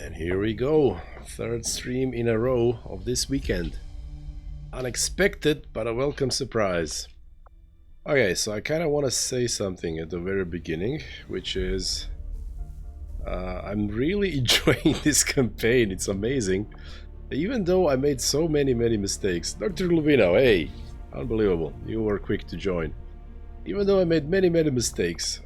And here we go, third stream in a row of this weekend. Unexpected, but a welcome surprise. Okay, so I kind of want to say something at the very beginning, which is I'm really enjoying this campaign. It's amazing. Even though I made so many mistakes. Dr. Lubino, hey, unbelievable. You were quick to join. Even though I made many mistakes,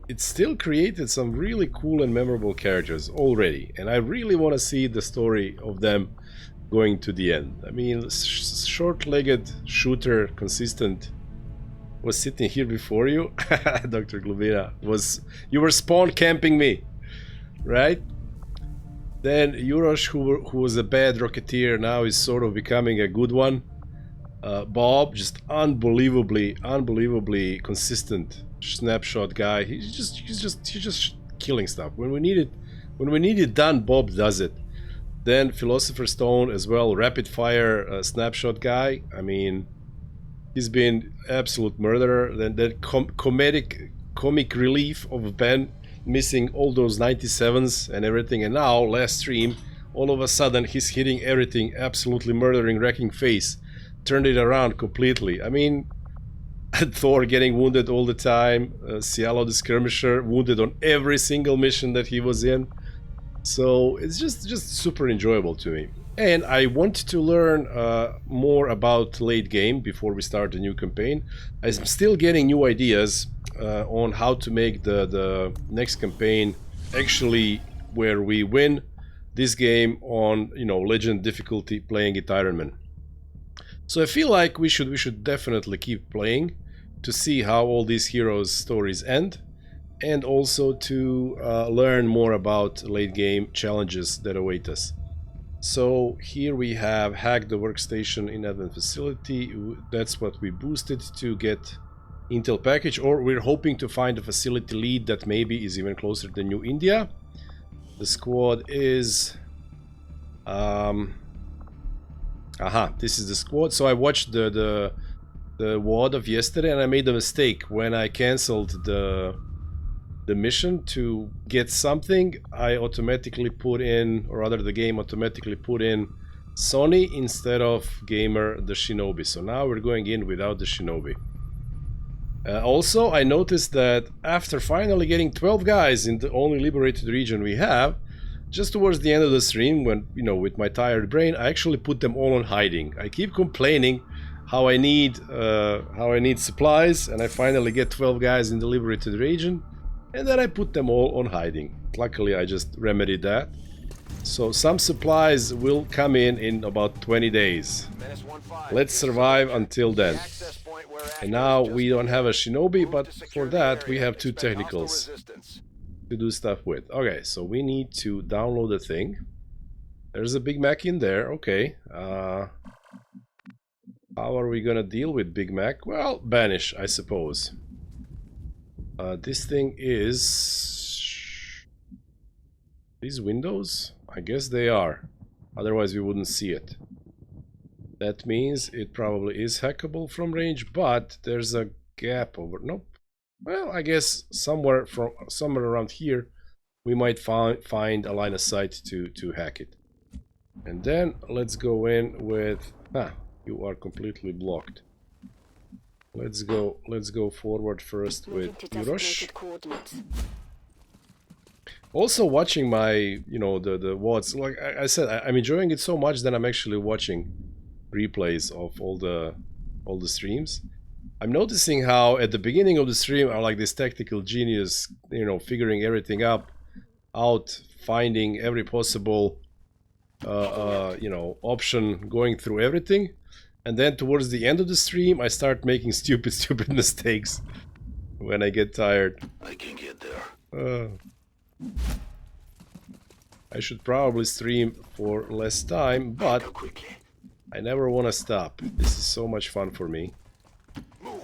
it still created some really cool and memorable characters already, and I really want to see the story of them going to the end. I mean, short-legged shooter, consistent, was sitting here before you. Dr. Glubina, you were spawn camping me, right? Then Urosh, who was a bad rocketeer, now is sort of becoming a good one. Bob, just unbelievably consistent snapshot guy. He's just killing stuff. When we need it done, Bob does it. Then Philosopher's Stone as well, rapid fire snapshot guy. I mean, he's been absolute murderer. Then that comic relief of Ben missing all those 97s and everything, and now last stream, all of a sudden he's hitting everything, absolutely murdering, wrecking face. Turned it around completely. I mean, Thor getting wounded all the time, Cialo the Skirmisher wounded on every single mission that he was in. So it's just super enjoyable to me. And I want to learn more about late game before we start the new campaign. I'm still getting new ideas on how to make the next campaign actually where we win this game on, you know, legend difficulty, playing it Ironman. So I feel like we should definitely keep playing to see how all these heroes' stories end, and also to learn more about late game challenges that await us. So here we have hack the workstation in admin facility. That's what we boosted to get intel package, or we're hoping to find a facility lead that maybe is even closer than New India. The squad is this is the squad. So I watched the WOD of yesterday, and I made a mistake when I cancelled the mission to get something. I automatically put in, or rather the game automatically put in Sony instead of Gamer the Shinobi. So now we're going in without the Shinobi. Also, I noticed that after finally getting 12 guys in the only liberated region we have, just towards the end of the stream, when, you know, with my tired brain, I actually put them all on hiding. I keep complaining how I need supplies, and I finally get 12 guys in the liberated region, and then I put them all on hiding. Luckily, I just remedied that. So some supplies will come in about 20 days. Let's survive until then. And now we don't have a Shinobi, but for that we have two technicals to do stuff with. Okay, so we need to download the thing. There's a Big Mac in there. Okay. How are we gonna deal with Big Mac? Well, banish, I suppose. This thing is... These windows? I guess they are. Otherwise we wouldn't see it. That means it probably is hackable from range, but there's a gap over... Nope. Well, I guess somewhere around here we might find a line of sight to hack it. And then let's go in with... you are completely blocked. Let's go forward first with Urosh. Also watching my, you know, the WODs. Like I said, I'm enjoying it so much that I'm actually watching replays of all the streams. I'm noticing how at the beginning of the stream I'm like this tactical genius, you know, figuring everything out, finding every possible you know, option, going through everything. And then towards the end of the stream, I start making stupid mistakes when I get tired. I can get there. I should probably stream for less time, but I never want to stop. This is so much fun for me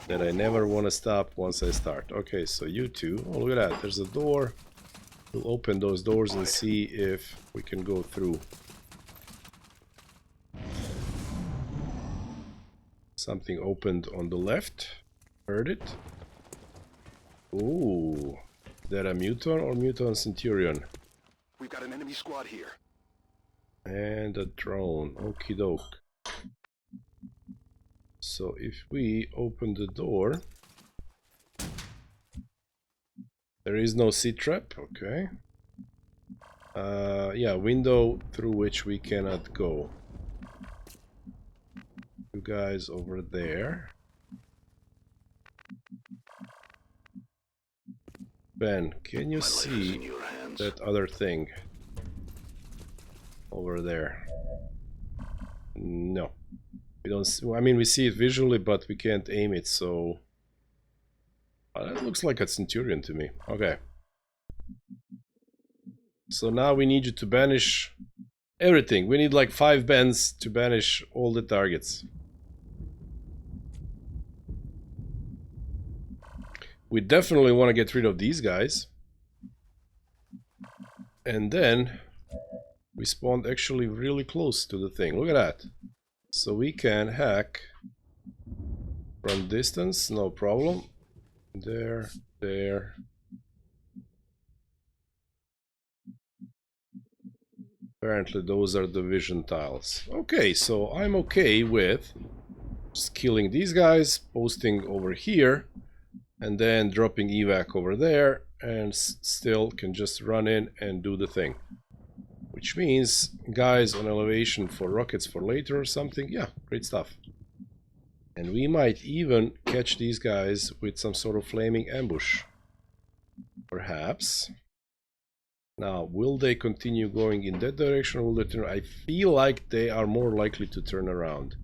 that I never want to stop once I start. Okay, so you two. Oh, look at that. There's a door. We'll open those doors and see if we can go through. Something opened on the left. Heard it. Ooh. Is that a Muton or Muton Centurion? We've got an enemy squad here. And a drone. Okie doke. So if we open the door... There is no C-trap, okay. Yeah, window through which we cannot go. You guys over there. Ben, can you see that other thing over there? No. We don't see, I mean, we see it visually, but we can't aim it, so... that looks like a Centurion to me. Okay. So now we need you to banish everything. We need like 5 bans to banish all the targets. We definitely want to get rid of these guys. And then we spawned actually really close to the thing. Look at that. So we can hack from distance, no problem. There, there. Apparently those are the vision tiles. Okay, so I'm okay with just killing these guys, posting over here, and then dropping evac over there, and still can just run in and do the thing. Which means guys on elevation for rockets for later or something. Yeah, great stuff. And we might even catch these guys with some sort of flaming ambush. Perhaps. Now, will they continue going in that direction or will they turn? I feel like they are more likely to turn around.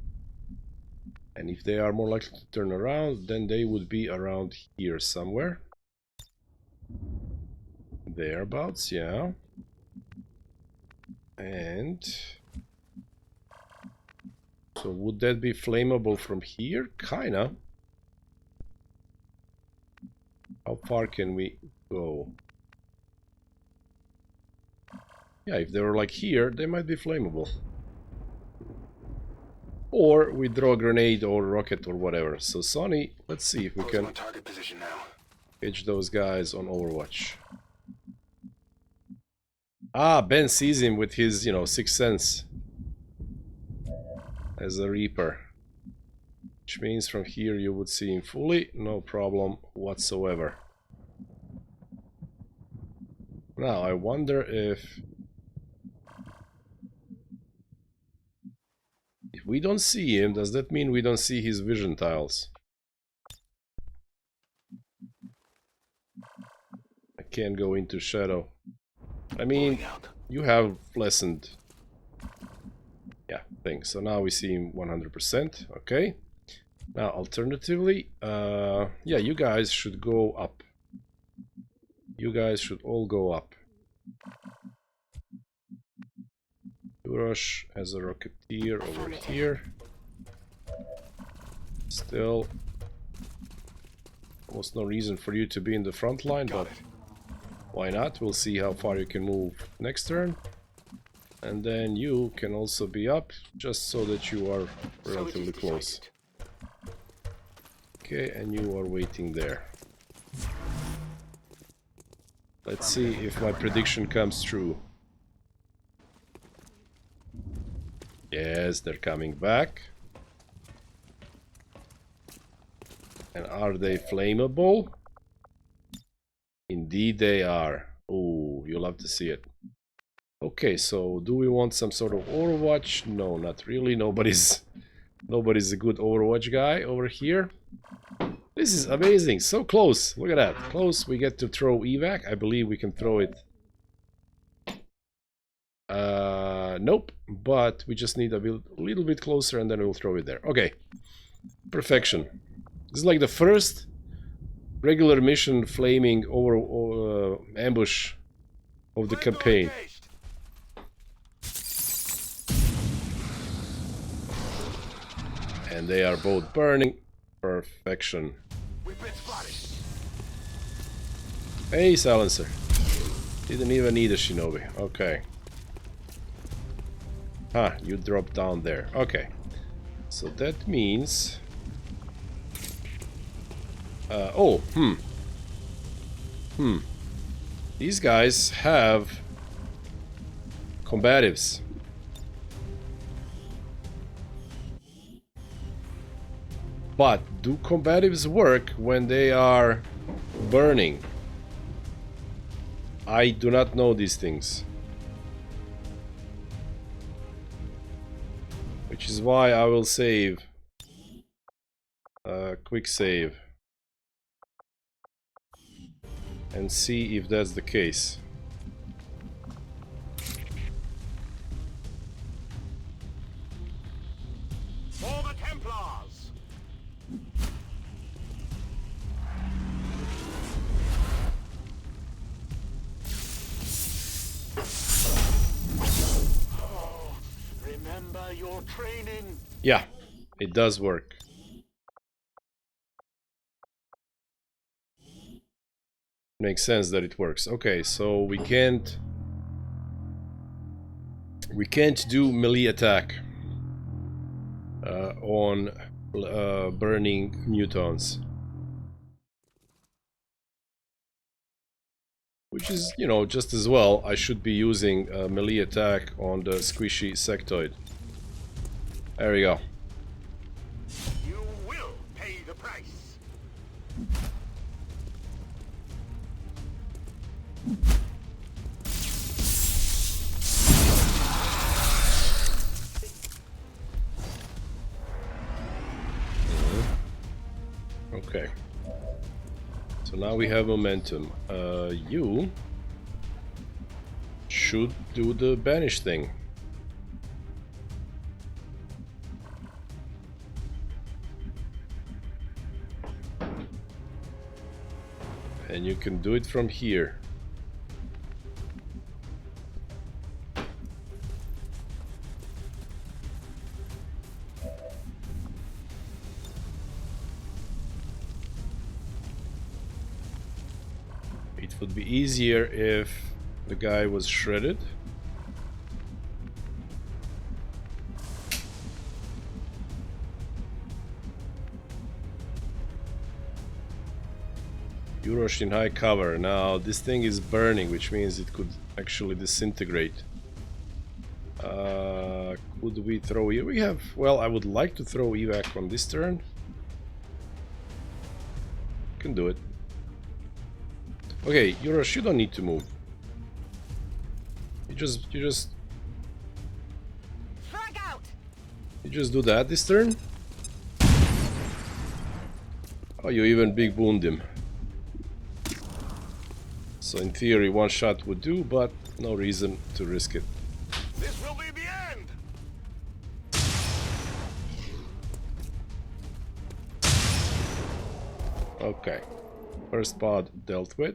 And if they are more likely to turn around, then they would be around here somewhere. Thereabouts, yeah. And... so would that be flammable from here? Kinda. How far can we go? Yeah, if they were like here, they might be flammable. Or we throw a grenade or rocket or whatever. So Sonny, let's see if we can catch those guys on Overwatch. Ah, Ben sees him with his, you know, sixth sense. As a Reaper. Which means from here you would see him fully, no problem whatsoever. Now, I wonder if we don't see him, does that mean we don't see his vision tiles? I can't go into shadow. I mean, you have lessened. Yeah, thanks. So now we see him 100%. Okay. Now, alternatively, yeah, you guys should go up. You guys should all go up. Rush as a rocketeer over here. Still, almost no reason for you to be in the front line, but why not? We'll see how far you can move next turn. And then you can also be up, just so that you are relatively close. Okay, and you are waiting there. Let's see if my prediction comes true. Yes, they're coming back. And are they flammable? Indeed they are. Oh, you'll have to see it. Okay, so do we want some sort of Overwatch? No, not really. Nobody's a good Overwatch guy over here. This is amazing. So close. Look at that. Close. We get to throw evac. I believe we can throw it. Nope. But we just need a little bit closer and then we'll throw it there. Okay. Perfection. This is like the first regular mission flaming over ambush of the campaign. And they are both burning. Perfection. Hey, silencer. Didn't even need a shinobi. Okay. Huh, you dropped down there. Okay. So that means... These guys have combatives. But do combatives work when they are burning? I do not know these things. Which is why I will save. Quick save. And see if that's the case. For the Templars. Oh, remember your training. Yeah, it does work. Makes sense that it works. Okay, so we can't do melee attack on burning mutons, which is, you know, just as well. I should be using melee attack on the squishy sectoid. There we go. You will pay the price. Okay. So now we have momentum. You should do the banish thing. And you can do it from here. It would be easier if the guy was shredded. Yurosh in high cover. Now this thing is burning, which means it could actually disintegrate. Could we throw here? We have, well, I would like to throw evac on this turn. Can do it. Okay, Yurosh, you don't need to move. You just do that this turn. Oh, you even big wound him. So in theory, one shot would do, but no reason to risk it. This will be the end. Okay, first pod dealt with.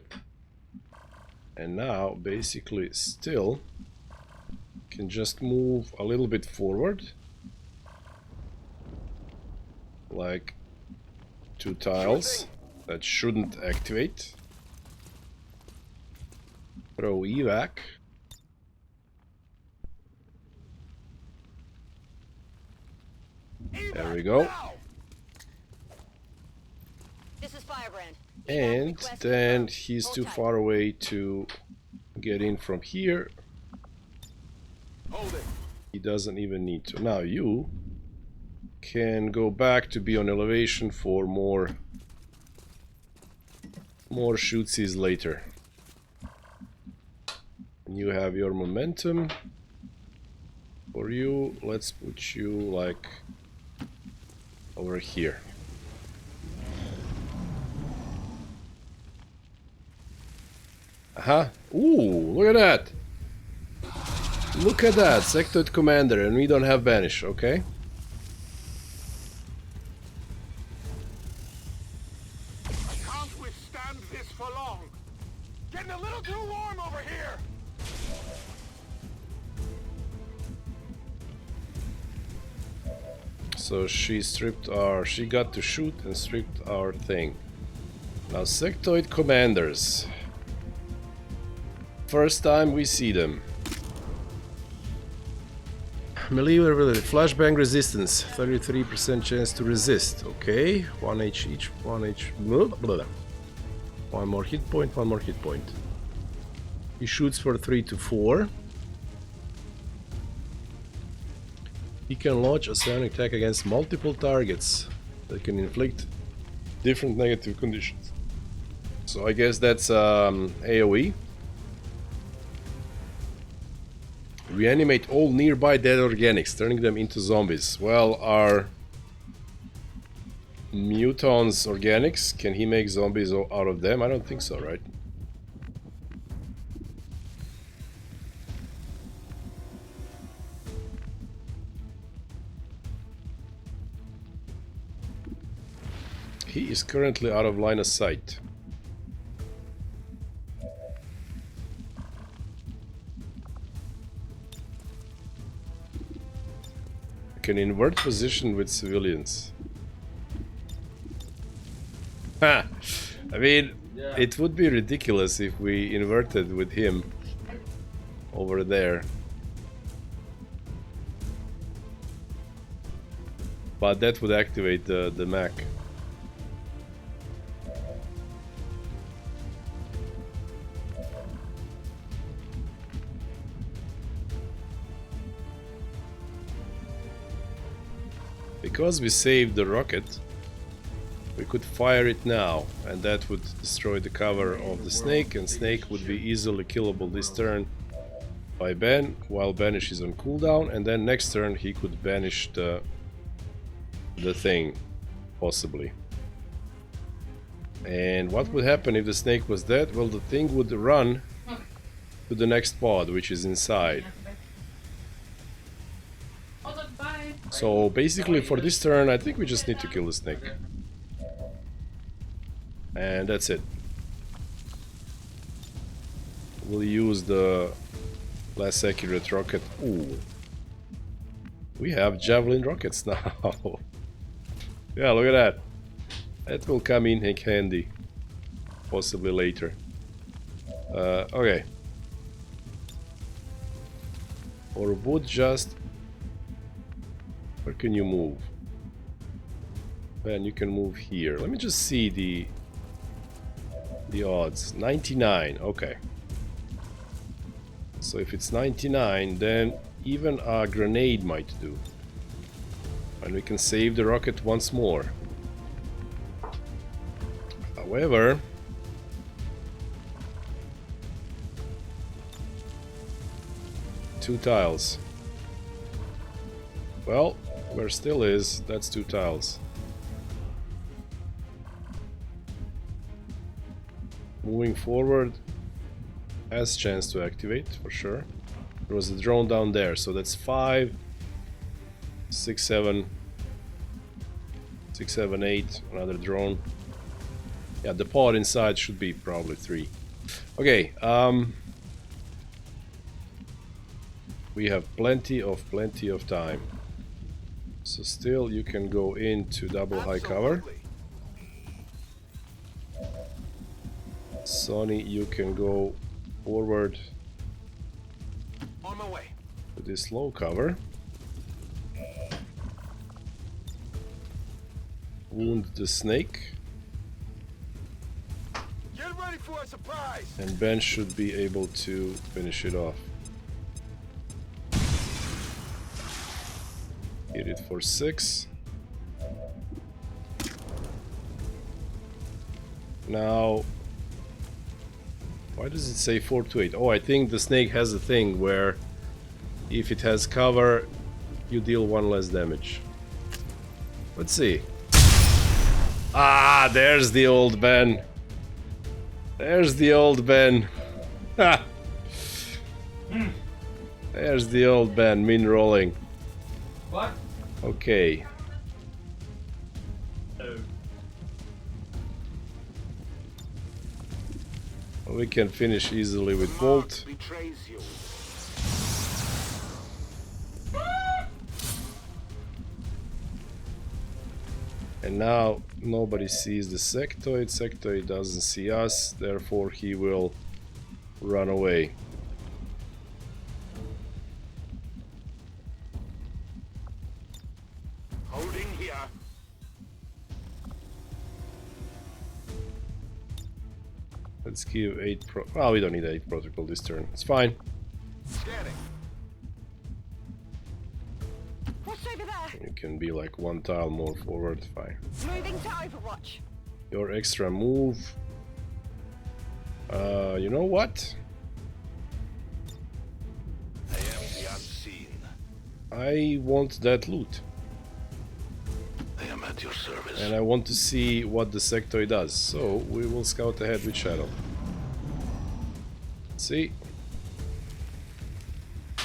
And now, basically, still can just move a little bit forward. Like 2 tiles. That shouldn't activate. Throw evac. There we go. This is Firebrand. And then he's too far away to get in from here. Hold it. He doesn't even need to. Now you can go back to be on elevation for more shootsies later. And you have your momentum. For you, let's put you like over here. Aha. Ooh, look at that. Look at that, sectoid commander, and we don't have banish, okay? I can't withstand this for long. Getting a little too warm over here. So she got to shoot and stripped our thing. Now sectoid commanders. First time we see them. Melee ability, flashbang resistance, 33% chance to resist. Okay, 1 each, 1 blah, blah, blah. One more hit point, one more hit point. He shoots for 3 to 4. He can launch a psionic attack against multiple targets that can inflict different negative conditions. So I guess that's AoE. Reanimate all nearby dead organics, turning them into zombies. Well, are mutons organics? Can he make zombies out of them? I don't think so, right? He is currently out of line of sight. Can invert position with civilians. Ha! I mean, it would be ridiculous if we inverted with him over there. But that would activate the Mac. Because we saved the rocket, we could fire it now, and that would destroy the cover of the snake, and snake would be easily killable this turn by Ben, while banish is on cooldown, and then next turn he could banish the thing, possibly. And what would happen if the snake was dead? Well, the thing would run to the next pod, which is inside. So basically for this turn I think we just need to kill the snake. And that's it. We'll use the less accurate rocket. Ooh. We have javelin rockets now. Yeah, look at that. That will come in handy. Possibly later. Okay. Or would just... Where can you move? Ben, you can move here. Let me just see the odds. 99, okay. So if it's 99, then even a grenade might do. And we can save the rocket once more. However... two tiles. Well, where still is, that's two tiles. Moving forward has chance to activate, for sure. There was a drone down there, so that's 5, 6, 7, 6, 7, 8, another drone. Yeah, the pod inside should be probably 3. Okay, we have plenty of time. So still you can go into double high cover. Sonny, you can go forward On my way. to this low cover. Wound the snake. Get ready for a surprise. And Ben should be able to finish it off. Hit it for 6. Now, why does it say 4 to 8? Oh, I think the snake has a thing where if it has cover, you deal 1 less damage. Let's see. Ah, there's the old Ben. There's the old Ben. Ha! There's the old Ben, min rolling. What? Okay. Oh. We can finish easily with Bolt. Betrays you. And now nobody sees the sectoid. Sectoid doesn't see us, therefore he will run away. Holding here. Let's give 8 pro... Oh, we don't need 8 protocol this turn. It's fine. Scanning. What's It can be like one tile more forward, fine. Moving to Overwatch. Your extra move. You know what? I am the unseen. I want that loot. I am at your service. And I want to see what the sectoid does. So we will scout ahead with Shadow. See?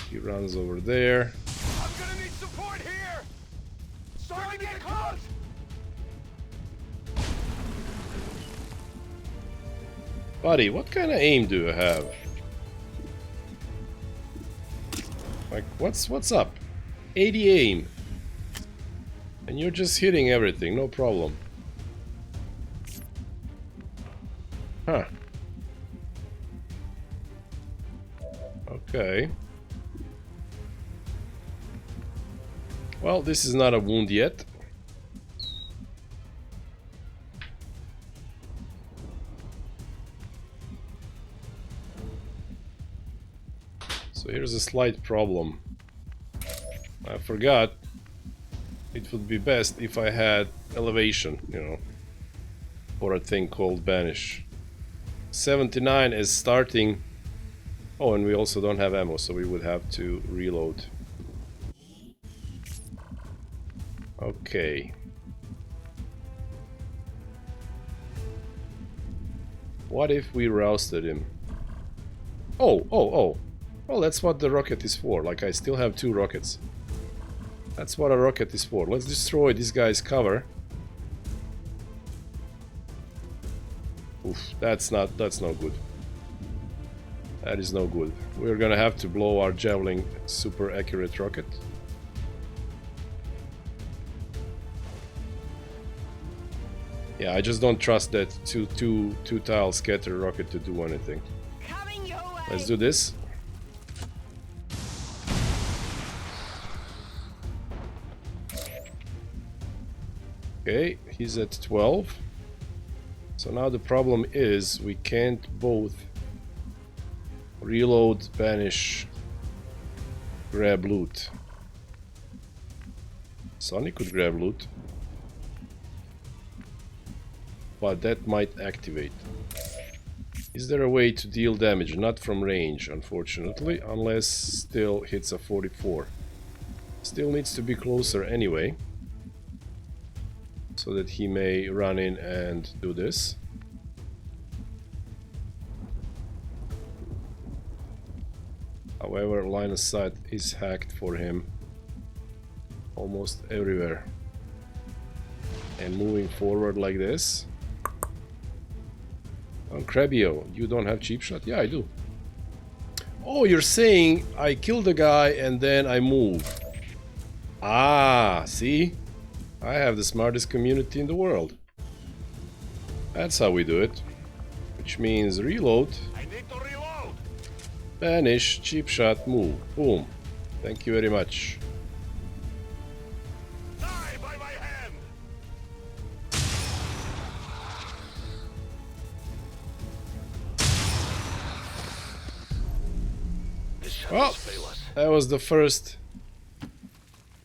He runs over there. I'm gonna need support here! Starting to get close! Buddy, what kind of aim do you have? Like, what's up? 80 aim. And you're just hitting everything, no problem. Huh. Okay. Well, this is not a wound yet. So here's a slight problem. I forgot. It would be best if I had elevation, you know, for a thing called banish. 79 is starting. Oh, and we also don't have ammo, so we would have to reload. Okay. What if we rousted him? Oh. Well, that's what the rocket is for. Like, I still have 2 rockets. That's what a rocket is for. Let's destroy this guy's cover. Oof, that's no good. That is no good. We're gonna have to blow our javelin super accurate rocket. Yeah, I just don't trust that two tile scatter rocket to do anything. Coming your way. Let's do this. Okay, he's at 12. So now the problem is we can't both reload, banish, grab loot. Sonny could grab loot, but that might activate. Is there a way to deal damage? Not from range, unfortunately, unless still hits a 44. Still needs to be closer anyway, so that he may run in and do this. However, line of sight is hacked for him almost everywhere. And moving forward like this. Oh, Crabio, you don't have cheap shot? Yeah, I do. Oh, you're saying I kill the guy and then I move. Ah, see? I have the smartest community in the world. That's how we do it. Which means reload, I need to reload! banish, cheap shot, move. Boom. Thank you very much. Die by my hand! The Well, shadows fail us. that was the first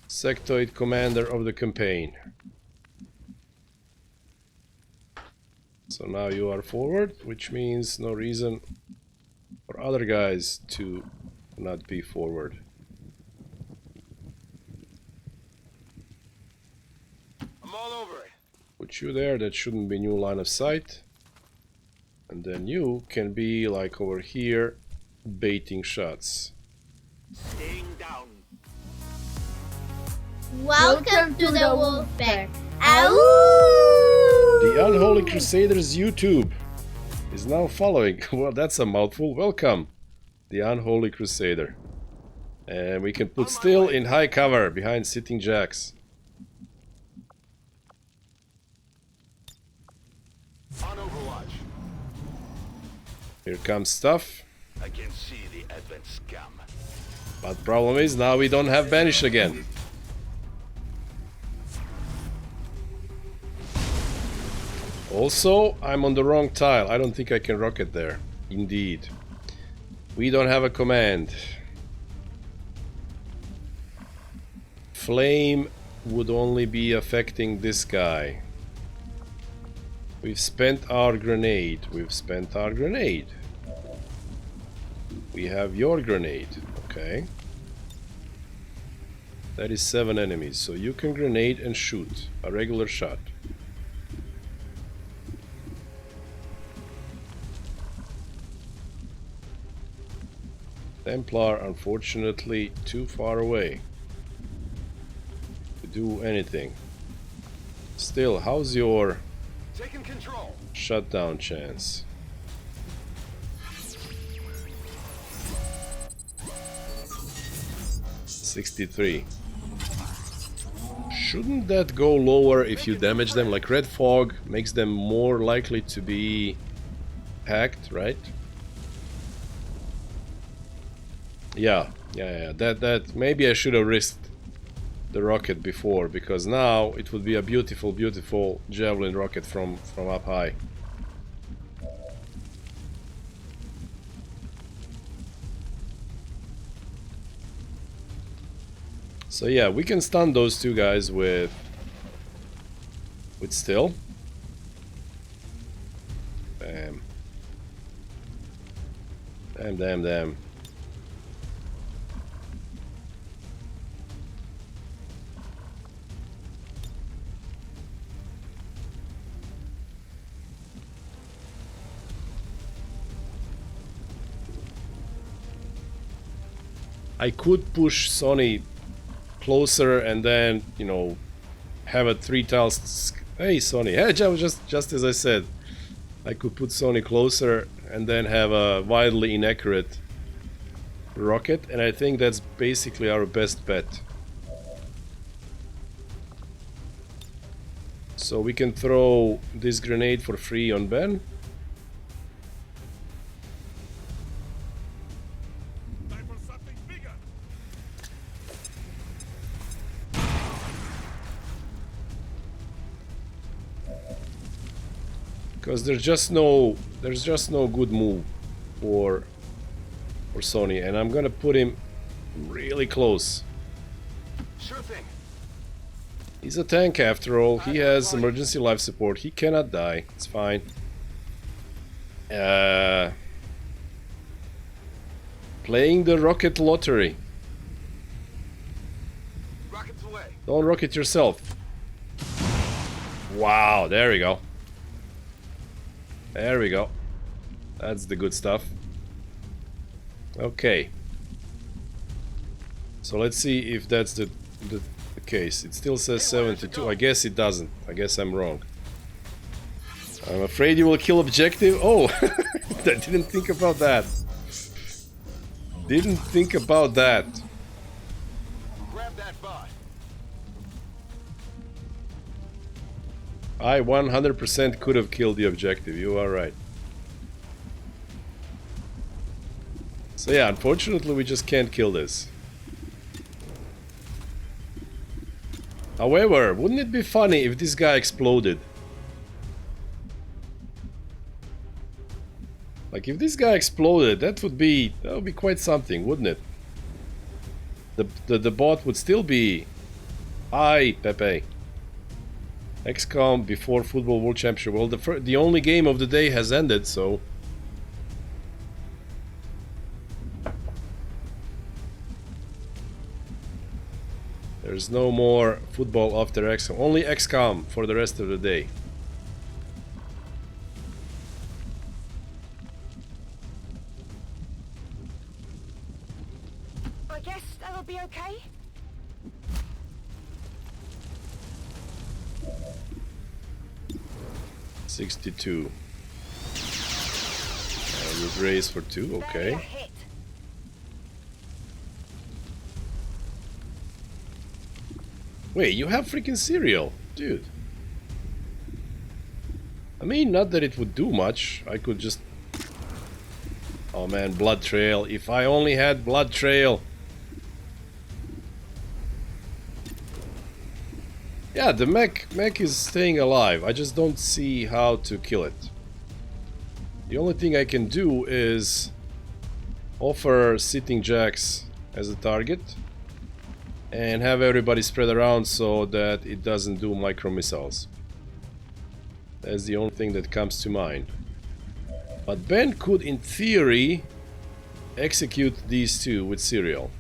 sectoid commander of the campaign. So now you are forward, which means no reason for other guys to not be forward. I'm all over it. Put you there, that shouldn't be new line of sight. And then you can be like over here, baiting shots. Staying down. Welcome to the Wolf Pack. Ow! The Unholy Crusaders YouTube is now following. Well, that's a mouthful. Welcome, the Unholy Crusader. And we can put still in high cover behind sitting jacks. On Overwatch. Here comes stuff. I can see the advent scum. But problem is now we don't have banish again. Also, I'm on the wrong tile. I don't think I can rocket there. Indeed. We don't have a command. Flame would only be affecting this guy. We've spent our grenade. We've spent our grenade. We have your grenade. Okay. That is 7 enemies. So you can grenade and shoot a regular shot. Templar, unfortunately, too far away to do anything. Still, how's your Taking control. shutdown chance? $63. Shouldn't that go lower if you damage them? Like red fog makes them more likely to be hacked, right? Yeah. That maybe I should have risked the rocket before, because now it would be a beautiful, beautiful javelin rocket from up high. So yeah, we can stun those two guys with still. Bam. Damn. I could push Sony closer and then, you know, have a 3 tiles. Hey Sony, hey, just as I said, I could put Sony closer and then have a wildly inaccurate rocket, and I think that's basically our best bet. So we can throw this grenade for free on Ben. Time for something bigger. Because there's just no good move for Sony, and I'm gonna put him really close. Sure thing. He's a tank after all. He has emergency life support. He cannot die. It's fine. Playing the rocket lottery. Rockets away. Don't rocket yourself. Wow, there we go. There we go. That's the good stuff. Okay. So let's see if that's the case. It still says 72. I guess it doesn't. I guess I'm wrong. I'm afraid you will kill objective. Oh, I didn't think about that. Didn't think about that. Grab that bot. I 100% could have killed the objective. You are right. So yeah, unfortunately we just can't kill this. However, wouldn't it be funny if this guy exploded? Like if this guy exploded, that would be quite something, wouldn't it? The bot would still be hi Pepe. XCOM before Football World Championship. Well, the only game of the day has ended, so there's no more football after XCOM. Only XCOM for the rest of the day. I guess that'll be okay. $62. And with raise for 2, okay. Barely a hit. Wait, you have freaking cereal, dude. I mean, not that it would do much. I could just... Oh man, blood trail. If I only had blood trail. Yeah, the mech is staying alive. I just don't see how to kill it. The only thing I can do is offer sitting jacks as a target. and have everybody spread around so that it doesn't do micro missiles. That's the only thing that comes to mind. But Ben could, in theory, execute these two with serial.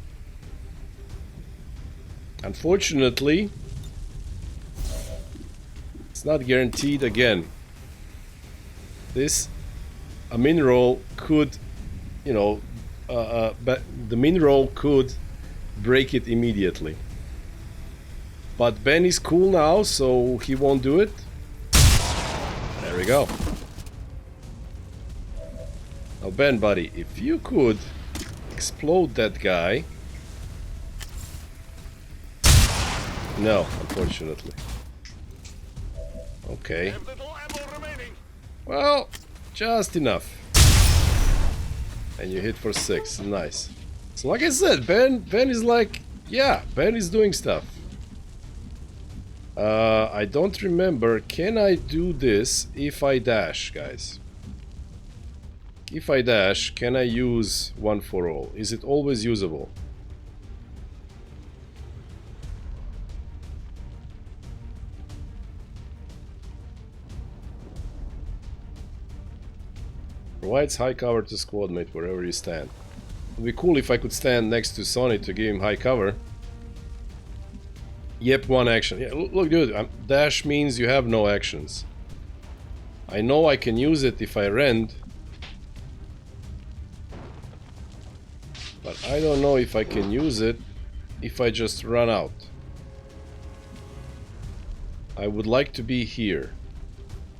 Unfortunately, it's not guaranteed again. A mineral could, you know, but the mineral could break it immediately. But Ben is cool now, so he won't do it. There we go. Now Ben, buddy, if you could explode that guy. No, unfortunately. Okay. Have little ammo remaining. Well, just enough. And you hit for 6. Nice. So like I said, Ben is like, yeah, Ben is doing stuff. I don't remember. Can I do this if I dash, guys? If I dash, can I use one for all? Is it always usable? Provides high cover to squad mate wherever you stand. It would be cool if I could stand next to Sonny to give him high cover. Yep, one action. Yeah, look, dude, dash means you have no actions. I know I can use it if I rend. But I don't know if I can use it if I just run out. I would like to be here.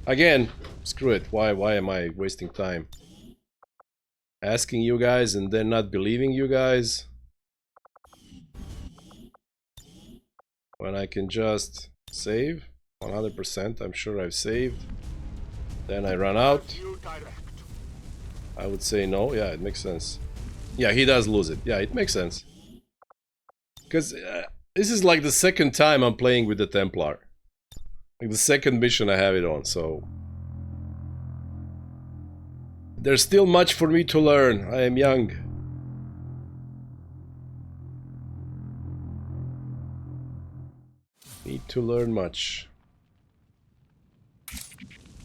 Again, screw it. Why am I wasting time asking you guys and then not believing you guys? When I can just save 100%. I'm sure I've saved. Then I run out. You direct. I would say no. Yeah, it makes sense. Yeah, he does lose it. Yeah, it makes sense. Because this is like the second time I'm playing with the Templar. Like the second mission I have it on, so... There's still much for me to learn. I am young. Need to learn much.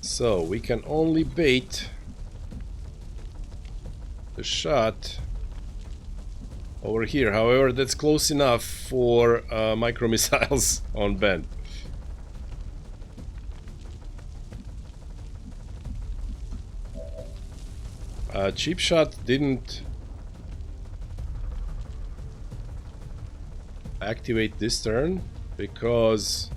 So, we can only bait the shot over here. However, that's close enough for micro missiles on Ben. Cheap shot didn't activate this turn because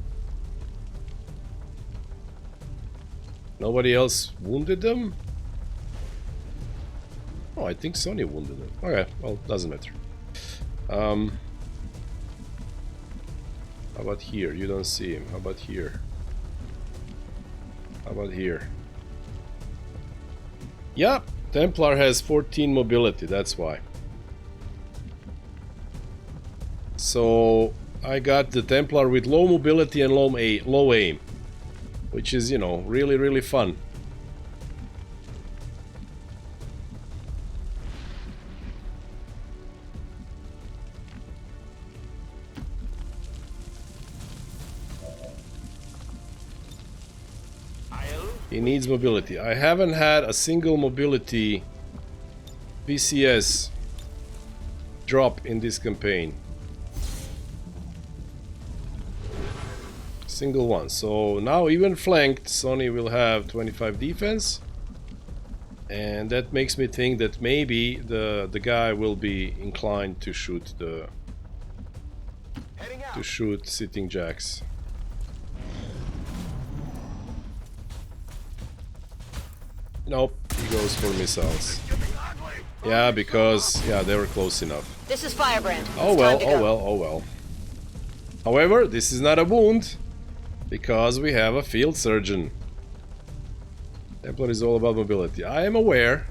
nobody else wounded them. Oh, I think Sonny wounded them. Okay, well, doesn't matter. How about here? You don't see him. How about here? How about here? Yep, Templar has 14 mobility, that's why. So I got the Templar with low mobility and low aim, which is, you know, really, really fun. He needs mobility. I haven't had a single mobility PCS drop in this campaign. Single one. So now even flanked, Sonny will have 25 defense. And that makes me think that maybe the guy will be inclined to shoot sitting jacks. Nope, he goes for missiles. Yeah, because, yeah, they were close enough. This is Firebrand. Oh well, oh well, oh well. However, this is not a wound, because we have a field surgeon. Templar is all about mobility. I am aware,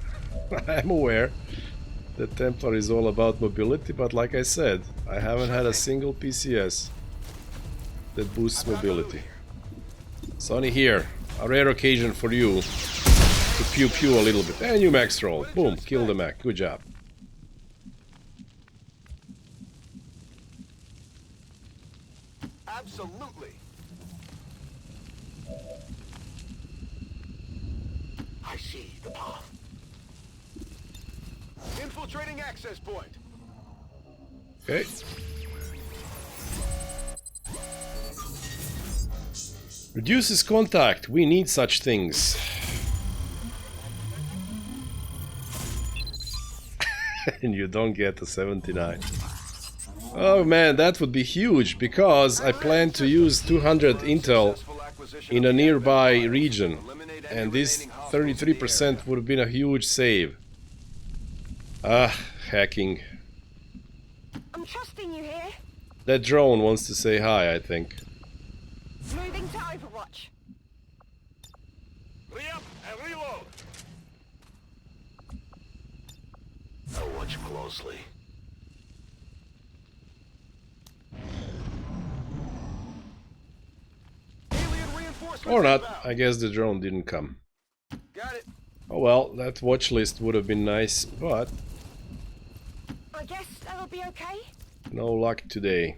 I am aware that Templar is all about mobility, but like I said, I haven't had a single PCS that boosts mobility. Sonny here, a rare occasion for you to pew pew a little bit. And you max roll. Boom, kill the mech. Good job. Absolutely. I see the path. Infiltrating access point. Okay. Reduces contact. We need such things. And you don't get a 79. Oh man, that would be huge, because I plan to use 200 intel in a nearby region, and this 33% would have been a huge save. Ah, hacking. I'm trusting you here. That drone wants to say hi, I think. Moving to Overwatch. Re-up and reload. I'll watch closely. Alien reinforcements Or not, inbound. I guess the drone didn't come. Got it. Oh well, that watch list would have been nice, but I guess that'll be okay. no luck today.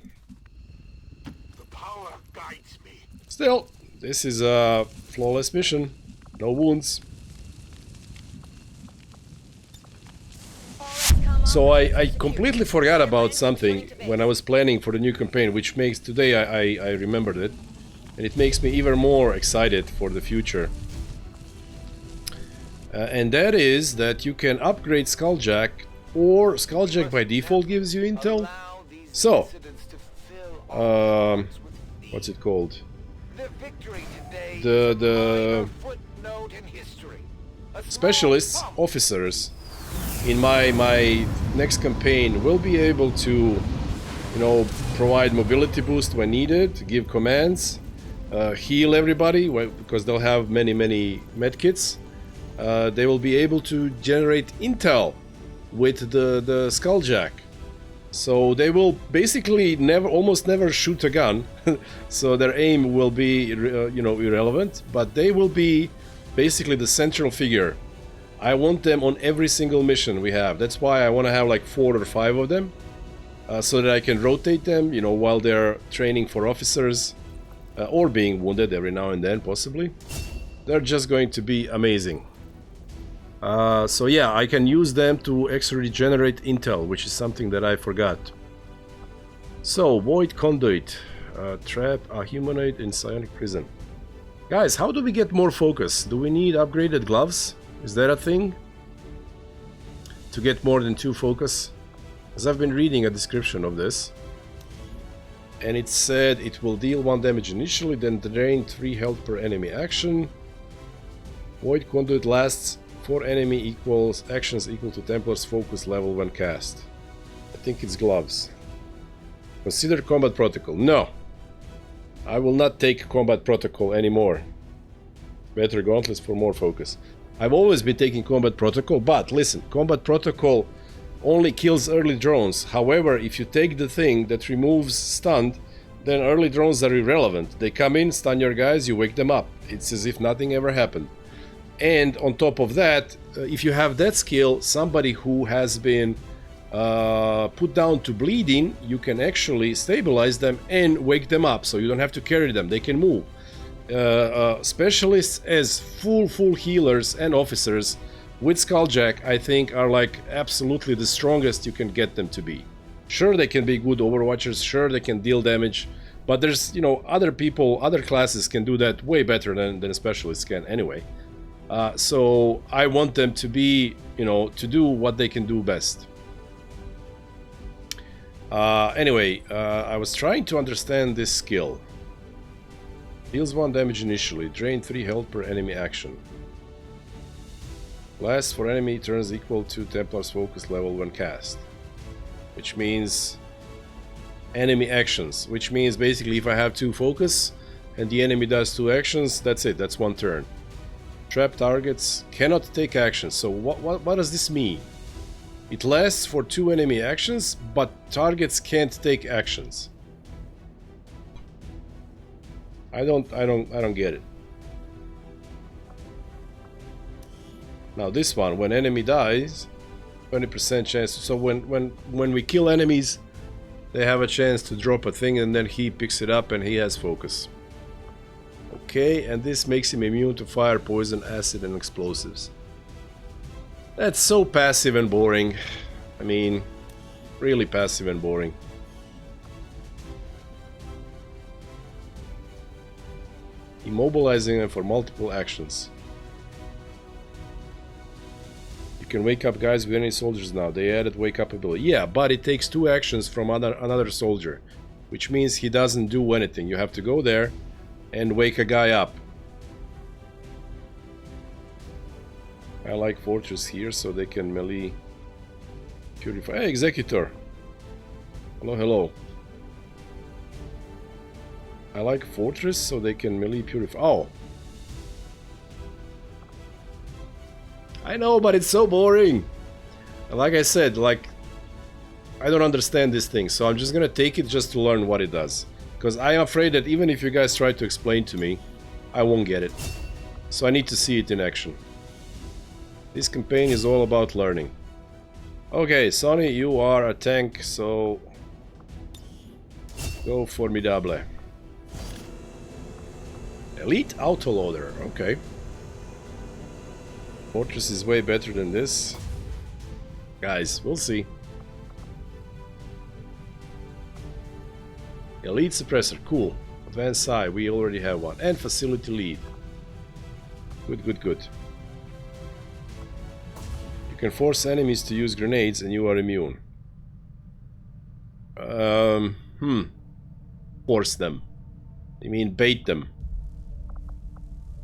The power guides me. Still, this is a flawless mission. No wounds. So I completely forgot about something when I was planning for the new campaign, which makes today I remembered it. And it makes me even more excited for the future. And that is that you can upgrade Skulljack, or Skulljack by default gives you intel. Allow these So, incidents to fill our lives with meaning. what's it called? The victory today The- is a the- minor footnote in history. A small Specialists, bump. officers in my next campaign will be able to, you know, provide mobility boost when needed, give commands, heal everybody because they'll have many medkits. They will be able to generate intel with the Skulljack. So they will basically almost never shoot a gun, so their aim will be, you know, irrelevant. But they will be basically the central figure. I want them on every single mission we have. That's why I want to have like 4 or 5 of them, so that I can rotate them, you know, while they're training for officers or being wounded every now and then, possibly. They're just going to be amazing. So yeah, I can use them to actually generate intel, which is something that I forgot. So, Void Conduit. Trap a humanoid in psionic prison. Guys, how do we get more focus? Do we need upgraded gloves? Is that a thing? To get more than 2 focus? As I've been reading a description of this. And it said it will deal 1 damage initially, then drain 3 health per enemy action. Void Conduit lasts 4 enemy actions equal to Templar's focus level when cast. I think it's gloves. Consider combat protocol. No! I will not take combat protocol anymore. Better gauntlets for more focus. I've always been taking combat protocol, but listen, combat protocol only kills early drones. However, if you take the thing that removes stunned, then early drones are irrelevant. They come in, stun your guys, you wake them up. It's as if nothing ever happened. And on top of that, if you have that skill, somebody who has been put down to bleeding, you can actually stabilize them and wake them up, so you don't have to carry them, they can move. Specialists as full healers and officers with Skulljack, I think, are like absolutely the strongest you can get them to be. Sure, they can be good overwatchers, sure, they can deal damage, but there's, you know, other people, other classes can do that way better than specialists can anyway. So I want them to be, you know, to do what they can do best. Anyway, I was trying to understand this skill. Deals 1 damage initially, drain 3 health per enemy action. Lasts for enemy turns equal to Templar's focus level when cast. Which means enemy actions, which means basically if I have 2 focus and the enemy does 2 actions, that's it, that's 1 turn. Trap targets cannot take actions. So what does this mean? It lasts for 2 enemy actions, but targets can't take actions. I don't get it. Now this one, when enemy dies, 20% chance. So when we kill enemies, they have a chance to drop a thing and then he picks it up and he has focus. Okay, and this makes him immune to fire, poison, acid and explosives. That's so passive and boring. I mean, really passive and boring. Immobilizing them for multiple actions. You can wake up guys with any soldiers now. They added wake up ability. Yeah, but it takes 2 actions from another soldier, which means he doesn't do anything. You have to go there and wake a guy up. I like Fortress here so they can melee purify. Hey, Executor. Hello, hello. I like Fortress so they can melee purify. Oh. I know, but it's so boring. Like I said, like, I don't understand this thing, so I'm just gonna take it just to learn what it does. Because I am afraid that even if you guys try to explain to me, I won't get it. So I need to see it in action. This campaign is all about learning. Okay, Sonny, you are a tank, so go formidable. Elite autoloader, okay. Fortress is way better than this. Guys, we'll see. Elite suppressor, cool. Advanced Psi, we already have one. And facility lead. Good, good, good. You can force enemies to use grenades and you are immune. Force them. You mean bait them.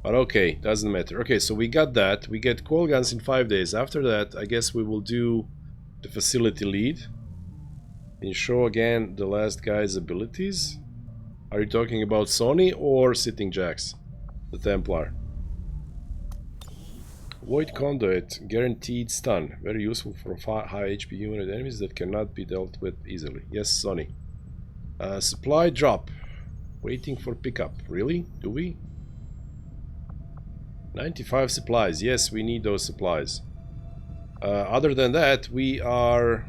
But okay, doesn't matter. Okay, so we got that. We get coil guns in 5 days. After that, I guess we will do the facility lead. And show again the last guy's abilities. Are you talking about Sony or Sitting Jacks? The Templar. Void Conduit, guaranteed stun. Very useful for high HP unit enemies that cannot be dealt with easily. Yes, Sony. Supply drop. Waiting for pickup. Really? Do we? 95 supplies. Yes, we need those supplies. Other than that, we are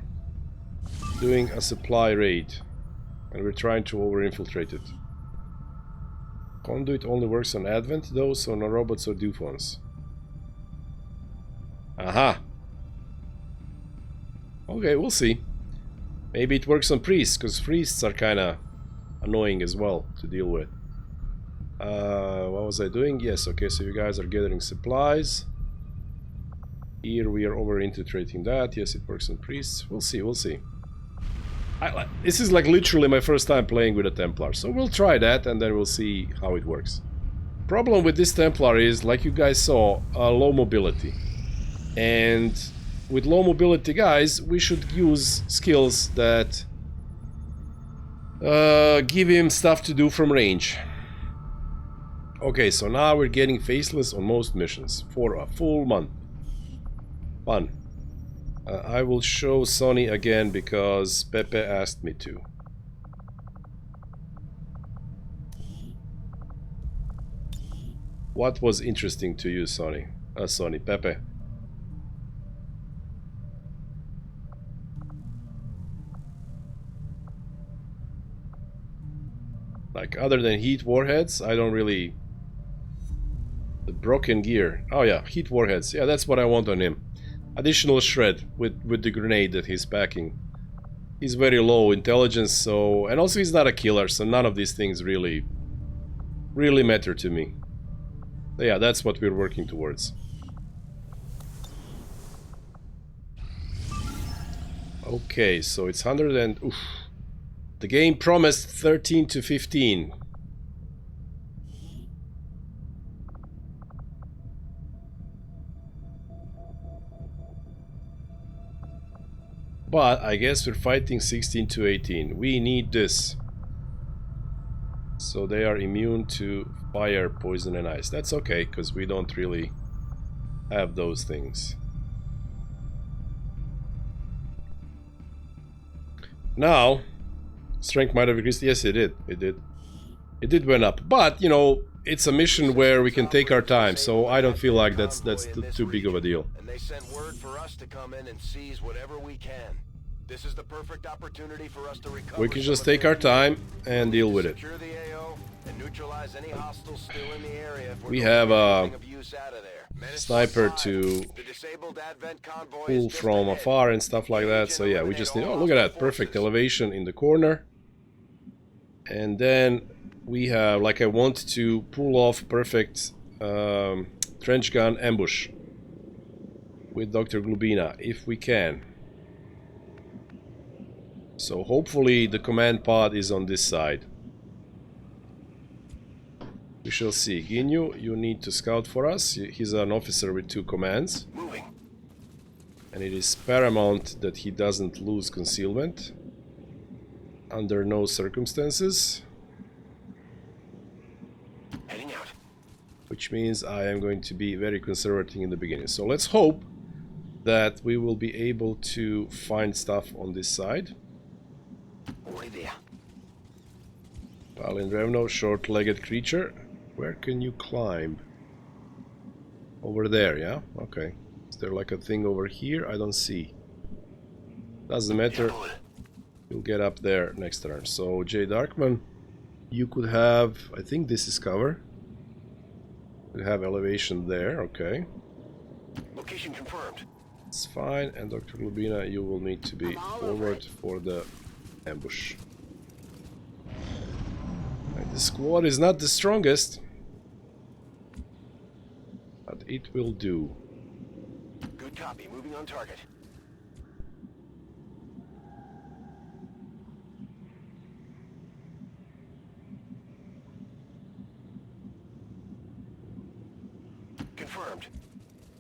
doing a supply raid. And we're trying to over-infiltrate it. Conduit only works on Advent though, so no robots or Dufons. Aha! Okay, we'll see. Maybe it works on priests, because priests are kinda annoying as well to deal with. What was I doing? Yes, okay, so you guys are gathering supplies. Here we are over-infiltrating that. Yes, it works on priests. We'll see, we'll see. This is like literally my first time playing with a Templar, so we'll try that and then we'll see how it works. Problem with this Templar is, like you guys saw, low mobility. And with low mobility guys, we should use skills that give him stuff to do from range. Okay, so now we're getting faceless on most missions for a full month. Fun. I will show Sony again because Pepe asked me to. What was interesting to you, Sony? Pepe. Like, other than heat warheads, I don't really... The broken gear. Oh yeah, heat warheads. Yeah, that's what I want on him. Additional shred with the grenade that he's packing. He's very low intelligence, so... And also he's not a killer, so none of these things really matter to me. So yeah, that's what we're working towards. Okay, so it's 100 and... Oof. The game promised 13 to 15. But I guess we're fighting 16 to 18. We need this. So they are immune to fire, poison and ice. That's okay, because we don't really have those things. Now, strength might have increased. Yes, it did. It did. It did went up. But, you know, it's a mission where we can take our time, so I don't feel like that's too big of a deal. And they sent word for us to come in and seize whatever we can. This is the perfect opportunity for us to recover. We can just take our time and deal with it. Secure the AO and neutralize any hostiles still in the area. If we're We going to have get a anything of use out of there. Menace sniper 5. to The disabled Advent convoy pull is just from ahead. afar and stuff like that. So yeah, we just need... Oh, look at that. Perfect elevation in the corner. And then we have... Like, I want to pull off perfect trench gun ambush with Dr. Glubina, if we can. So hopefully the command pod is on this side. We shall see. Ginyu, you need to scout for us. He's an officer with 2 commands. Moving. And it is paramount that he doesn't lose concealment. Under no circumstances. Heading out. Which means I am going to be very conservative in the beginning. So let's hope that we will be able to find stuff on this side. Already there. Palindrevno, short-legged creature. Where can you climb? Over there, yeah? Okay. Is there like a thing over here? I don't see. Doesn't matter. You'll get up there next turn. So, J. Darkman, you could have... I think this is cover. You have elevation there, okay. Location confirmed. It's fine. And Dr. Glubina, you will need to be forward for the ambush. And the squad is not the strongest, but it will do. Good copy. Moving on target. Confirmed.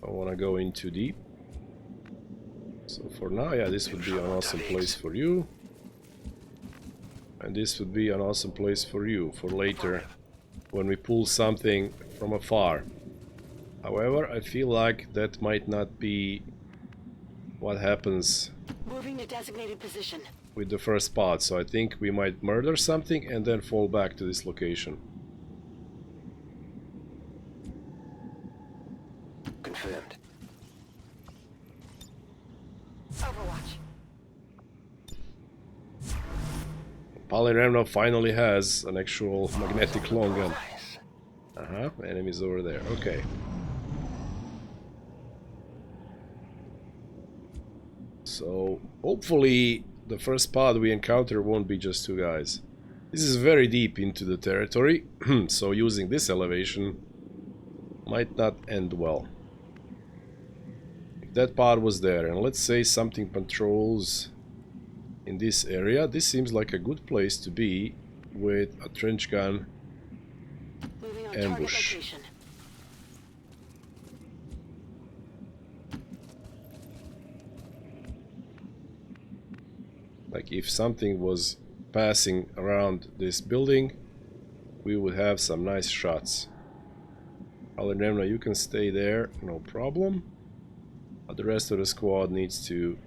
I don't want to go in too deep. So for now, yeah, this would be an awesome place for you. And this would be an awesome place for you for later when we pull something from afar. However, I feel like that might not be what happens Moving to designated position. with the first pod. So I think we might murder something and then fall back to this location. Confirmed. Overwatch. Palindrevno finally has an actual magnetic long gun. Nice. Enemies over there. Okay. So, hopefully the first pod we encounter won't be just 2 guys. This is very deep into the territory, so using this elevation might not end well. If that pod was there, and let's say something patrols in this area, this seems like a good place to be with a trench gun Moving on ambush. target location. Like if something was passing around this building, we would have some nice shots. Palindrevno, you can stay there, no problem. But the rest of the squad needs to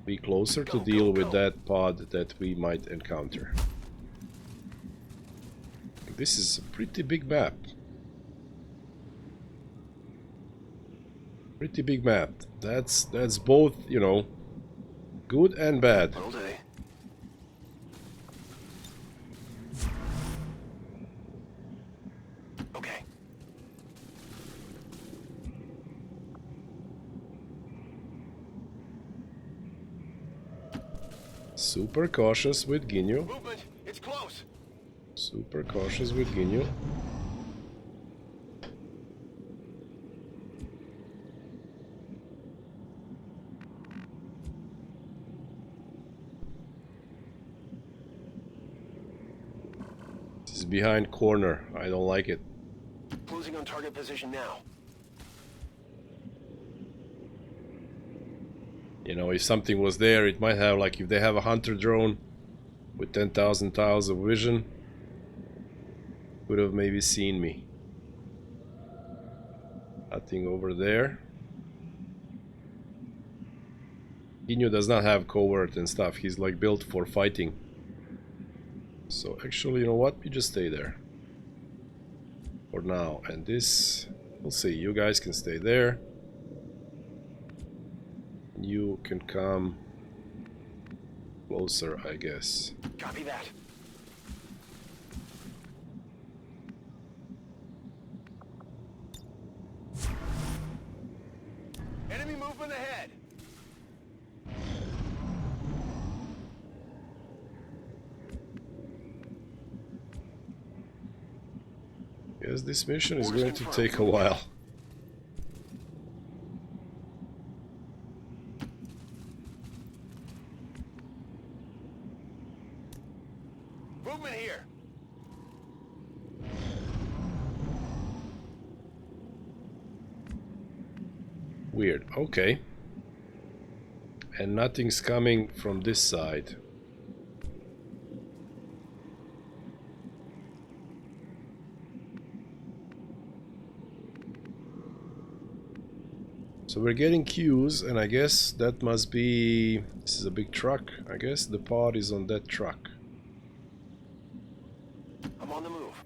be closer to deal with that pod that we might encounter. This is a pretty big map. Pretty big map. That's both, you know, good and bad. All day. Okay. Super cautious with Ginyu. Movement. It's close. Super cautious with Ginyu. This is behind corner. I don't like it. Closing on target position now. You know, if something was there, it might have, like, if they have a hunter drone with 10,000 tiles of vision, would have maybe seen me. Nothing over there. Ginyu does not have covert and stuff. He's like built for fighting. So actually, you know what? You just stay there for now. And this, we'll see. You guys can stay there. You can come closer, I guess. Copy that. Enemy movement ahead. Yes, this mission is going to take a while. Movement here. Weird. Okay. And nothing's coming from this side. So we're getting cues, and I guess that must be... This is a big truck. I guess the pod is on that truck. I'm on the move.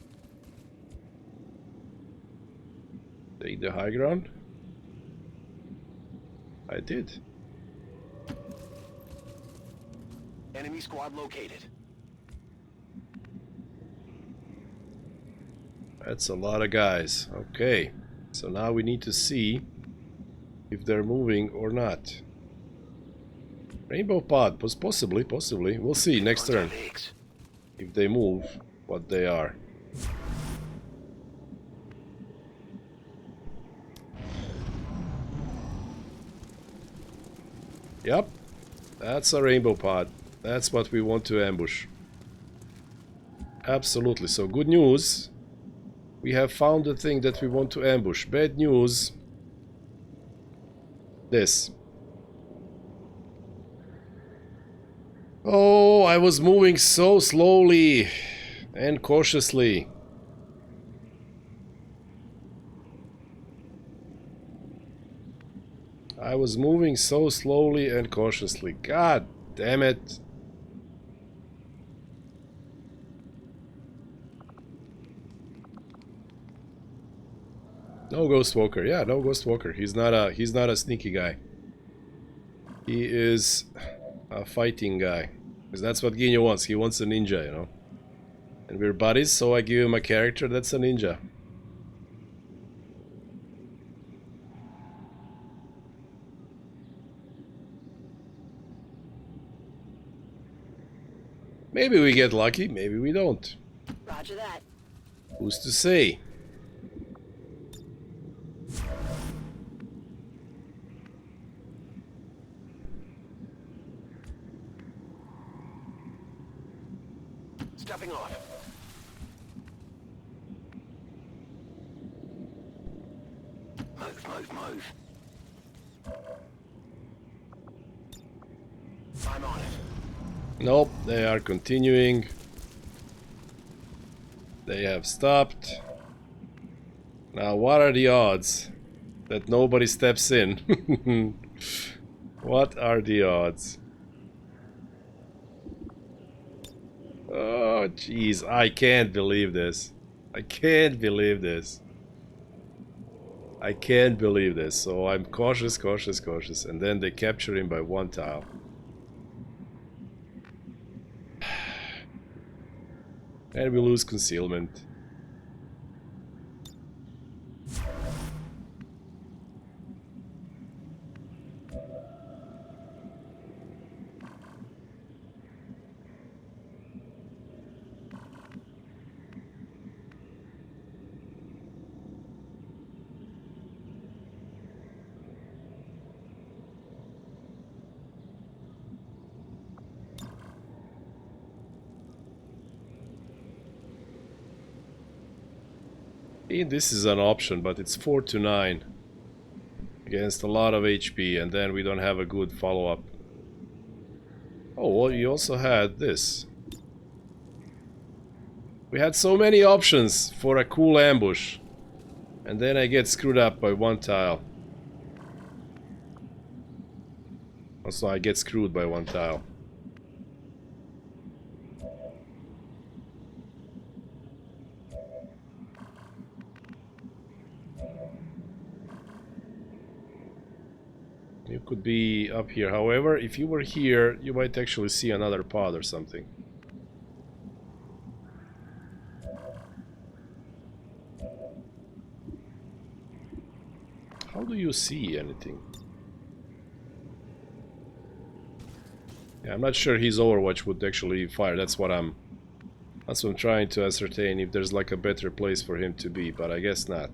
Take the high ground. I did. Enemy squad located. That's a lot of guys. Okay. So now we need to see if they're moving or not. Rainbow pod, possibly. We'll see next turn. If they move, what they are. Yep, that's a rainbow pod. That's what we want to ambush. Absolutely. So good news. We have found the thing that we want to ambush. Bad news. This. Oh, I was moving so slowly and cautiously. I was moving so slowly and cautiously. God damn it. No Ghost Walker. Yeah, no Ghost Walker. He's not a sneaky guy. He is a fighting guy. Because that's what Ginyu wants. He wants a ninja, you know. And we're buddies, so I give him a character that's a ninja. Maybe we get lucky, maybe we don't. Roger that. Who's to say? Stepping off. Move. I'm on it. Nope, they are continuing. They have stopped. Now, what are the odds that nobody steps in? What are the odds? Oh, jeez, I can't believe this. I can't believe this. I can't believe this. So I'm cautious, and then they capture him by one tile. And we lose concealment. This is an option, but it's 4 to 9 against a lot of HP, and then we don't have a good follow-up. Oh, well, you also had this. We had so many options for a cool ambush, and then I get screwed up by one tile. Also, I get screwed by one tile. You could be up here. However, if you were here, you might actually see another pod or something. How do you see anything? Yeah, I'm not sure his Overwatch would actually fire. That's what I'm trying to ascertain, if there's like a better place for him to be, but I guess not.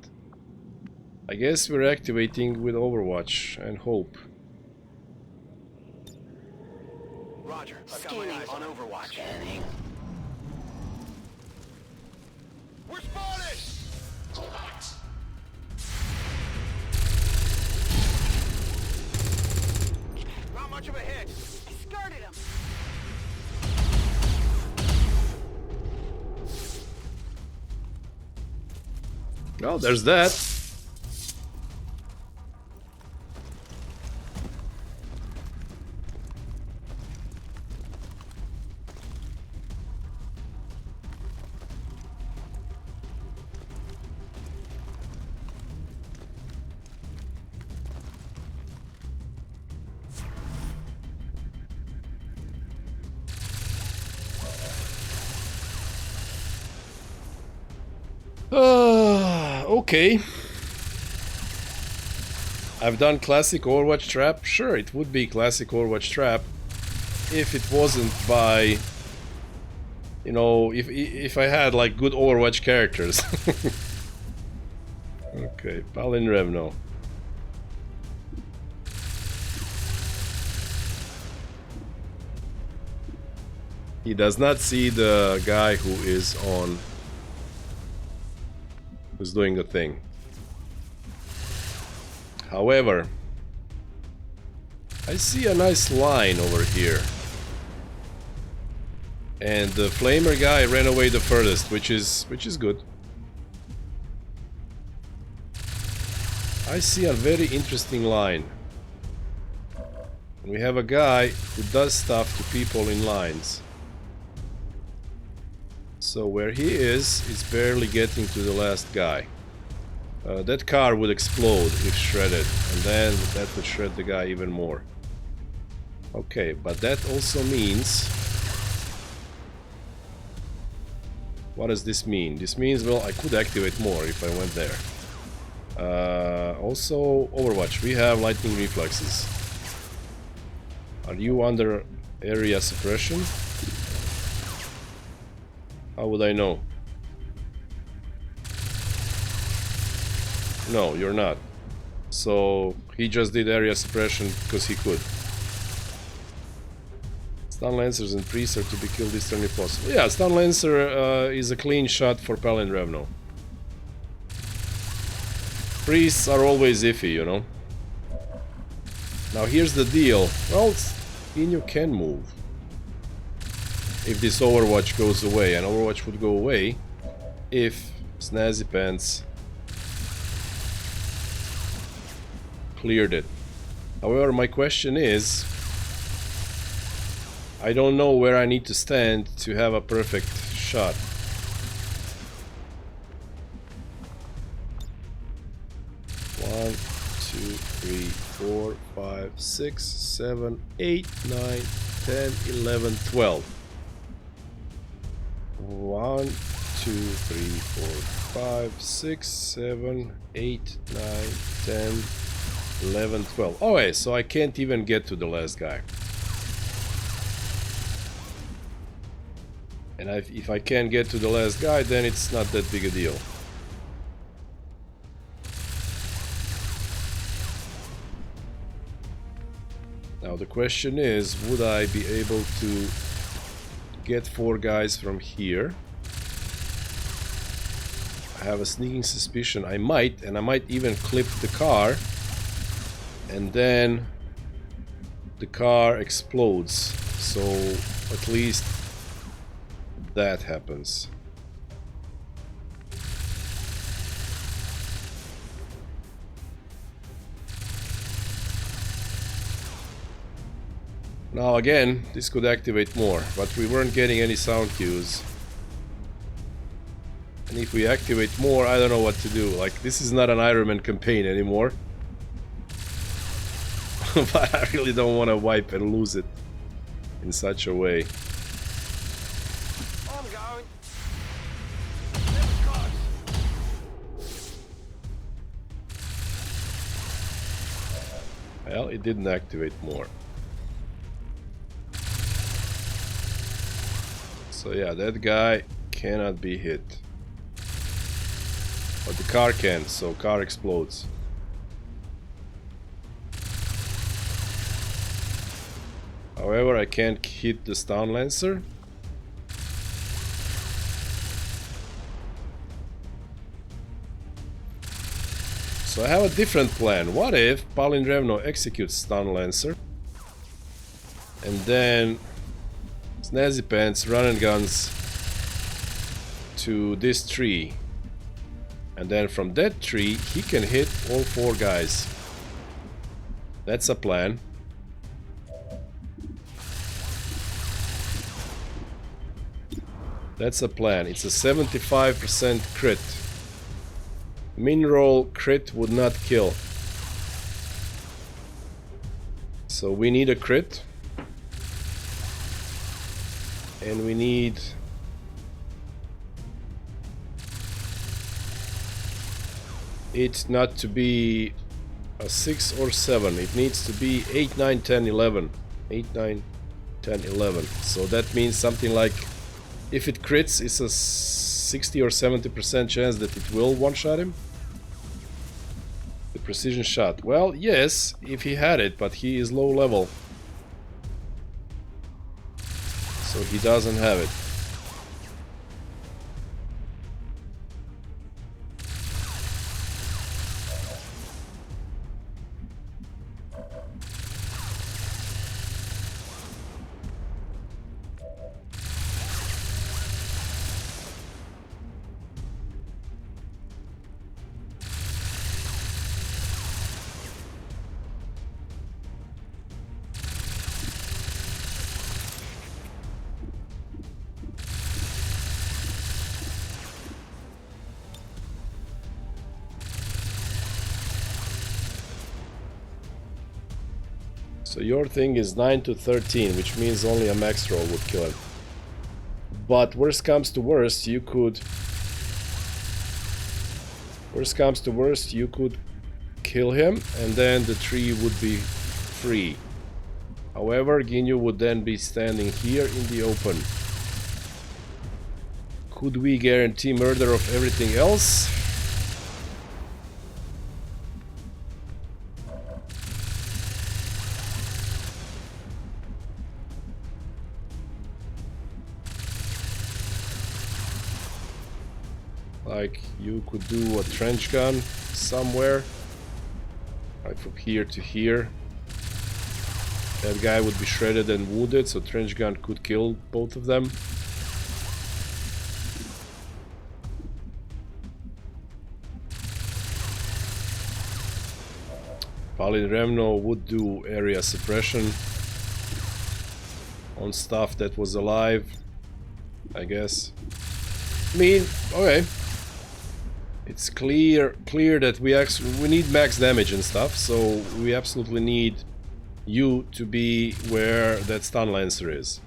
I guess we're activating with Overwatch and hope. Roger. I've got my eyes on Overwatch. We're spotted! Not much of a hit. Skirted him. Oh, there's that. Okay. I've done classic Overwatch trap. Sure, it would be classic Overwatch trap if it wasn't by, you know, if I had like good Overwatch characters. Okay, Palin Revno. He does not see the guy who is on, who's doing the thing. However, I see a nice line over here. And the flamer guy ran away the furthest, which is good. I see a very interesting line. We have a guy who does stuff to people in lines. So where he is barely getting to the last guy. That car would explode if shredded, and then that would shred the guy even more. Okay, but that also means... What does this mean? This means, well, I could activate more if I went there. Also, Overwatch, we have lightning reflexes. Are you under area suppression? How would I know? No, you're not. So he just did area suppression because he could. Stun Lancers and Priests are to be killed this turn if possible. Yeah, Stun Lancer is a clean shot for Palin Revno. Priests are always iffy, you know. Now here's the deal. Well, Inyo can move. If this Overwatch goes away, and Overwatch would go away if Snazzy Pants cleared it. However, my question is, I don't know where I need to stand to have a perfect shot. One, 2, 3, 4, 5, 6, 7, 8, 9, 10, 11, 12. 1, 2, 3, 4, 5, 6, 7, 8, 9, 10, 11, 12. Okay, so I can't even get to the last guy. And if I can't get to the last guy, then it's not that big a deal. Now the question is, would I be able to get 4 guys from here? I have a sneaking suspicion I might, and I might even clip the car, and then the car explodes, so at least that happens. Now again, this could activate more, but we weren't getting any sound cues. And if we activate more, I don't know what to do. Like, this is not an Iron Man campaign anymore. But I really don't want to wipe and lose it in such a way. I'm going. That was close. Well, it didn't activate more. So yeah, that guy cannot be hit. But the car can, so car explodes. However, I can't hit the stun lancer. So I have a different plan. What if Palin Revno executes stun lancer and then Snazzy Pants run and guns to this tree, and then from that tree he can hit all 4 guys. That's a plan. That's a plan. It's a 75% crit. Mineral crit would not kill. So we need a crit. And we need it not to be a 6 or 7. It needs to be 8, 9, 10, 11. 8, 9, 10, 11. So that means something like, if it crits, it's a 60 or 70% chance that it will one-shot him. The precision shot. Well, yes, if he had it, but he is low level. So he doesn't have it. So your thing is 9 to 13, which means only a max roll would kill him. But worst comes to worst, you could... Worst comes to worst, you could kill him, and then the tree would be free. However, Ginyu would then be standing here in the open. Could we guarantee murder of everything else? Like, you could do a trench gun somewhere, right from here to here. That guy would be shredded and wounded, so trench gun could kill both of them. Palin Remno would do area suppression on stuff that was alive, I guess. I mean, okay. It's clear that we need max damage and stuff, so we absolutely need you to be where that stun lancer is.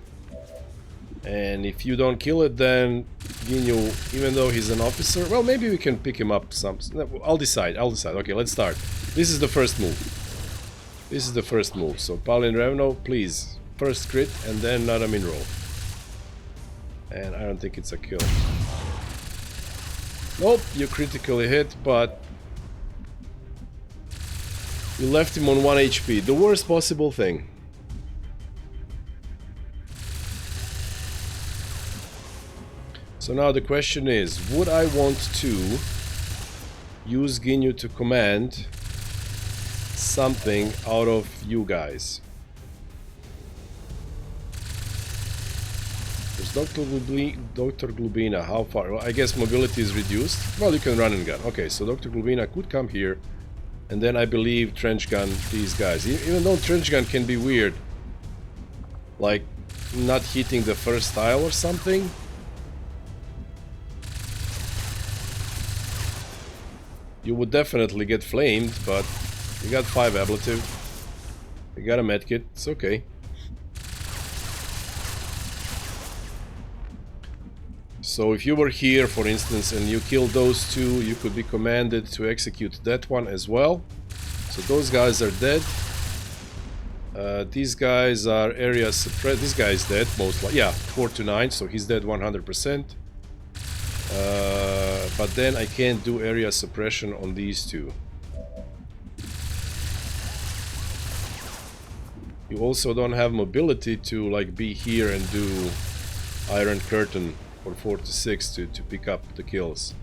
And if you don't kill it, then Ginyu, even though he's an officer, well, maybe we can pick him up some. I'll decide. Okay, let's start. This is the first move. This is the first move. So Palin Revno, please, first crit and then not a min roll. And I don't think it's a kill. Nope, you critically hit, but you left him on 1 HP. The worst possible thing. So now the question is, would I want to use Ginyu to command something out of you guys? Dr. Glubina, how far? Well, I guess mobility is reduced. Well, you can run and gun. Okay, so Dr. Glubina could come here, and then I believe trench gun these guys. Even though trench gun can be weird, like not hitting the first tile or something. You would definitely get flamed, but you got 5 ablative. I got a medkit, it's okay. So if you were here, for instance, and you killed those two, you could be commanded to execute that one as well. So those guys are dead. These guys are area suppressed. This guy is dead, most likely. Yeah, 4 to 9, so he's dead 100%. But then I can't do area suppression on these two. You also don't have mobility to like be here and do Iron Curtain for 4 to 6 to pick up the kills.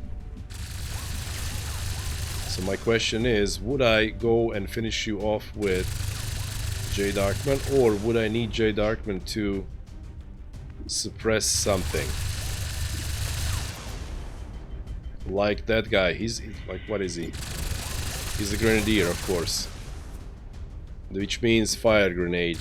So my question is, would I go and finish you off with J. Darkman, or would I need J. Darkman to suppress something? Like that guy, he's like, what is he? He's a grenadier, of course. Which means fire grenade.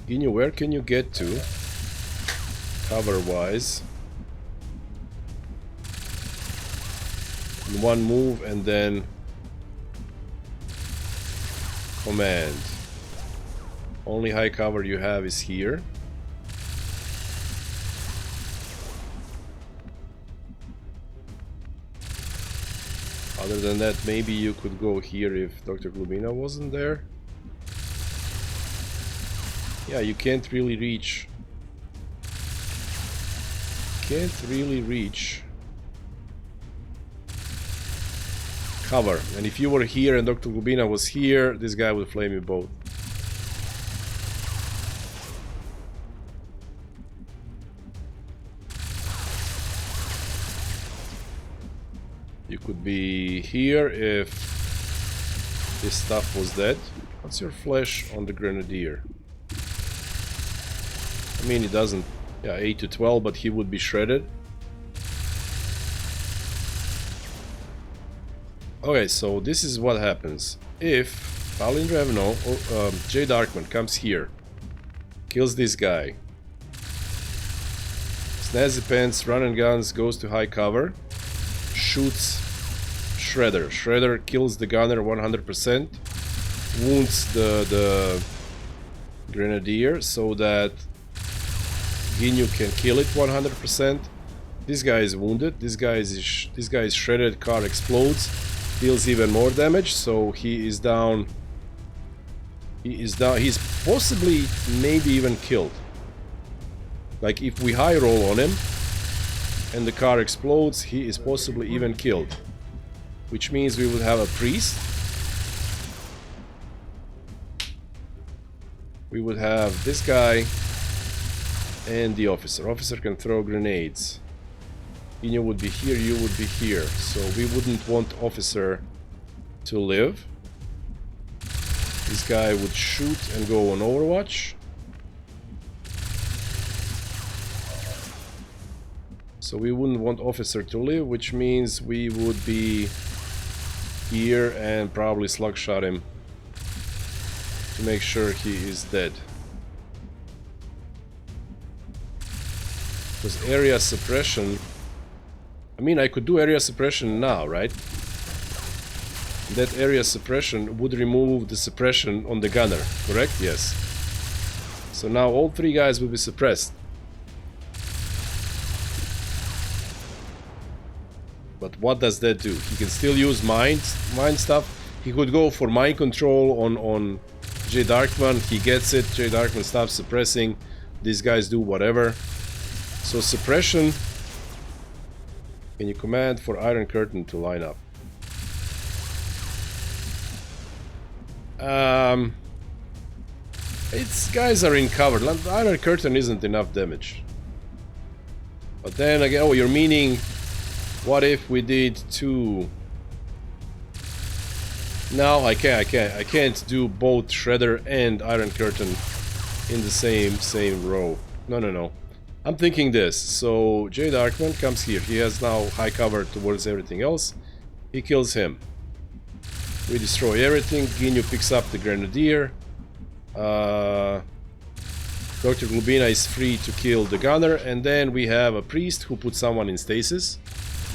Ginyu, where can you get to? Cover-wise. In one move and then command. Only high cover you have is here. Other than that, maybe you could go here if Dr. Glubina wasn't there. Yeah, you can't really reach. Can't really reach cover. And if you were here and Dr. Glubina was here, this guy would flame you both. You could be here if this stuff was dead. What's your flesh on the Grenadier? I mean, it doesn't... Yeah, 8 to 12, but he would be shredded. Okay, so this is what happens. If Palin Revno or J. Darkman comes here, kills this guy, Snazzy Pants, run and guns, goes to high cover, shoots Shredder. Shredder kills the gunner 100%, wounds the Grenadier so that Ginyu can kill it 100%. This guy is wounded. This guy is shredded. Car explodes, deals even more damage. So he is down. He is down. He's possibly, maybe even killed. Like if we high roll on him and the car explodes, he is possibly even killed. Which means we would have a priest. We would have this guy and the officer. Officer can throw grenades. Ginyu would be here, you would be here. So we wouldn't want officer to live. This guy would shoot and go on Overwatch. So we wouldn't want officer to live, which means we would be here and probably slug shot him to make sure he is dead. Because area suppression, I mean, I could do area suppression now, right? That area suppression would remove the suppression on the gunner, correct? Yes. So now all three guys will be suppressed. But what does that do? He can still use mind stuff. He could go for mind control on J. Darkman. He gets it. J. Darkman stops suppressing. These guys do whatever. So suppression. Can you command for Iron Curtain to line up? Its guys are in cover. Iron Curtain isn't enough damage. But then again, oh, you're meaning, what if we did two? No, I can't do both Shredder and Iron Curtain in the same row. No. I'm thinking this. So J. Darkman comes here. He has now high cover towards everything else. He kills him. We destroy everything. Ginyu picks up the Grenadier. Dr. Glubina is free to kill the gunner, and then we have a priest who puts someone in stasis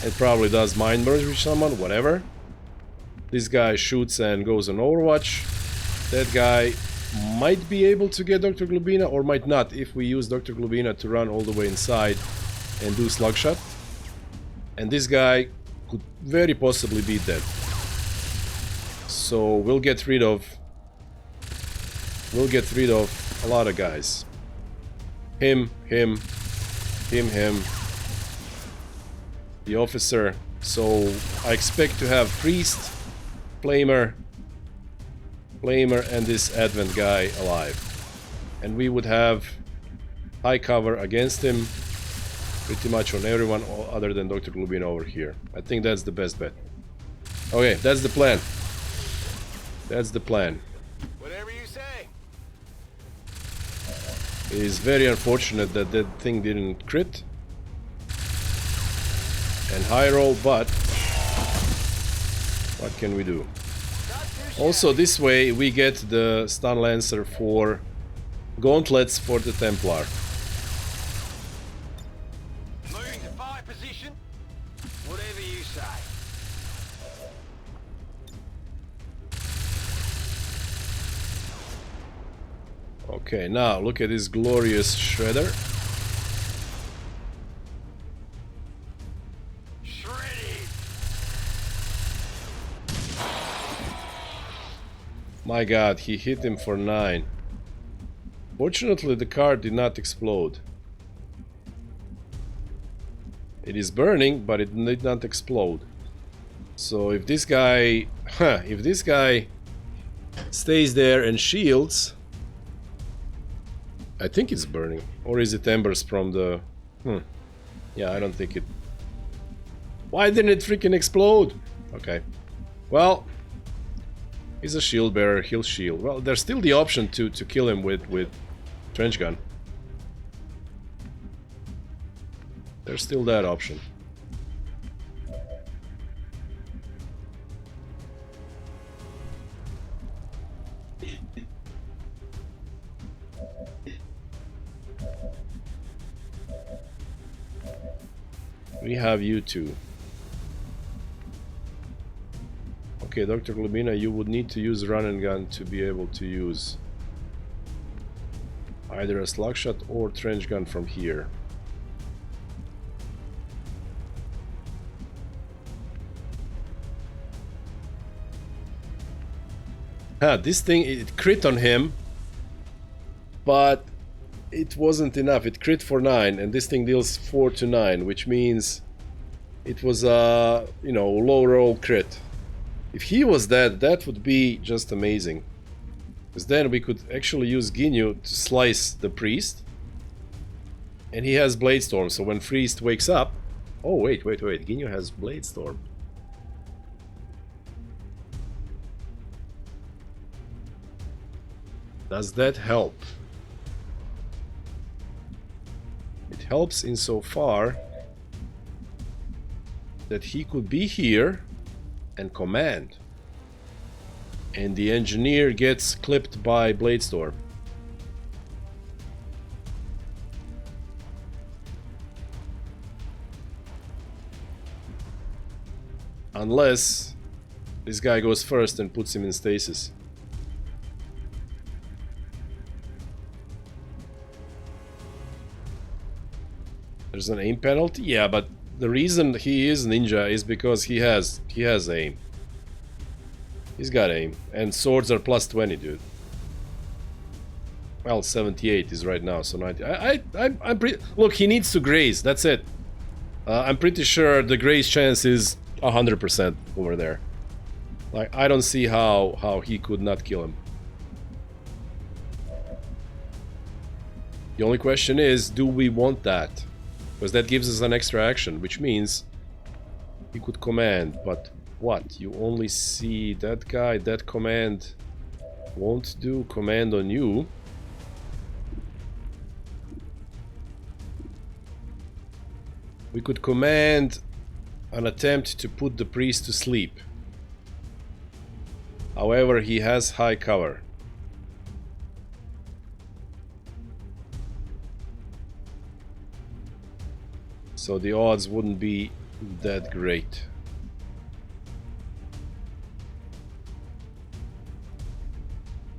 and probably does mind merge with someone, whatever. This guy shoots and goes on Overwatch. That guy might be able to get Dr. Glubina or might not if we use Dr. Glubina to run all the way inside and do slugshot. And this guy could very possibly be dead. So we'll get rid of a lot of guys. Him. The officer. So I expect to have priest, flamer, and this advent guy alive. And we would have high cover against him pretty much on everyone other than Dr. Glubina over here. I think that's the best bet. Okay, that's the plan. That's the plan. Whatever you say. It is very unfortunate that that thing didn't crit and high roll, but what can we do? Also, this way we get the stun lancer for gauntlets for the Templar. Moving to fire position. Whatever you say. Okay, now look at this glorious shredder. Shredded. My god, he hit him for 9. Fortunately, the car did not explode. It is burning, but it did not explode. So if this guy... if this guy stays there and shields... I think it's burning. Or is it embers from the... Yeah, I don't think it... Why didn't it freaking explode? Okay. Well... He's a shield bearer, he'll shield. Well, there's still the option to kill him with trench gun. There's still that option. We have you two. Okay, Dr. Glubina, you would need to use run and gun to be able to use either a slugshot or trench gun from here. This thing, it crit on him, but it wasn't enough. It crit for 9, and this thing deals 4 to 9, which means it was a, you know, low roll crit. If he was dead, that would be just amazing. Because then we could actually use Ginyu to slice the priest. And he has Blade Storm, so when priest wakes up... Oh, wait. Ginyu has Blade Storm. Does that help? It helps insofar that he could be here and command, and the engineer gets clipped by Blade Storm. Unless this guy goes first and puts him in stasis. There's an aim penalty? Yeah, but the reason he is ninja is because he has aim. He's got aim. And swords are plus 20, dude. Well, 78 is right now, so 90. I'm pretty... Look, he needs to graze, that's it. I'm pretty sure the graze chance is 100% over there. Like, I don't see how he could not kill him. The only question is, do we want that? Because that gives us an extra action, which means he could command, but what? You only see that guy, that command won't do command on you. We could command an attempt to put the priest to sleep. However, he has high cover. So the odds wouldn't be that great.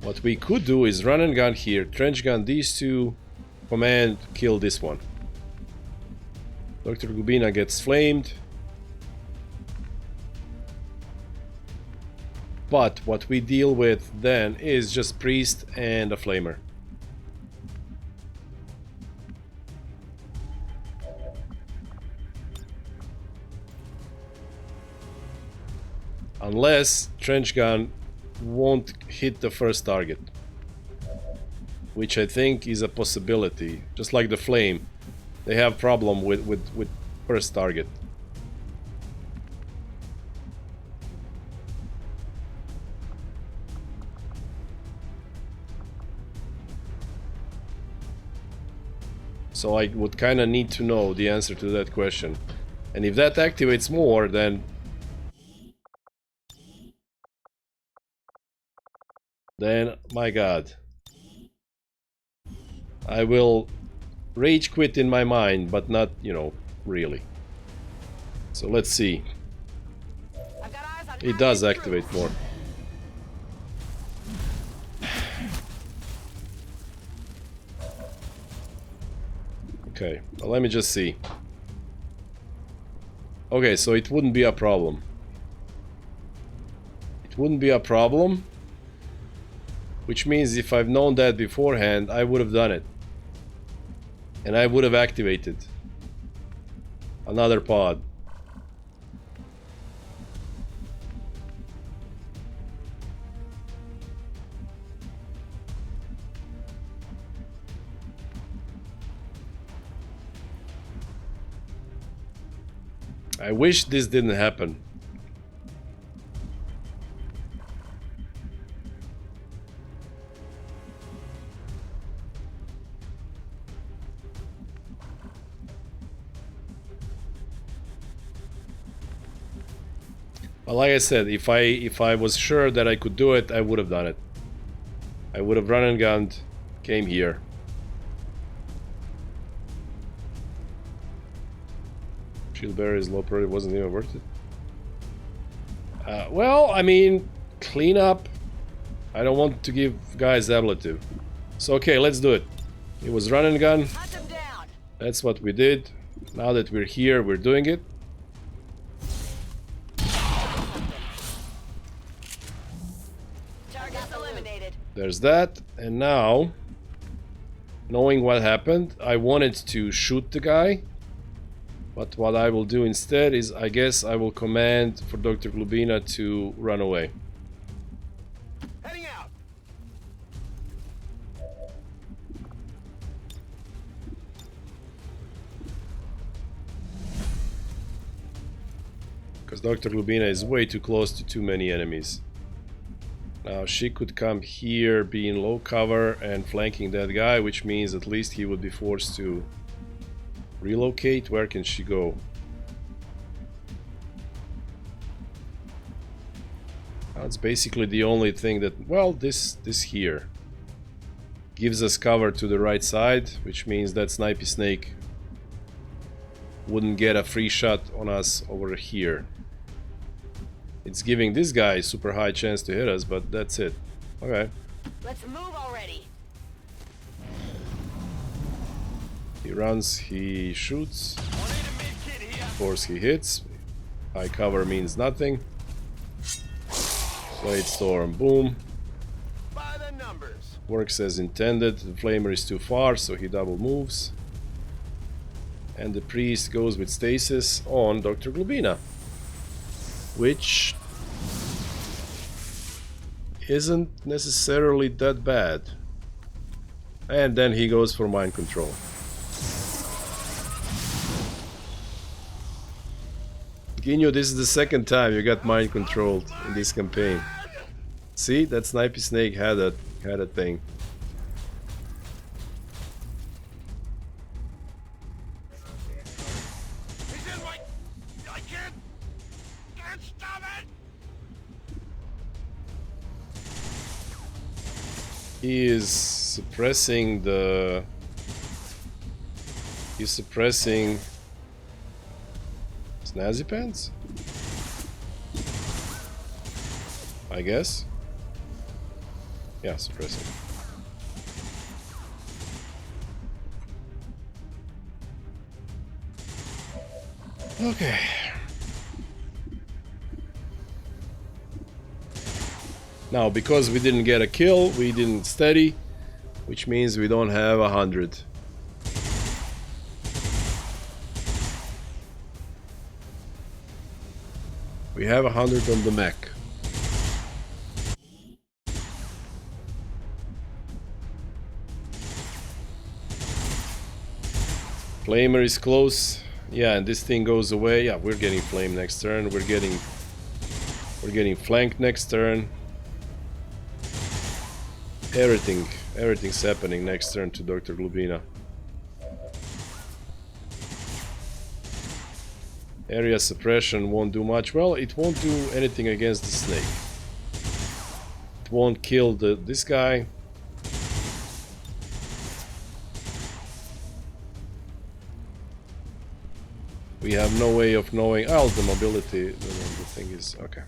What we could do is run and gun here, trench gun these two, command, kill this one. Dr. Glubina gets flamed. But what we deal with then is just priest and a flamer. Unless trench gun won't hit the first target, which I think is a possibility. Just like the flame, they have problem with first target. So I would kind of need to know the answer to that question. And if that activates more, then my god, I will rage quit in my mind, but not, you know, really. So let's see. It does activate more. Okay, well, let me just see. Okay, so it wouldn't be a problem. It wouldn't be a problem. Which means if I've known that beforehand, I would have done it. And I would have activated another pod. I wish this didn't happen. But like I said, if I was sure that I could do it, I would have done it. I would have run and gunned, came here. Shield barrier is low priority, wasn't even worth it. Well, I mean, clean up. I don't want to give guys ablative. So okay, let's do it. It was run and gun. That's what we did. Now that we're here, we're doing it. There's that, and now, knowing what happened, I wanted to shoot the guy, but what I will do instead is, I guess I will command for Dr. Glubina to run away. Heading out. Because Dr. Glubina is way too close to too many enemies. Now she could come here, be in low cover and flanking that guy, which means at least he would be forced to relocate. Where can she go? That's basically the only thing that, well, this here gives us cover to the right side, which means that Snipey Snake wouldn't get a free shot on us over here. It's giving this guy a super high chance to hit us, but that's it. Okay. Let's move already. He runs, he shoots. Of course he hits. High cover means nothing. Blade Storm, boom. By the numbers. Works as intended. The flamer is too far, so he double moves. And the priest goes with stasis on Dr. Glubina, which isn't necessarily that bad. And then he goes for mind control. Ginyu, this is the second time you got mind controlled in this campaign. See, that Snipey Snake had a thing. He's in my... I can't stop it. He is suppressing the... He's suppressing Nazi pants? I guess. Yeah, suppressing. Okay. Now, because we didn't get a kill, we didn't steady, which means we don't have 100. We have 100 on the mech. Flamer is close. Yeah, and this thing goes away. Yeah, we're getting flame next turn. We're getting flanked next turn. Everything's happening next turn to Dr. Glubina. Area suppression won't do much. Well, it won't do anything against the snake. It won't kill this guy. We have no way of knowing. Oh, the mobility. The thing is okay.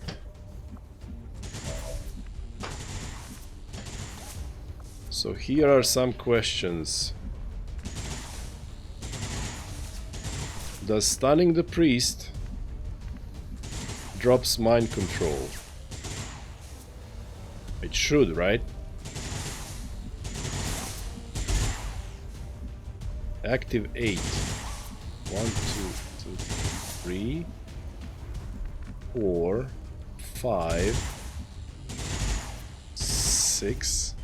So here are some questions. Does stunning the priest drops mind control? It should, right? Active 8. 1, 2, 3, 4, 5, 6.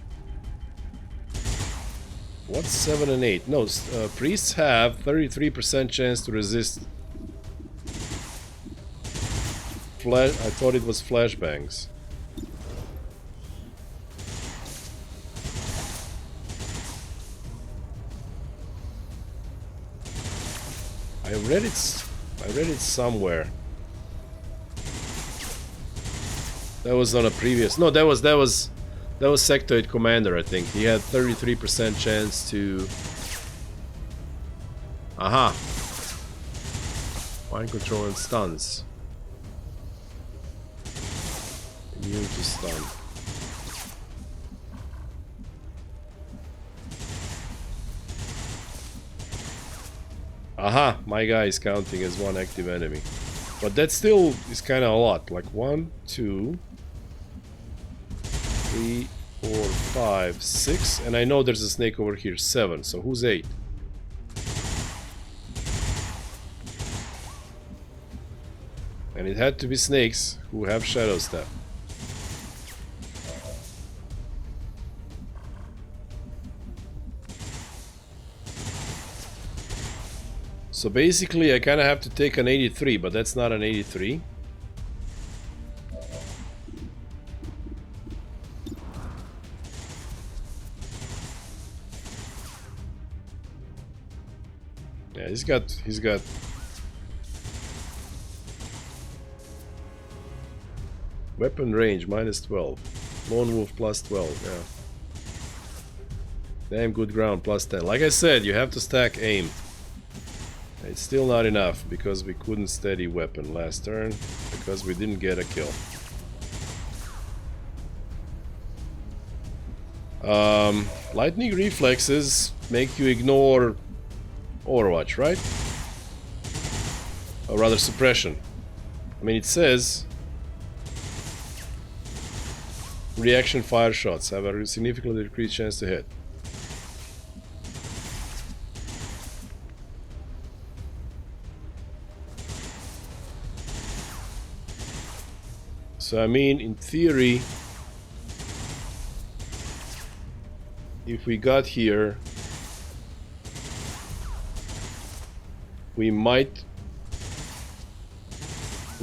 What's 7 and 8? No, priests have 33% chance to resist. I thought it was flashbangs. I read it somewhere. That was on a previous. No, that was Sectoid Commander, I think. He had 33% chance to... Aha! Mind control and stuns. Immune to stun. Aha! My guy is counting as one active enemy. But that still is kind of a lot. Like 1, 2... 3, 4, 5, 6, and I know there's a snake over here, 7, so who's 8? And it had to be snakes who have Shadow Step. So basically I kinda have to take an 83, but that's not an 83. Yeah, he's got weapon range -12, lone wolf +12, yeah. Damn good ground +10. Like I said, you have to stack aim. It's still not enough because we couldn't steady weapon last turn because we didn't get a kill. Lightning reflexes make you ignore Overwatch, right? Or rather suppression. I mean, it says reaction fire shots have a significantly decreased chance to hit. So I mean, in theory, if we got here, we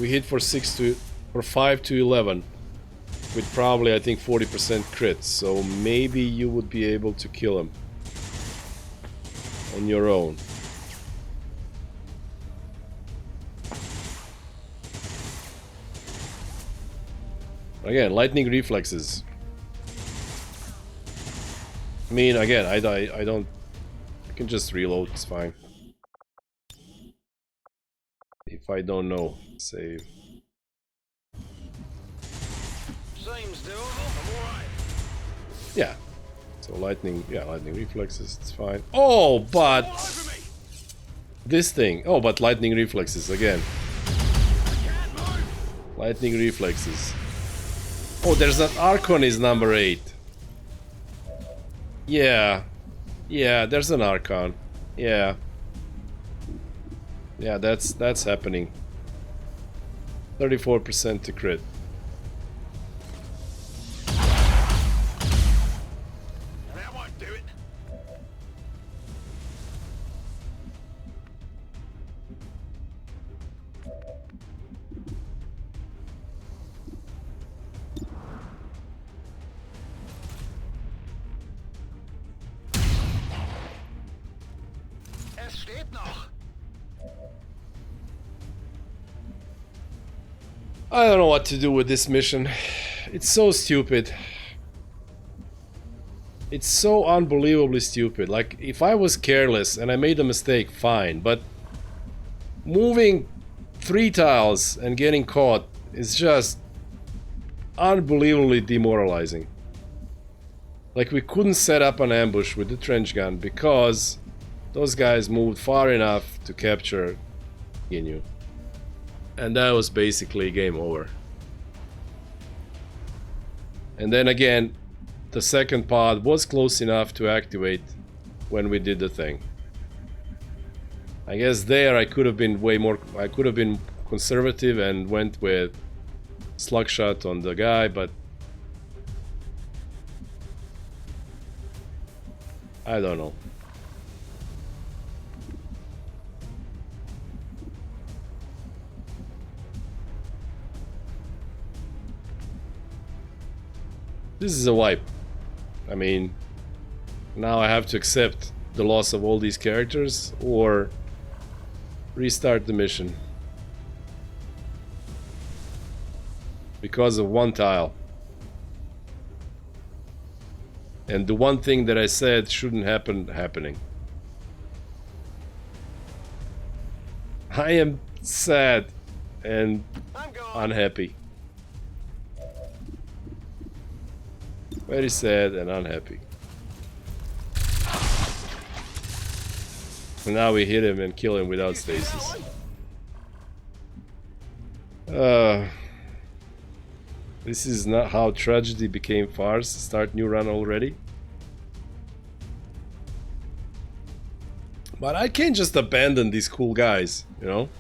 hit for 5 to 11 with probably, I think, 40% crit, so maybe you would be able to kill him on your own. Again, lightning reflexes. I mean, again, I don't... I can just reload, it's fine. if I don't know. Save. Seems doable. I'm alright. Yeah. So lightning reflexes, it's fine. Oh, but All over me! this thing. Oh, but lightning reflexes again. Can't move! Lightning reflexes. Oh, there's that Archon is number 8. Yeah. Yeah, there's an Archon. Yeah. Yeah, that's happening. 34% to crit. That won't do it. Es steht noch. I don't know what to do with this mission. It's so stupid. It's so unbelievably stupid. Like, if I was careless and I made a mistake, fine. But moving 3 tiles and getting caught is just unbelievably demoralizing. Like, we couldn't set up an ambush with the trench gun because those guys moved far enough to capture Ginyu. And that was basically game over. And then again, the second pod was close enough to activate when we did the thing. I guess there I could have been I could have been conservative and went with slug shot on the guy, but I don't know. This is a wipe. I mean, now I have to accept the loss of all these characters or restart the mission. Because of one tile. And the one thing that I said shouldn't happen happening. I am sad and I'm gone. unhappy. Very sad and unhappy. And now we hit him and kill him without stasis. This is not how tragedy became farce. Start new run already. But I can't just abandon these cool guys, you know?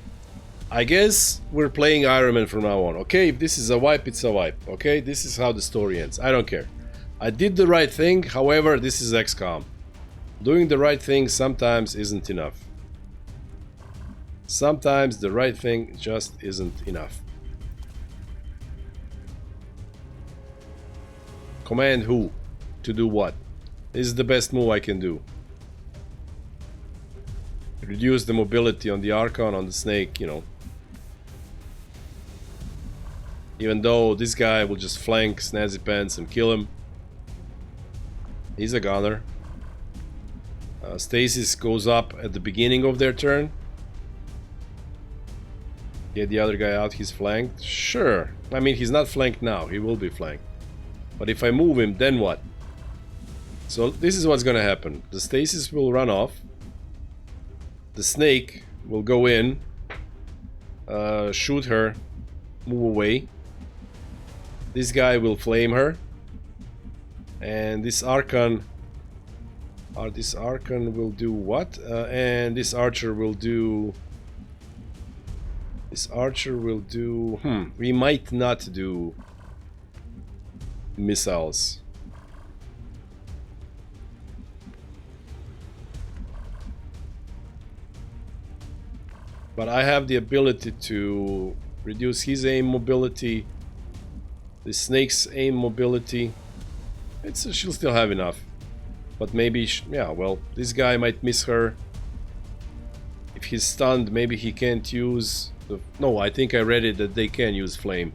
I guess we're playing Iron Man from now on. Okay, if this is a wipe, it's a wipe. Okay, this is how the story ends. I don't care. I did the right thing, however, this is XCOM. Doing the right thing sometimes isn't enough. Sometimes the right thing just isn't enough. Command who? To do what? This is the best move I can do. Reduce the mobility on the Archon, on the Snake, you know. Even though this guy will just flank Snazzy Pants and kill him. He's a gunner. Stasis goes up at the beginning of their turn. Get the other guy out, he's flanked. Sure. I mean, he's not flanked now. He will be flanked. But if I move him, then what? So this is what's gonna happen. The Stasis will run off. The Snake will go in. Shoot her. Move away. This guy will flame her. And this Archon... this Archon will do what? And this Archer will do... This Archer will do... we might not do... missiles. But I have the ability to reduce his aim mobility. The Snake's aim mobility. She'll still have enough. But maybe, yeah, well, this guy might miss her. If he's stunned, maybe he can't use the... No, I think I read it that they can use flame,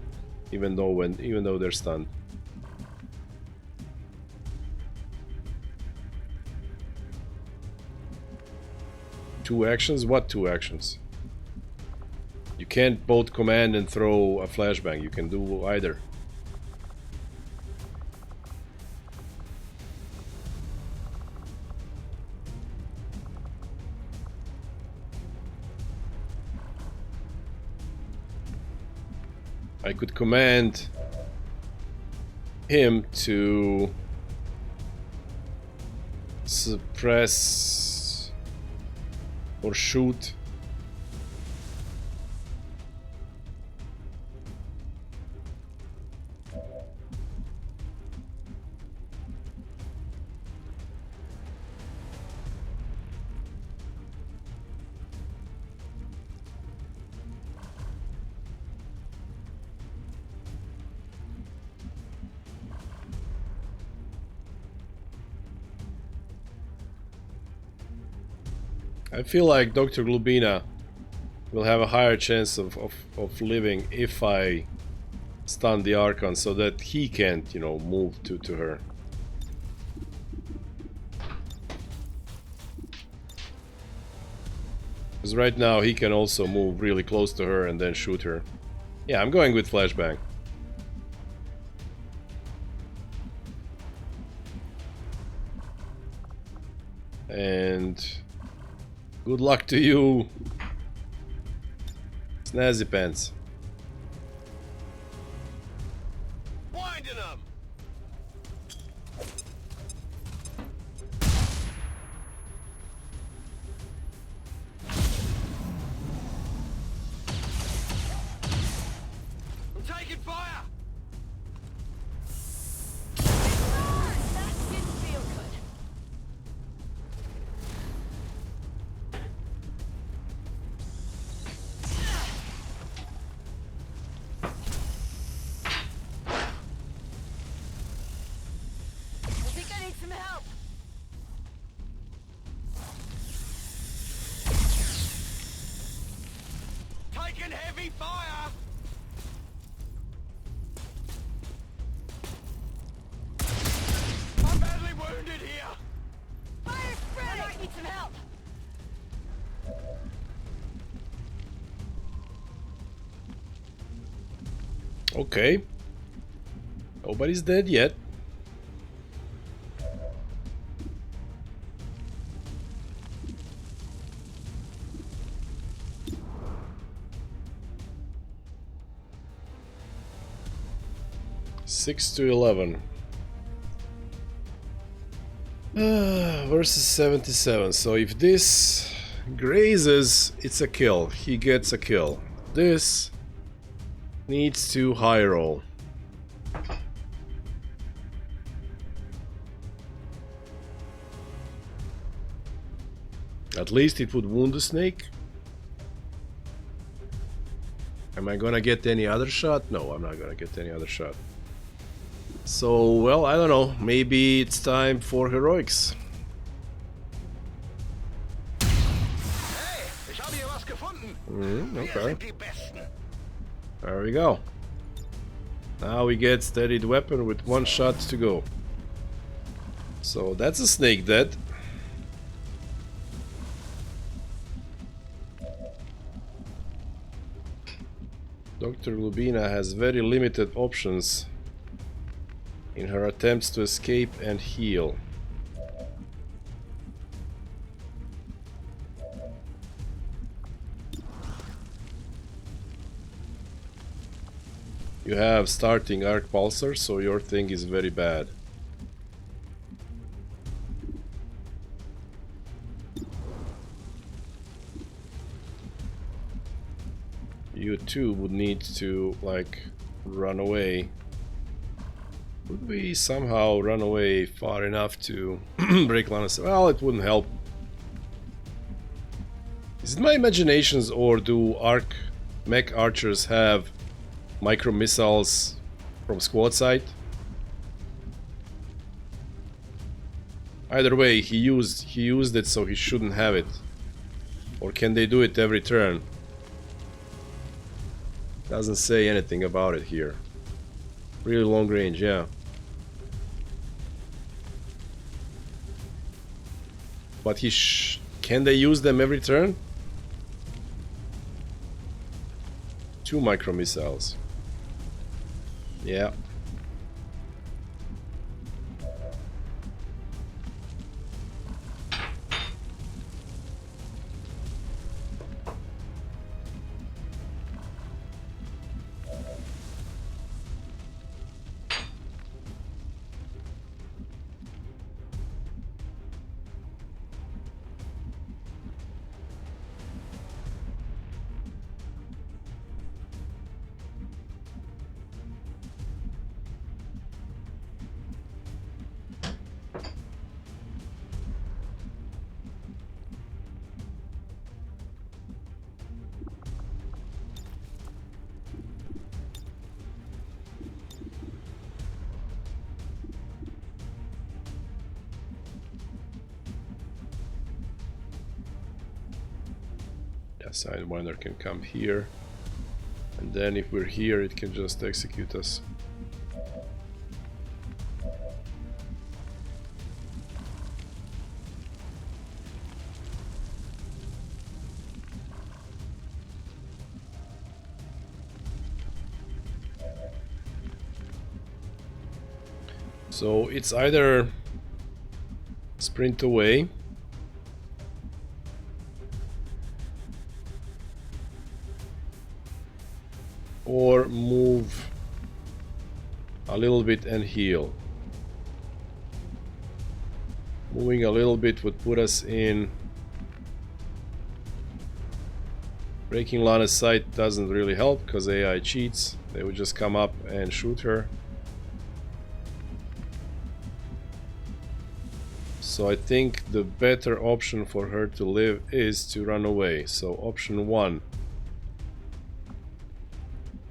even though they're stunned. Two actions? What two actions? You can't both command and throw a flashbang. You can do either. I could command him to suppress or shoot. I feel like Dr. Glubina will have a higher chance of living if I stun the Archon so that he can't, you know, move to her. Because right now he can also move really close to her and then shoot her. Yeah, I'm going with flashbang. And good luck to you, Snazzy Pants. Winding them. I'm taking fire. That didn't feel good. I think I need some help. Taking heavy fire. I'm badly wounded here. Fire spread! I might need some help. Okay. Nobody's dead yet. Six to 11. Versus 77. So if this grazes, it's a kill. He gets a kill. This needs to high roll. At least it would wound the snake. Am I gonna get any other shot? No, I'm not gonna get any other shot. So, well, I don't know. Maybe it's time for heroics. Hey, ich habe hier was gefunden. Wir Okay. sind die Besten. There we go. Now we get steadied weapon with one shot to go. So that's a snake dead. Dr. Lubina has very limited options in her attempts to escape and heal. You have starting arc pulsar, so your thing is very bad. You too would need to, like, run away. Would we somehow run away far enough to break line of sight? Well, it wouldn't help. Is it my imaginations, or do mech archers have micro missiles from squad sight? Either way, he used it, so he shouldn't have it. Or can they do it every turn? Doesn't say anything about it here. Really long range, yeah. But can they use them every turn? 2 micro missiles. Yeah. Sidewinder can come here, and then if we're here it can just execute us. So it's either sprint away or move a little bit and heal. Moving a little bit would put us in. Breaking line of sight doesn't really help because AI cheats. They would just come up and shoot her. So I think the better option for her to live is to run away. So option 1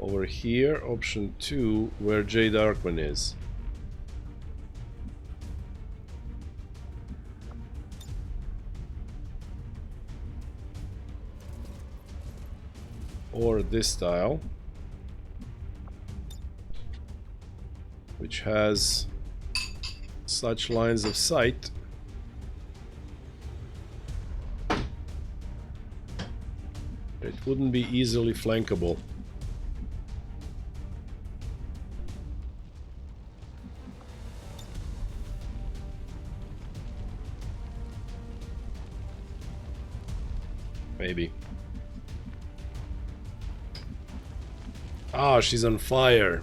over here, option 2 where J Darkman is. Or this tile, which has such lines of sight it wouldn't be easily flankable. Maybe. Ah, she's on fire.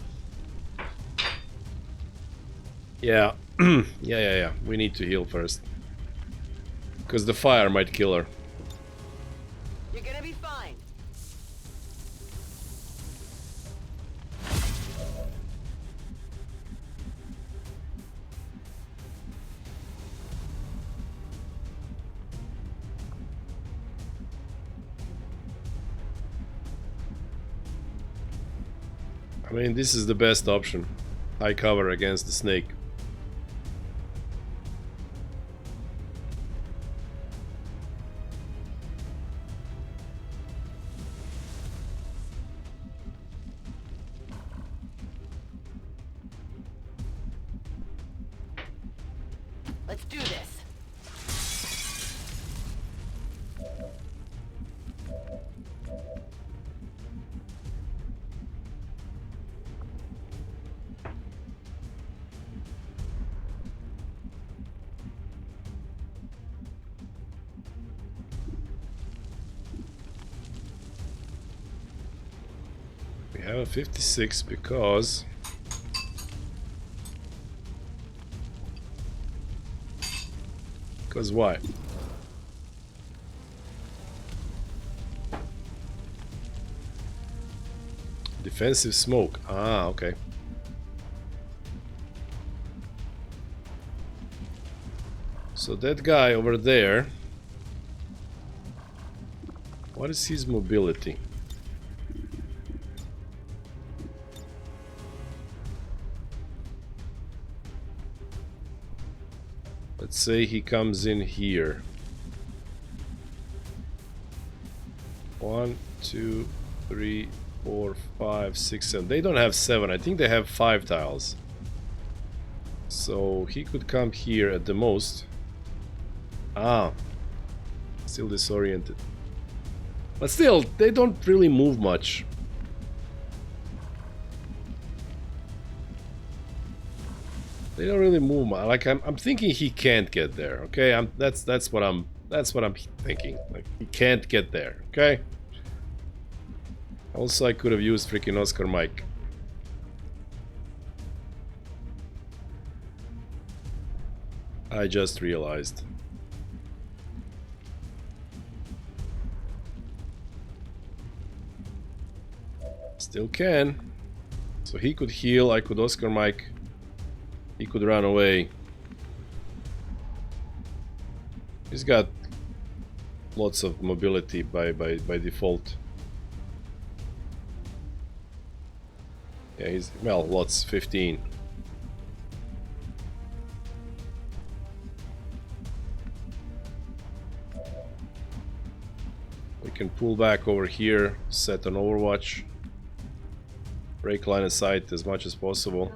Yeah. yeah. We need to heal first. Because the fire might kill her. You're gonna be fine. I mean, this is the best option. High cover against the snake. Let's do this. We have a 56 because why? Defensive smoke. Ah, okay. So that guy over there, what is his mobility? Let's say he comes in here. 1, 2, 3, 4, 5, 6, 7. They don't have 7. I think they have 5 tiles. So he could come here at the most. Ah, still disoriented. But still, they don't really move much. They don't really move. Like I'm thinking he can't get there. Okay, that's what I'm thinking. Like he can't get there. Okay. Also, I could have used freaking Oscar Mike. I just realized. Still can. So he could heal, I could Oscar Mike. He could run away. He's got lots of mobility by default. Yeah, he's, well, lots, 15. We can pull back over here, set an overwatch. Break line of sight as much as possible.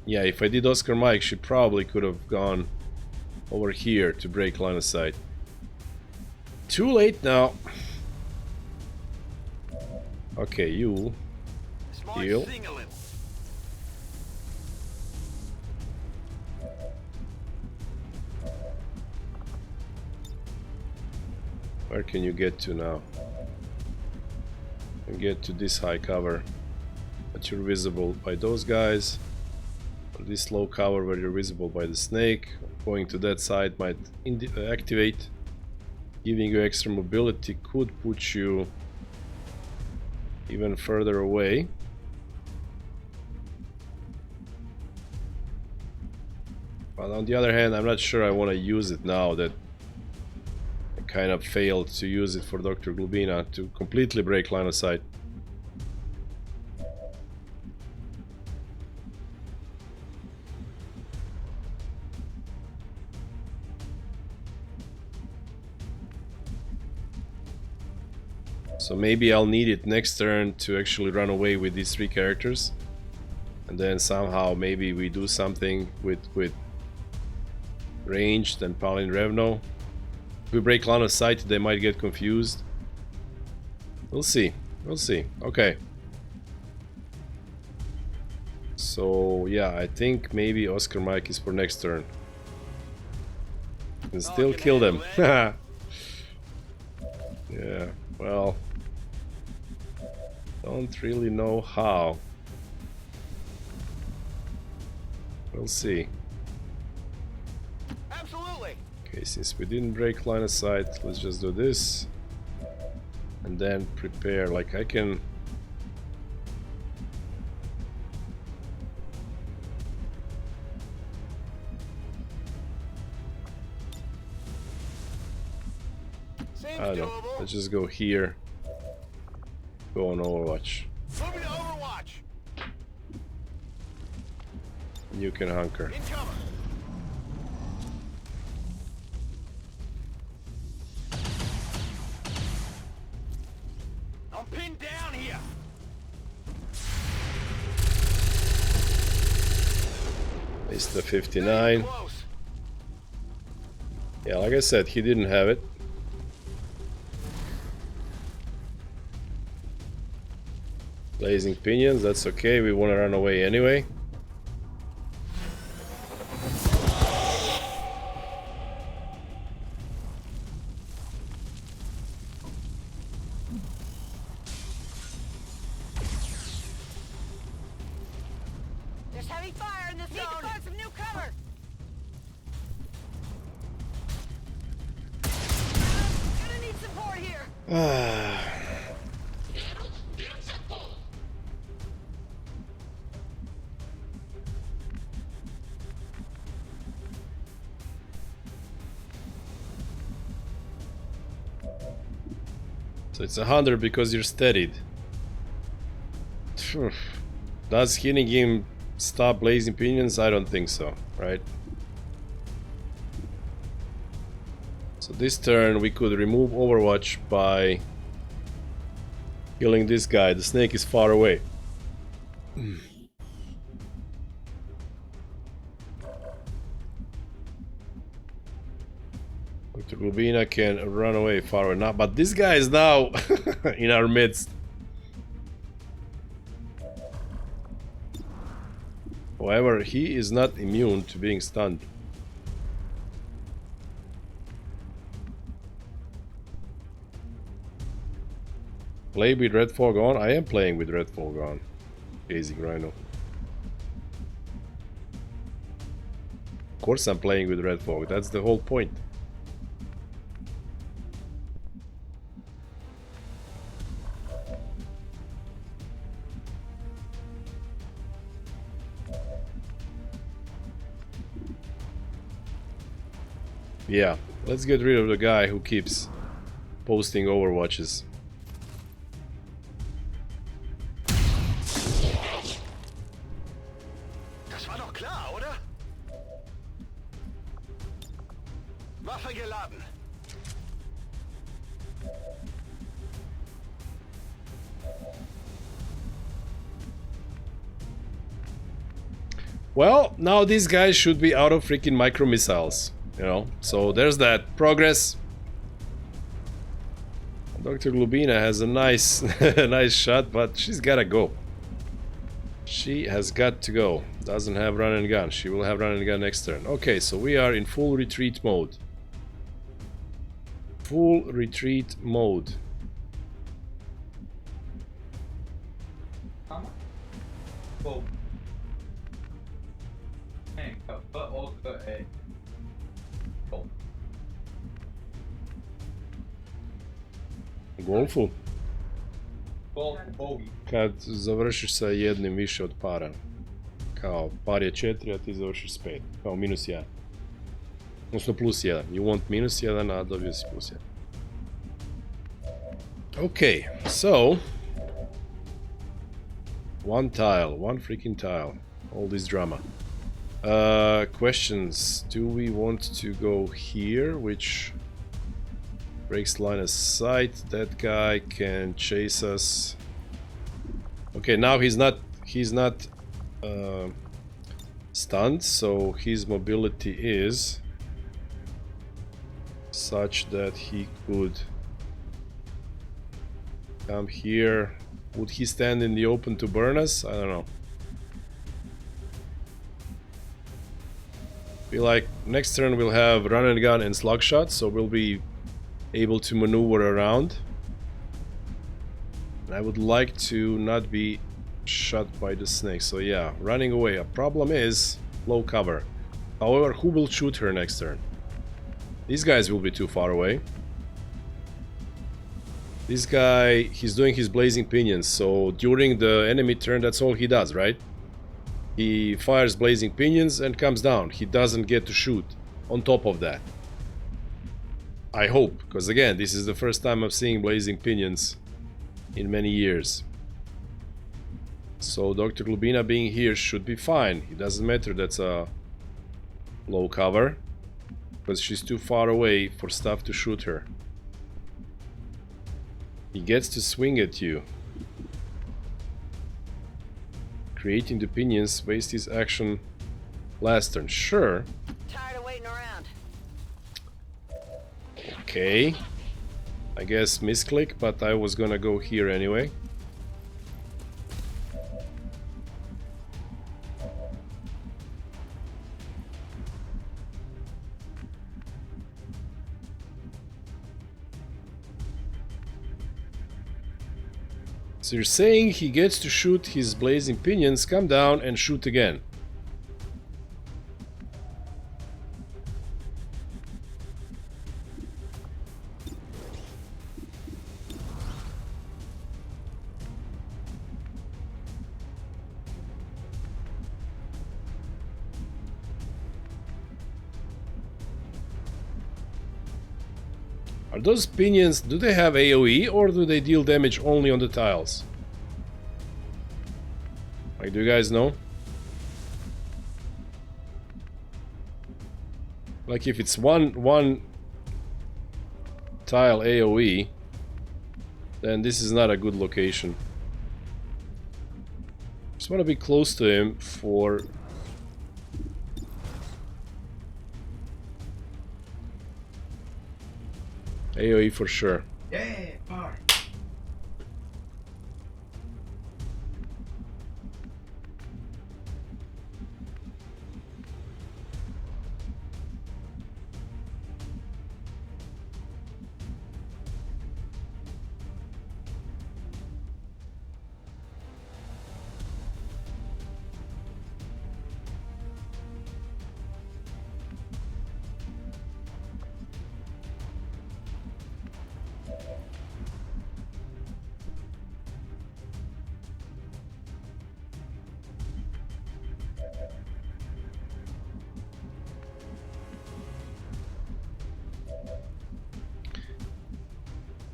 Yeah, if I did Oscar Mike, she probably could have gone over here to break line of sight. Too late now. Okay, you heal. Where can you get to now? You can get to this high cover, but you're visible by those guys. Or this low cover where you're visible by the snake. Going to that side might activate. Giving you extra mobility could put you even further away. But on the other hand, I'm not sure I want to use it now that I kind of failed to use it for Dr. Glubina to completely break line of sight. So maybe I'll need it next turn to actually run away with these three characters. And then somehow maybe we do something with ranged and Paladin Revno. If we break line of sight, they might get confused. We'll see. We'll see. Okay. So yeah, I think maybe Oscar Mike is for next turn. Can still kill them. Yeah, well, don't really know how. We'll see. Absolutely. Okay, since we didn't break line of sight, let's just do this. And then prepare, like I can... Seems I don't know, doable. let's just go here. Go on Overwatch. Moving to Overwatch. You can hunker. Incoming. I'm pinned down here. Missed the 59. Close. Yeah, like I said, he didn't have it. Blazing Pinions, that's okay, we want to run away anyway. There's heavy fire in this zone. Need to find some new cover. Gonna need support here. So it's 100 because you're steadied. Phew. Does hitting him stop Blazing Pinions? I don't think so, right? So this turn we could remove Overwatch by killing this guy. The snake is far away. Dr. Glubina can run away far enough, but this guy is now in our midst. However, he is not immune to being stunned. Play with Red Fog on? I am playing with Red Fog on. Gazing Rhino. Of course I'm playing with Red Fog, that's the whole point. Yeah, let's get rid of the guy who keeps posting overwatches. Das war doch klar, oder? Waffe geladen. Well, now these guys should be out of freaking micro missiles, you know. So there's that progress. Dr. Glubina has a nice, nice shot, but she's gotta go. She has got to go. Doesn't have run and gun. She will have run and gun next turn. Okay, so we are in full retreat mode. Full retreat mode. Well, hang cut, but also a. Oh. Golfu? Golf bogey. Kad završiš sa jednim više od para. Kao, par je 4, a ti završiš s 5. Kao minus 1. Odnosno plus 1. You want minus 1, a dobio si plus 1. Okay, so... One tile, one freaking tile. All this drama. Questions. Do we want to go here, which breaks line of sight? That guy can chase us. Okay, now he's not stunned, so his mobility is such that he could come here. Would he stand in the open to burn us? I don't know. Feel like next turn we'll have run and gun and slug shot, so we'll be able to maneuver around. And I would like to not be shot by the snake, so yeah, running away. A problem is low cover. However, who will shoot her next turn? These guys will be too far away. This guy, he's doing his blazing pinions, so during the enemy turn, that's all he does, right? He fires blazing pinions and comes down. He doesn't get to shoot on top of that. I hope, because again, this is the first time I'm seeing blazing pinions in many years. So Dr. Glubina being here should be fine. It doesn't matter that's a low cover, because she's too far away for stuff to shoot her. He gets to swing at you. Creating the pinions, waste his action last turn. Sure. Tired of waiting around. Okay. I guess misclick, but I was gonna go here anyway. So you're saying he gets to shoot his blazing pinions, come down and shoot again. Are those pinions, do they have AoE or do they deal damage only on the tiles? Like, do you guys know? Like, if it's one tile AoE, then this is not a good location. Just want to be close to him for... AoE for sure. Yeah, power.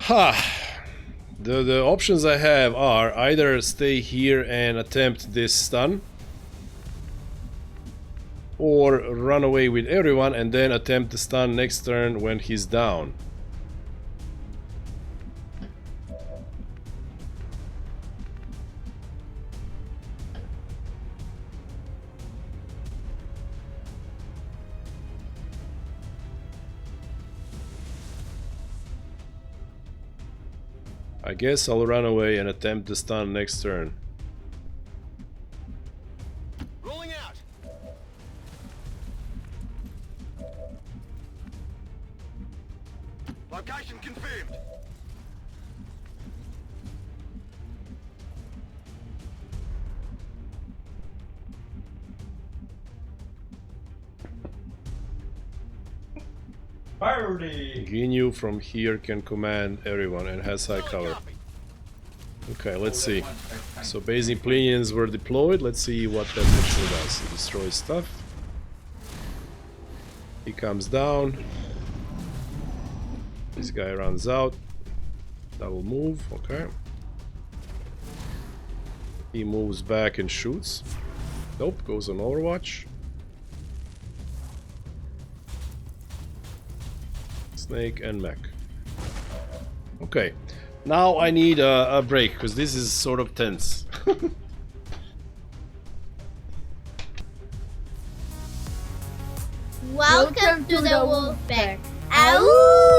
Ha! The options I have are either stay here and attempt this stun, or run away with everyone and then attempt the stun next turn when he's down. I guess I'll run away and attempt the stun next turn. Rolling out. Location confirmed. Party! Ginyu from here can command everyone and has high cover. Copy. Okay, let's see. So basic plinions were deployed. Let's see what that actually does. It destroys stuff. He comes down. This guy runs out. Double move, okay. He moves back and shoots. Nope, goes on Overwatch. Snake and mech. Okay, now I need a break because this is sort of tense. Welcome to the wolf pack. Ow!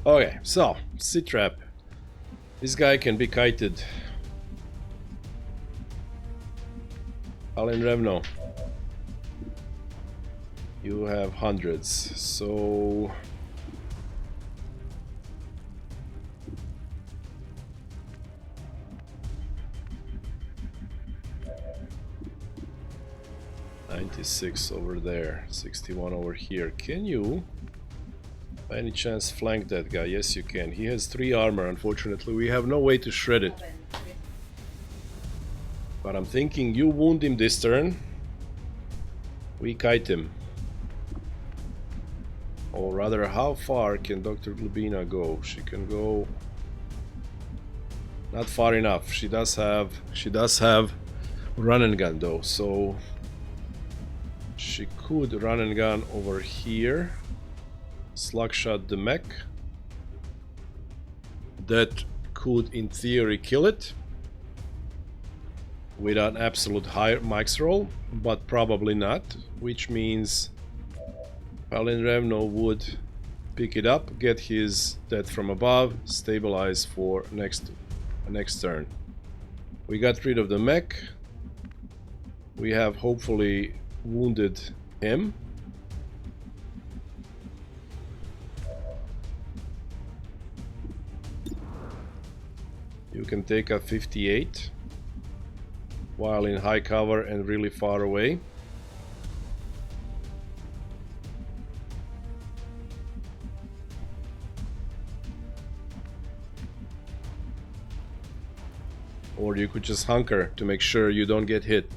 Okay, so sit trap. This guy can be kited. Alin Revno. You have hundreds, so $96 over there, 61 over here. Can you by any chance flank that guy? Yes, you can. He has 3 armor. Unfortunately, we have no way to shred it. But I'm thinking you wound him this turn. We kite him. Or rather, how far can Dr. Glubina go? She can go not far enough. She does have run and gun though, so she could run and gun over here. Slugshot the mech. That could in theory kill it with an absolute high max roll, but probably not, which means Palin Revno would pick it up, get his death from above, stabilize for next turn. We got rid of the mech. We have hopefully wounded him. You can take a 58 while in high cover and really far away. Or you could just hunker to make sure you don't get hit.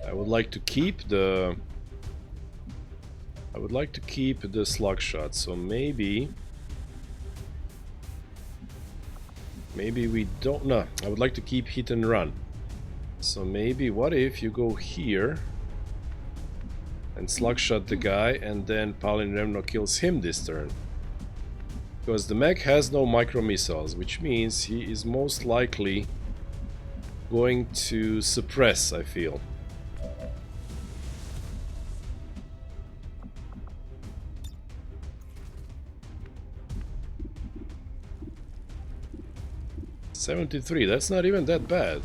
I would like to keep the slug shot, so maybe we don't know. I would like to keep hit and run. So maybe what if you go here and slug shot the guy, and then Palin Remno kills him this turn. Because the mech has no micro missiles, which means he is most likely going to suppress, I feel. $73, that's not even that bad.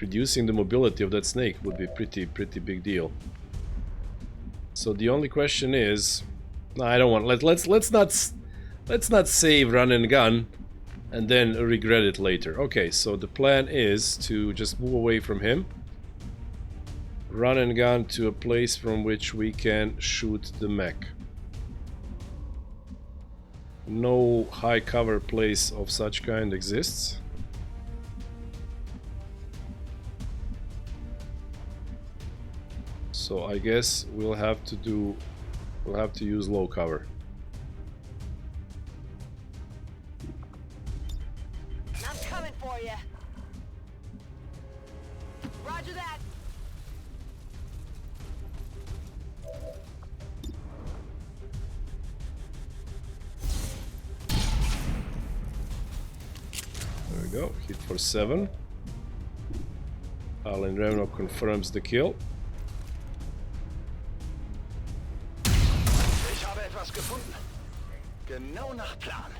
Reducing the mobility of that snake would be pretty big deal. So the only question is, no, I don't want. Let's not save run and gun, and then regret it later. Okay, so the plan is to just move away from him, run and gun to a place from which we can shoot the mech. No high cover place of such kind exists. So I guess we'll have to use low cover. I'm coming for you. Roger that. There we go. Hit for 7. Palin Remno confirms the kill. Gefunden. Genau nach Plan.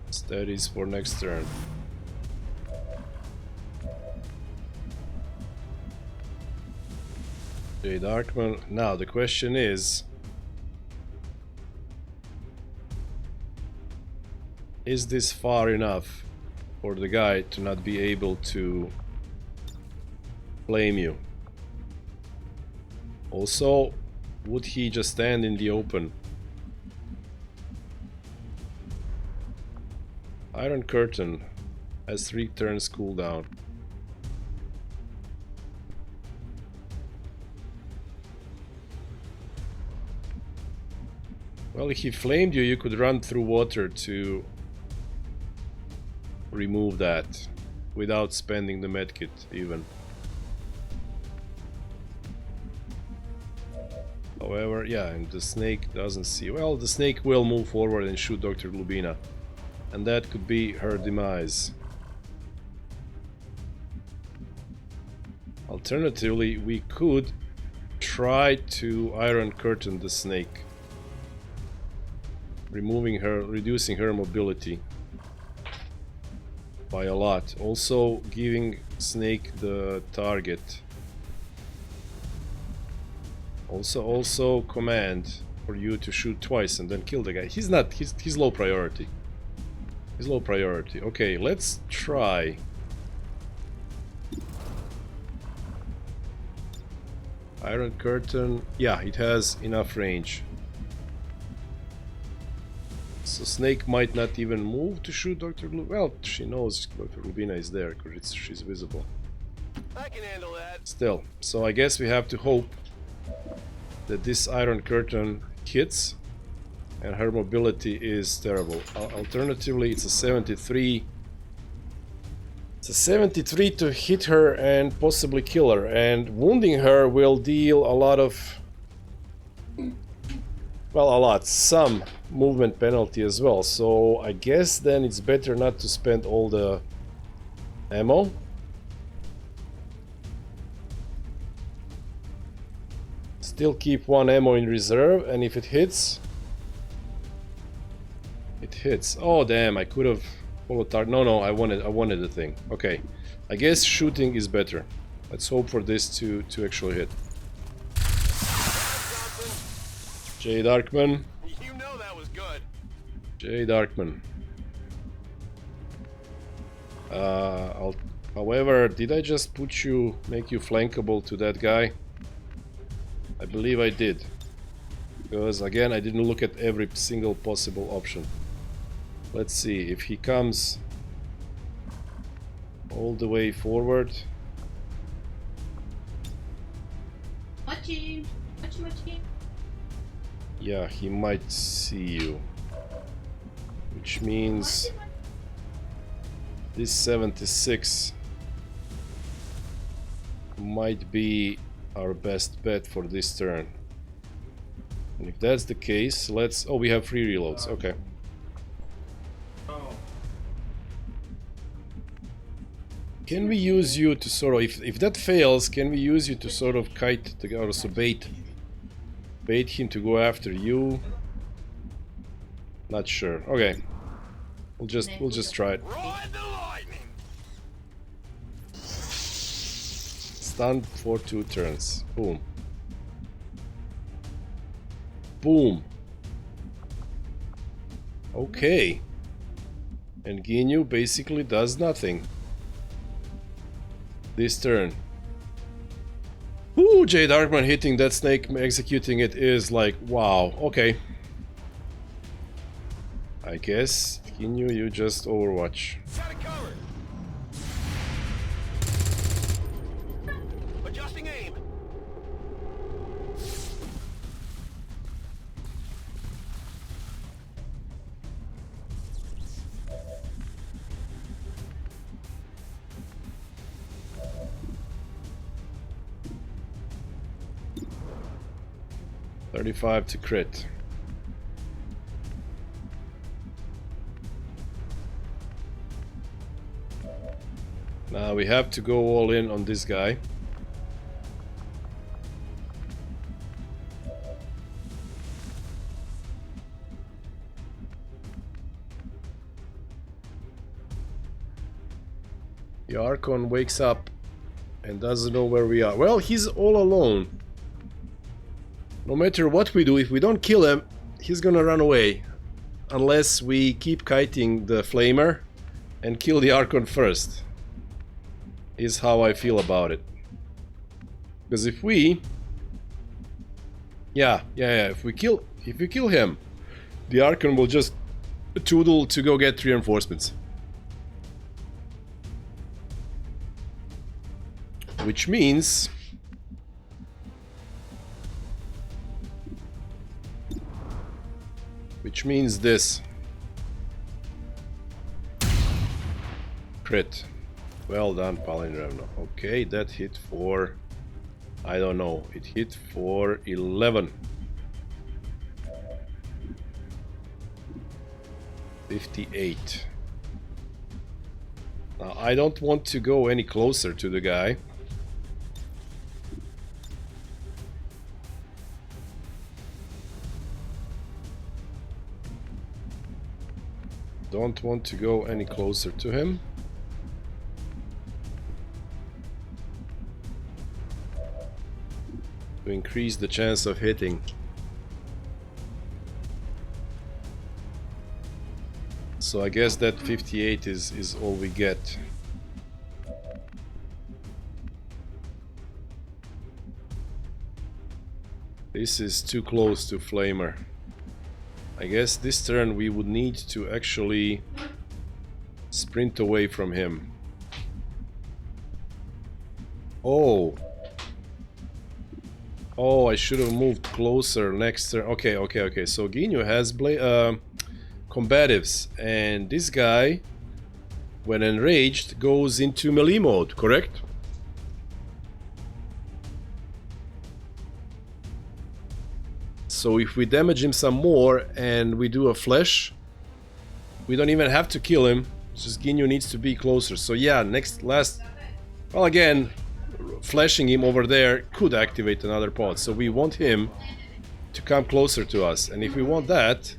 Steadies for next turn. Jay Darkman. Now the question is this far enough for the guy to not be able to flame you? Also, would he just stand in the open? Iron Curtain has 3 turns cooldown. Well, if he flamed you, you could run through water to remove that without spending the medkit even. However, yeah, and the snake doesn't see. Well, the snake will move forward and shoot Dr. Glubina, and that could be her demise. Alternatively, we could try to Iron Curtain the snake, reducing her mobility by a lot. Also giving snake the target. Also command for you to shoot twice and then kill the guy. He's low priority. He's low priority. Okay, let's try. Iron Curtain. Yeah, it has enough range. So Snake might not even move to shoot Dr. Glubina. Well, she knows Dr. Glubina is there because she's visible. I can handle that. Still, so I guess we have to hope that this Iron Curtain hits and her mobility is terrible. Alternatively, it's a 73. It's a 73 to hit her and possibly kill her, and wounding her will deal a lot of, well, some movement penalty as well. So I guess then it's better not to spend all the ammo. Still keep 1 ammo in reserve, and if it hits, it hits. Oh damn, I could have Follow target. No, I wanted the thing. Okay. I guess shooting is better. Let's hope for this to actually hit. J. Darkman. You know that was good. J. Darkman. However, did I just make you flankable to that guy? I believe I did. Because again, I didn't look at every single possible option. Let's see if he comes all the way forward. Watching. Watching. Yeah, he might see you. Which means this 76 might be our best bet for this turn. And if that's the case, let's... Oh, we have 3 reloads. Okay. Oh. Can we use you to sort of... If that fails, can we use you to sort of kite the guy, or so bait him to go after you? Not sure. Okay. We'll just try it. Ride the lightning. Stunned for 2 turns. Boom. Boom. Okay. And Ginyu basically does nothing. This turn. Ooh, J. Darkman hitting that snake, executing it is like, wow. Okay. I guess, Ginyu, you just overwatch. Got it covered. Adjusting aim. $35 to crit. Now we have to go all in on this guy. The Archon wakes up and doesn't know where we are. Well, he's all alone. No matter what we do, if we don't kill him, he's gonna run away. Unless we keep kiting the Flamer and kill the Archon first. Is how I feel about it. Because if we... Yeah, if we kill him, the Archon will just toodle to go get reinforcements. Which means... this. Crit. Well done, Palinrevno. Okay, that hit for... I don't know. It hit for 11. 58. Now, I don't want to go any closer to the guy. Don't want to go any closer to him. To increase the chance of hitting. So I guess that 58 is all we get. This is too close to Flamer. I guess this turn we would need to actually sprint away from him. Oh, I should have moved closer next turn. Okay. So Ginyu has combatives, and this guy, when enraged, goes into melee mode, correct? So if we damage him some more and we do a flash, we don't even have to kill him. It's just Ginyu needs to be closer. So yeah, well, again, flashing him over there could activate another pod. So we want him to come closer to us. And if we want that,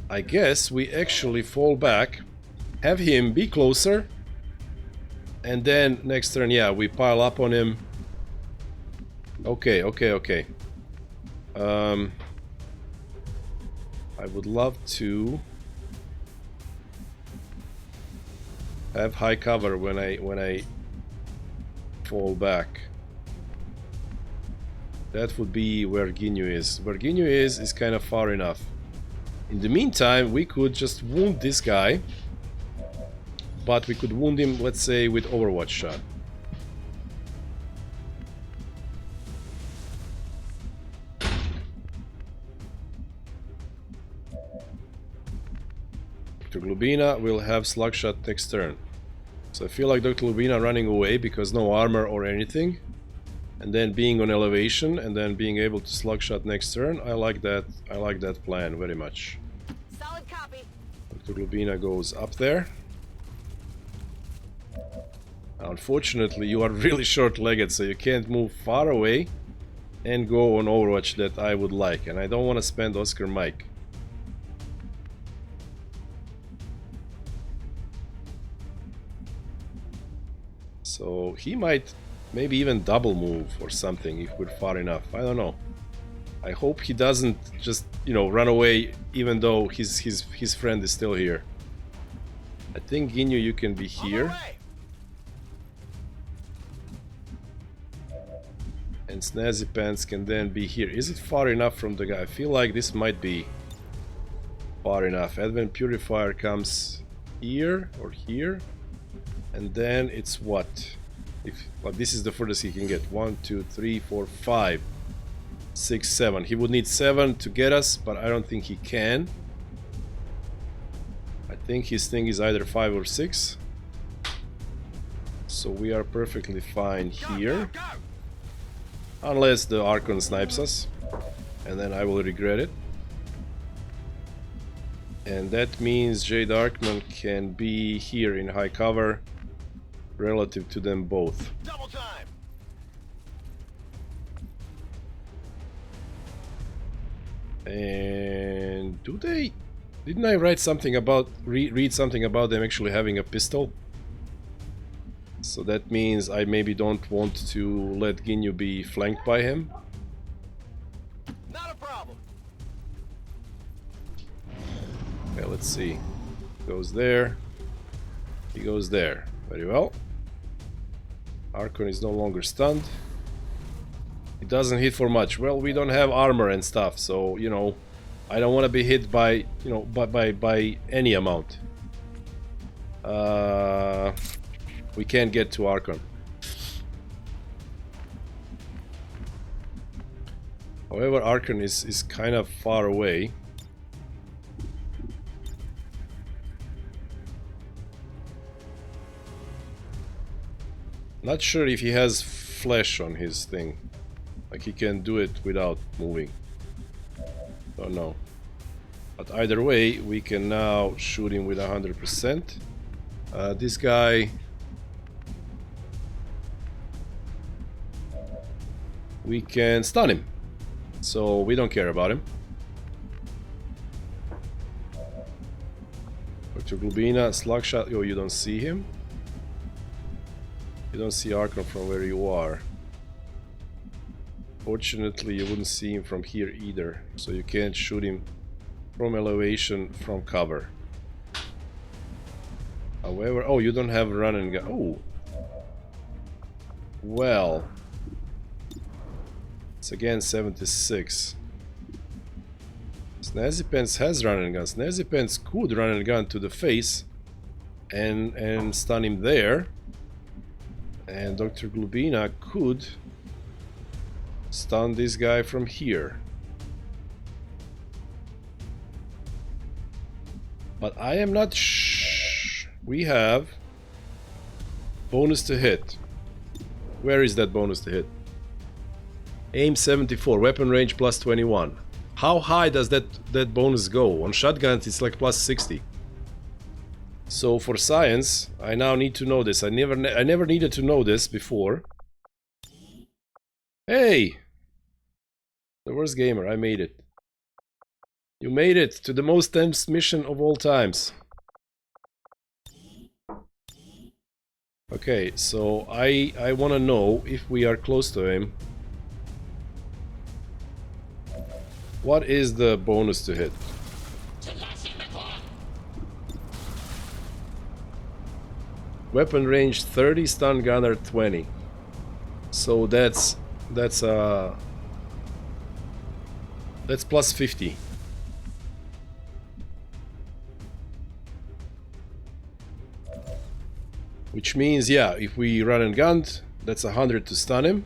I guess we actually fall back have him be closer, and then next turn, yeah, we pile up on him. Okay, okay, okay. I would love to have high cover when I fall back. That would be where Ginyu is. Where Ginyu is kind of far enough. In the meantime, we could just wound this guy, but we could wound him, let's say, with Overwatch shot. Dr. Glubina will have Slugshot next turn. So I feel like Dr. Glubina running away because no armor or anything. And then being on elevation and then being able to Slugshot next turn. I like that plan very much. Solid copy. Dr. Glubina goes up there. Unfortunately, you are really short-legged, so you can't move far away and go on Overwatch that I would like. And I don't want to spend Oscar Mike. So he might maybe even double move or something if we're far enough. I don't know. I hope he doesn't just, you know, run away even though his friend is still here. I think Ginyu, you can be here. And Snazzy Pants can then be here. Is it far enough from the guy? I feel like this might be far enough. Advent Purifier comes here or here. And then it's what? Well, this is the furthest he can get. 1, 2, 3, 4, 5, 6, 7. He would need 7 to get us, but I don't think he can. I think his thing is either 5 or 6. So we are perfectly fine here. Unless the Archon snipes us. And then I will regret it. And that means Jade Darkman can be here in high cover relative to them both. Double time. And do they... Didn't I write something about... read something about them actually having a pistol? So that means I maybe don't want to let Ginyu be flanked by him. Not a problem. Okay, let's see. Goes there. He goes there. Very well. Archon is no longer stunned. It doesn't hit for much. Well, we don't have armor and stuff, so, you know, I don't want to be hit by, you know, by any amount. We can't get to Archon. However, Archon is kind of far away. Not sure if he has flesh on his thing. Like he can do it without moving. Don't know. But either way, we can now shoot him with 100%. This guy... we can stun him. So we don't care about him. Dr. Glubina, Slugshot. Oh, you don't see him? You don't see Archon from where you are. Fortunately, you wouldn't see him from here either, so you can't shoot him from elevation from cover. However, oh, you don't have run and gun. Oh, well, it's again 76. Snazzy Pants has run and gun. Snazzy Pants could run and gun to the face and stun him there. And Dr. Glubina could stun this guy from here. But I am not we have bonus to hit. Where is that bonus to hit? Aim 74, weapon range plus 21. How high does that bonus go? On shotguns it's like plus 60. So for science, I now need to know this. I never needed to know this before. Hey! The worst gamer, I made it. You made it to the most tense mission of all times. Okay, so I want to know if we are close to him. What is the bonus to hit? Weapon range 30, stun gunner 20. So that's plus 50. Which means, yeah, if we run and gun, that's 100 to stun him.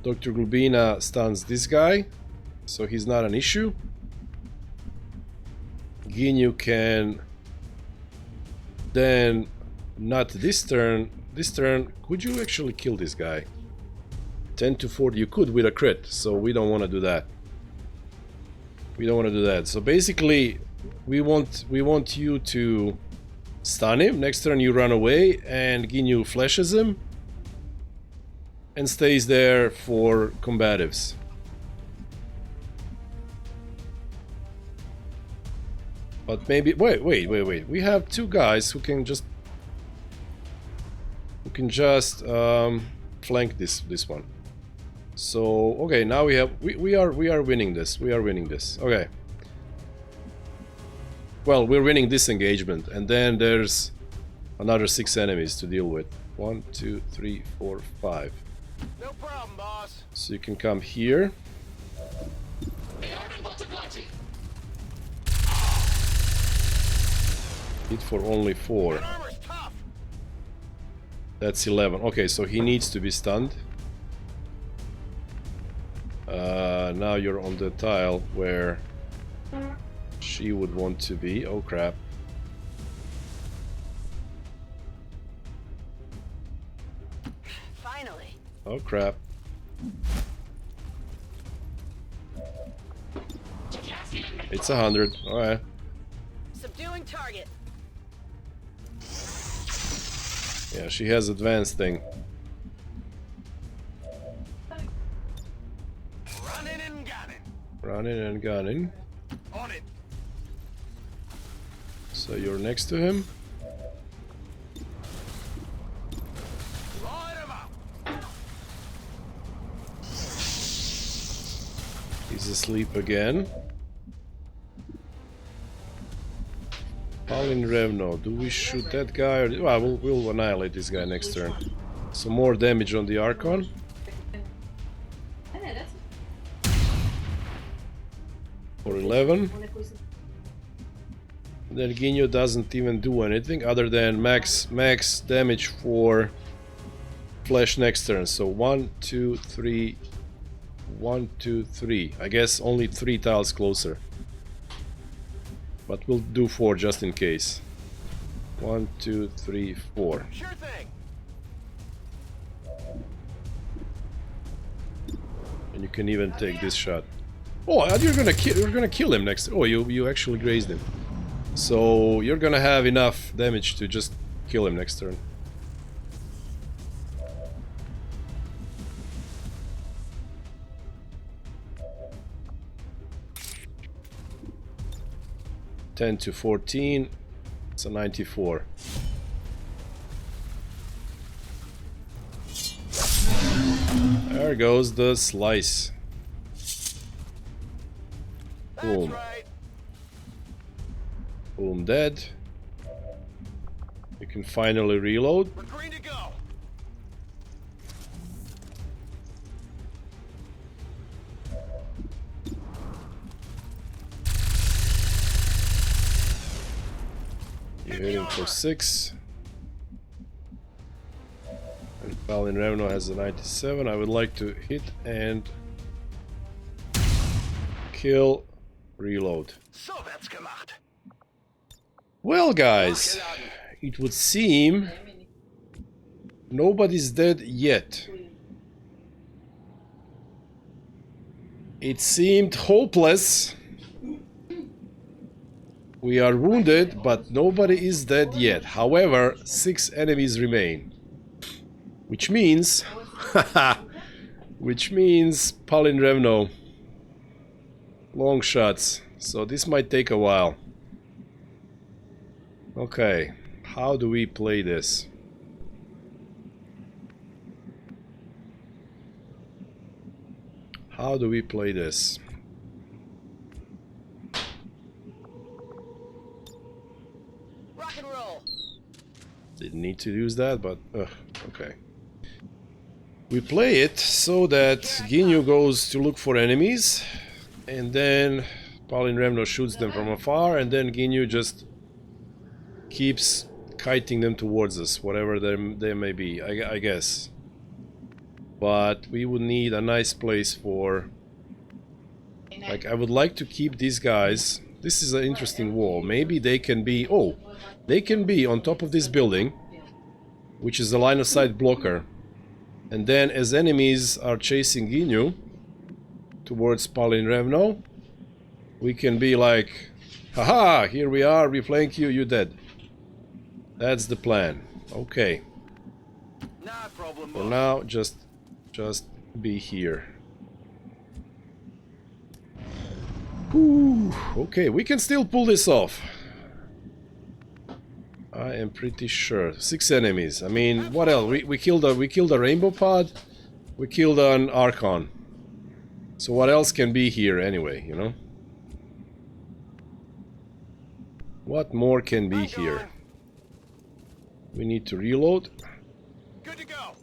Dr. Glubina stuns this guy, so he's not an issue. Ginyu can then, not this turn, could you actually kill this guy? 10 to 40, you could with a crit, so we don't want to do that. We don't want to do that. So basically, we want you to stun him. Next turn you run away and Ginyu flashes him and stays there for combatives. But maybe wait. We have two guys who can just flank this one. So okay, now we are winning this. We are winning this. Okay. Well, we're winning this engagement, and then there's another 6 enemies to deal with. 1, 2, 3, 4, 5. No problem, boss. So you can come here. Hit for only 4. That armor's tough. That's 11. Okay, so he needs to be stunned. Now you're on the tile where she would want to be. Oh crap. Finally. Oh crap. It's 100. Alright. Subduing target. Yeah, she has advanced thing. Running and gunning. Running and gunning. On it. So you're next to him. Light him up. He's asleep again. Palin Revno, do we shoot that guy? Or, well, we'll annihilate this guy next turn. So more damage on the Archon. For 11. Then Ginyu doesn't even do anything other than max damage for flash next turn. So 1, 2, 3, 1, 2, 3. I guess only 3 tiles closer. But we'll do 4 just in case. 1, 2, 3, 4. Sure thing. And you can even take this shot. Oh, you're gonna kill him next. Oh, you actually grazed him. So you're gonna have enough damage to just kill him next turn. $10 to 14. It's a 94. There goes the slice. That's Boom. right. Boom, dead. You can finally reload. We're green to go. You hit him for 6. And Palin Revno has a 97. I would like to hit and kill, reload. So that's gemacht. Well, guys, it would seem nobody's dead yet. It seemed hopeless. We are wounded, but nobody is dead yet. However, 6 enemies remain. Which means... which means Palin Revno. Long shots. So this might take a while. Okay. how do we play this? How do we play this? Rock and roll. Didn't need to use that, but okay. We play it so that Ginyu goes to look for enemies, and then Palin Remno shoots them from afar, and then Ginyu just keeps kiting them towards us, whatever they may be, I guess. But we would need a nice place for... Like, I would like to keep these guys... This is an interesting wall. Maybe they can be... Oh! They can be on top of this building, which is a line of sight blocker. And then as enemies are chasing Ginyu towards Palin Remno, we can be like, haha, here we are, we flank you, you're dead. That's the plan. Okay. Not a problem. For now, just be here. Whew. Okay, we can still pull this off. I am pretty sure. 6 enemies. I mean, what else? We killed a rainbow pod. We killed an Archon. So what else can be here anyway, you know? What more can be here? We need to reload. Good to go.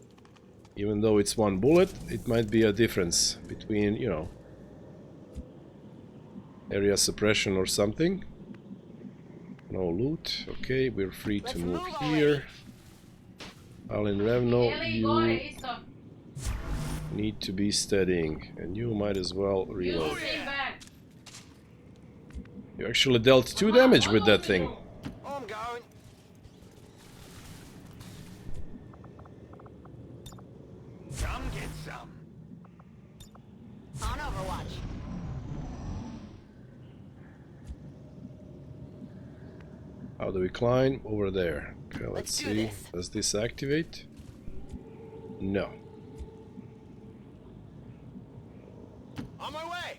Even though it's 1 bullet, it might be a difference between, you know, area suppression or something. No loot. Okay, we're free to move here. Palin Remno, you need to be steadying, and you might as well reload. You actually dealt 2 damage with that thing. I'm going. Come get some. On Overwatch. How do we climb? Over there. Okay, let's do see. this. Does this activate? No. On my way.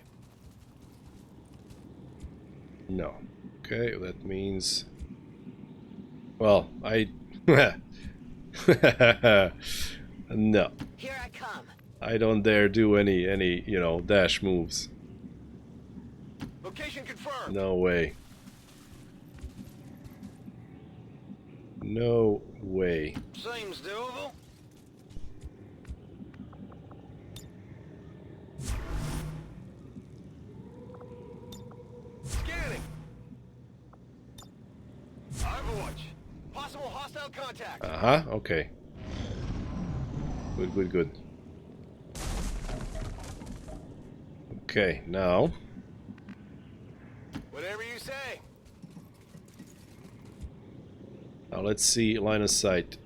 No. Okay, that means... Well, I... No. Here I come. I don't dare do any, you know, dash moves. Location confirmed. No way. No way. Seems doable. Scanning. Overwatch. Possible hostile contact. Uh-huh, okay. Good, good, good. Okay, now... Whatever you say. Now let's see line of sight.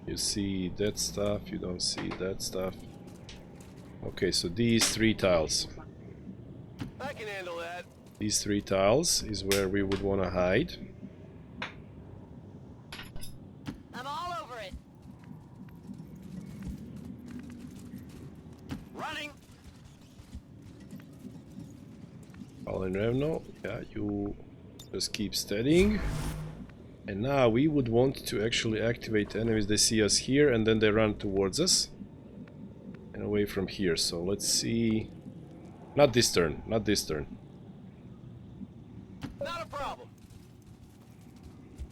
You see that stuff, you don't see that stuff. Okay, so these 3 tiles. I can handle that. These 3 tiles is where we would want to hide. I'm all over it. Running. Palin Remno, yeah, you just keep steadying. And now we would want to actually activate enemies. They see us here and then they run towards us. And away from here. So let's see. Not this turn, not this turn. Not a problem.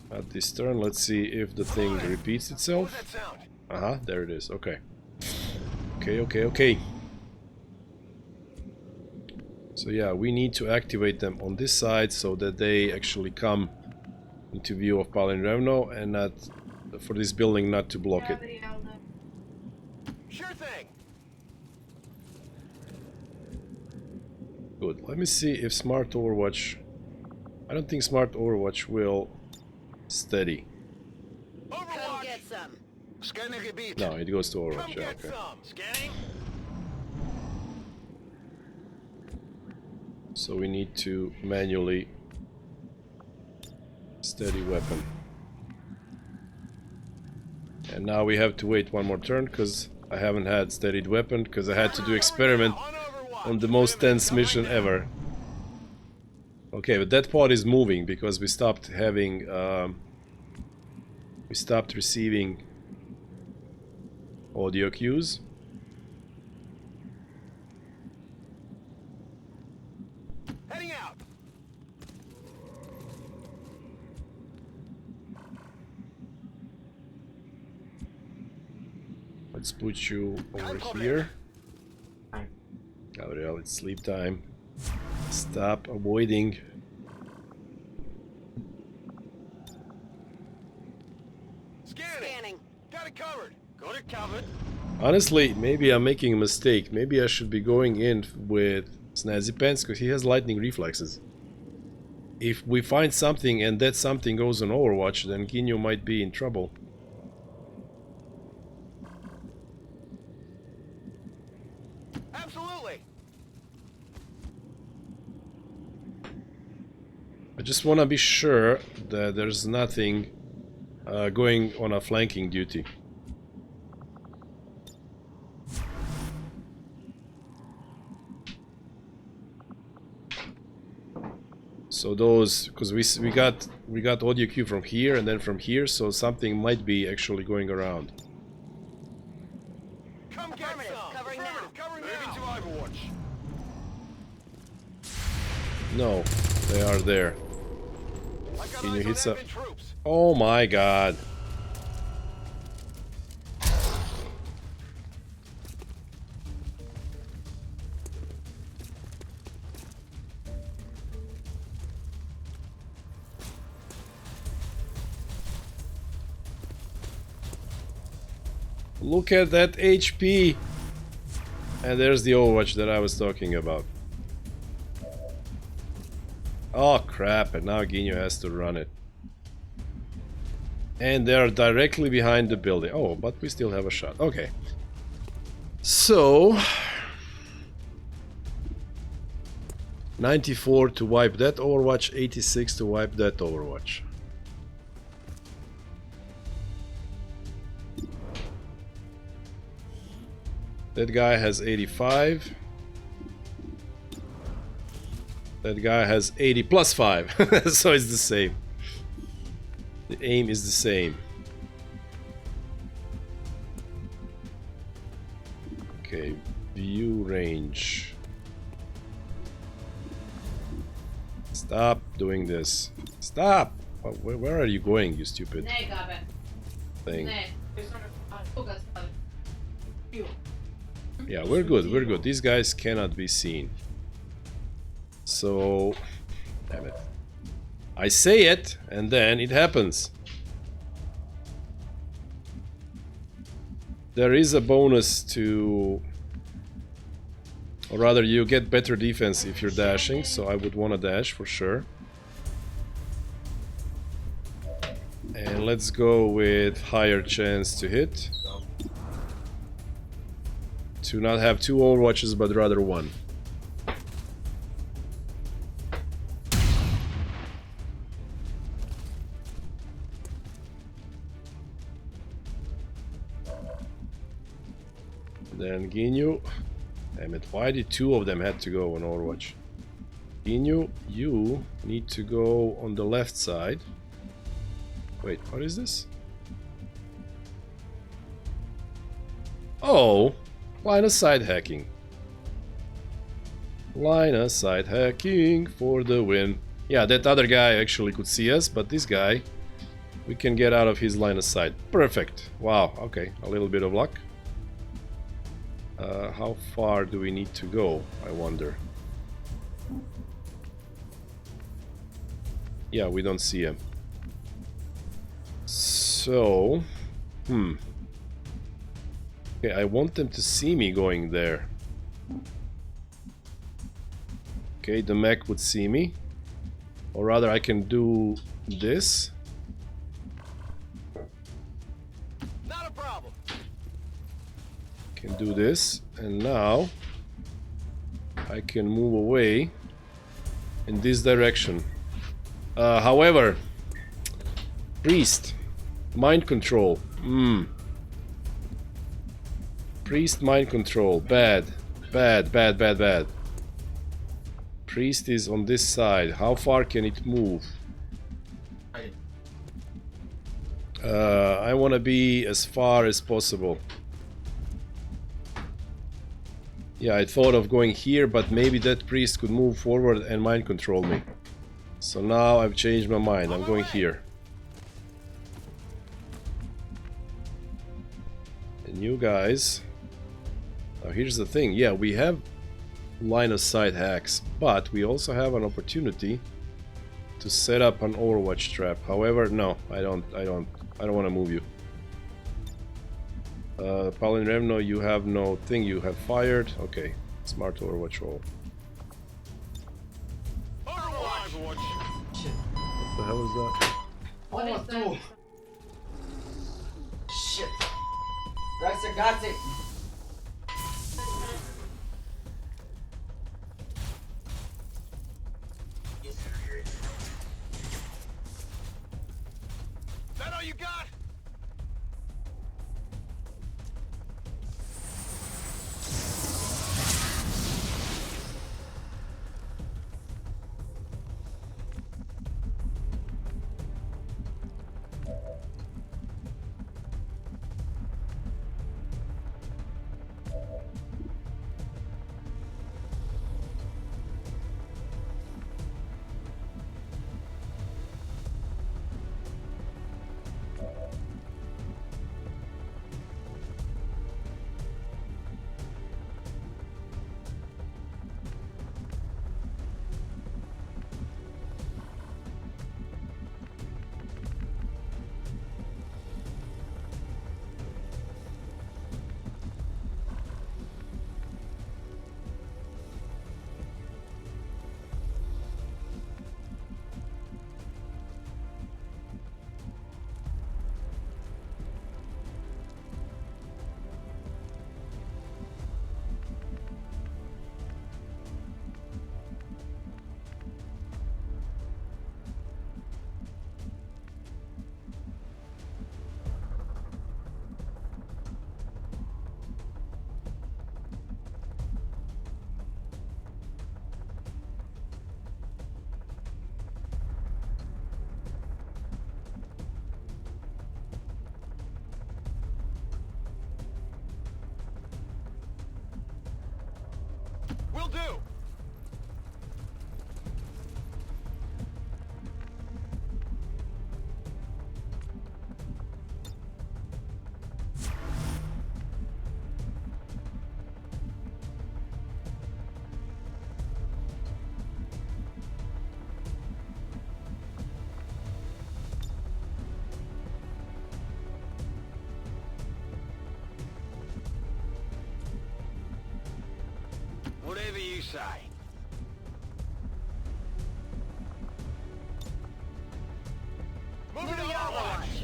Not this turn. Let's see if the thing repeats What was itself. that sound? Uh-huh, there it is. Okay. Okay. So yeah, we need to activate them on this side so that they actually come into view of Palin Remno and not for this building not to block it. Sure thing. Good. Let me see if Smart Overwatch... I don't think Smart Overwatch will steady. Come Overwatch. get some. Scanning repeat. No, it goes to Come Overwatch. Yeah, get okay. some. Scanning. So we need to manually Steady weapon. And now we have to wait one more turn because I haven't had steadied weapon because I had to do experiment on the most tense mission ever. Okay, but that pod is moving because we stopped having we stopped receiving audio cues. Heading out. Let's put you over here. Gabriel, it's sleep time. Stop avoiding. Scanning. Got it covered. Got it covered. Honestly, maybe I'm making a mistake. Maybe I should be going in with Snazzy Pants because he has lightning reflexes. If we find something and that something goes on Overwatch, then Ginyu might be in trouble. Absolutely. I just want to be sure that there's nothing going on a flanking duty. So those, because we got audio cue from here and then from here, so something might be actually going around. Come get some. Covering now. Covering now. Moving to Overwatch. No, they are there. I've got Can you eyes hit on some? enemy troops. Oh my god. Look at that HP! And there's the Overwatch that I was talking about. Oh crap, and now Ginyu has to run it. And they're directly behind the building. Oh, but we still have a shot. Okay. So... 94 to wipe that Overwatch, 86 to wipe that Overwatch. That guy has 85. That guy has 80 plus 5. So it's the same. The aim is the same. Okay, view range. Stop doing this. Stop! Oh, where are you going, you stupid thing? Yeah, we're good, we're good. These guys cannot be seen. So... damn it. I say it, and then it happens. There is a bonus to... or rather, you get better defense if you're dashing, so I would want to dash for sure. And let's go with higher chance to hit. To not have two Overwatches, but rather one. Then Ginyu. Damn it, why did two of them have to go on Overwatch? Ginyu, you need to go on the left side. Wait, what is this? Oh! Line of sight hacking. Line of sight hacking for the win. Yeah, that other guy actually could see us, but this guy, we can get out of his line of sight. Perfect. Wow, okay, a little bit of luck. How far do we need to go, I wonder? Yeah, we don't see him. So... okay, I want them to see me going there. Okay, the mech would see me. Or rather, I can do this. Not a problem. Can do this, and now I can move away in this direction. However, Priest. Mind control. Priest mind control. Bad. Bad, bad, bad, bad. Priest is on this side. How far can it move? I want to be as far as possible. Yeah, I thought of going here, but maybe that priest could move forward and mind control me. So now I've changed my mind. I'm going here. And you guys... Now here's the thing. Yeah, we have line of sight hacks, but we also have an opportunity to set up an Overwatch trap. However, no, I don't want to move you. Paladin Revno, you have no thing, you have fired. Okay, smart Overwatch roll. Overwatch. What the hell is that? What is that? Shit. Rexer got it. That all you got? Will do. Whatever you say. Moving to Overwatch.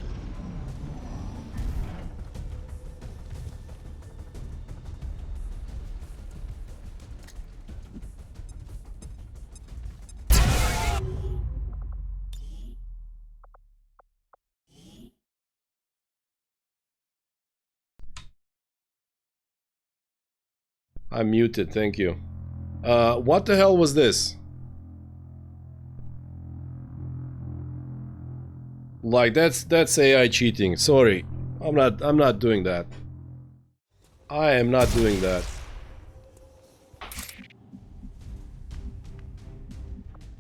I'm muted, thank you. What the hell was this? Like that's AI cheating. Sorry. I'm not doing that. I am not doing that.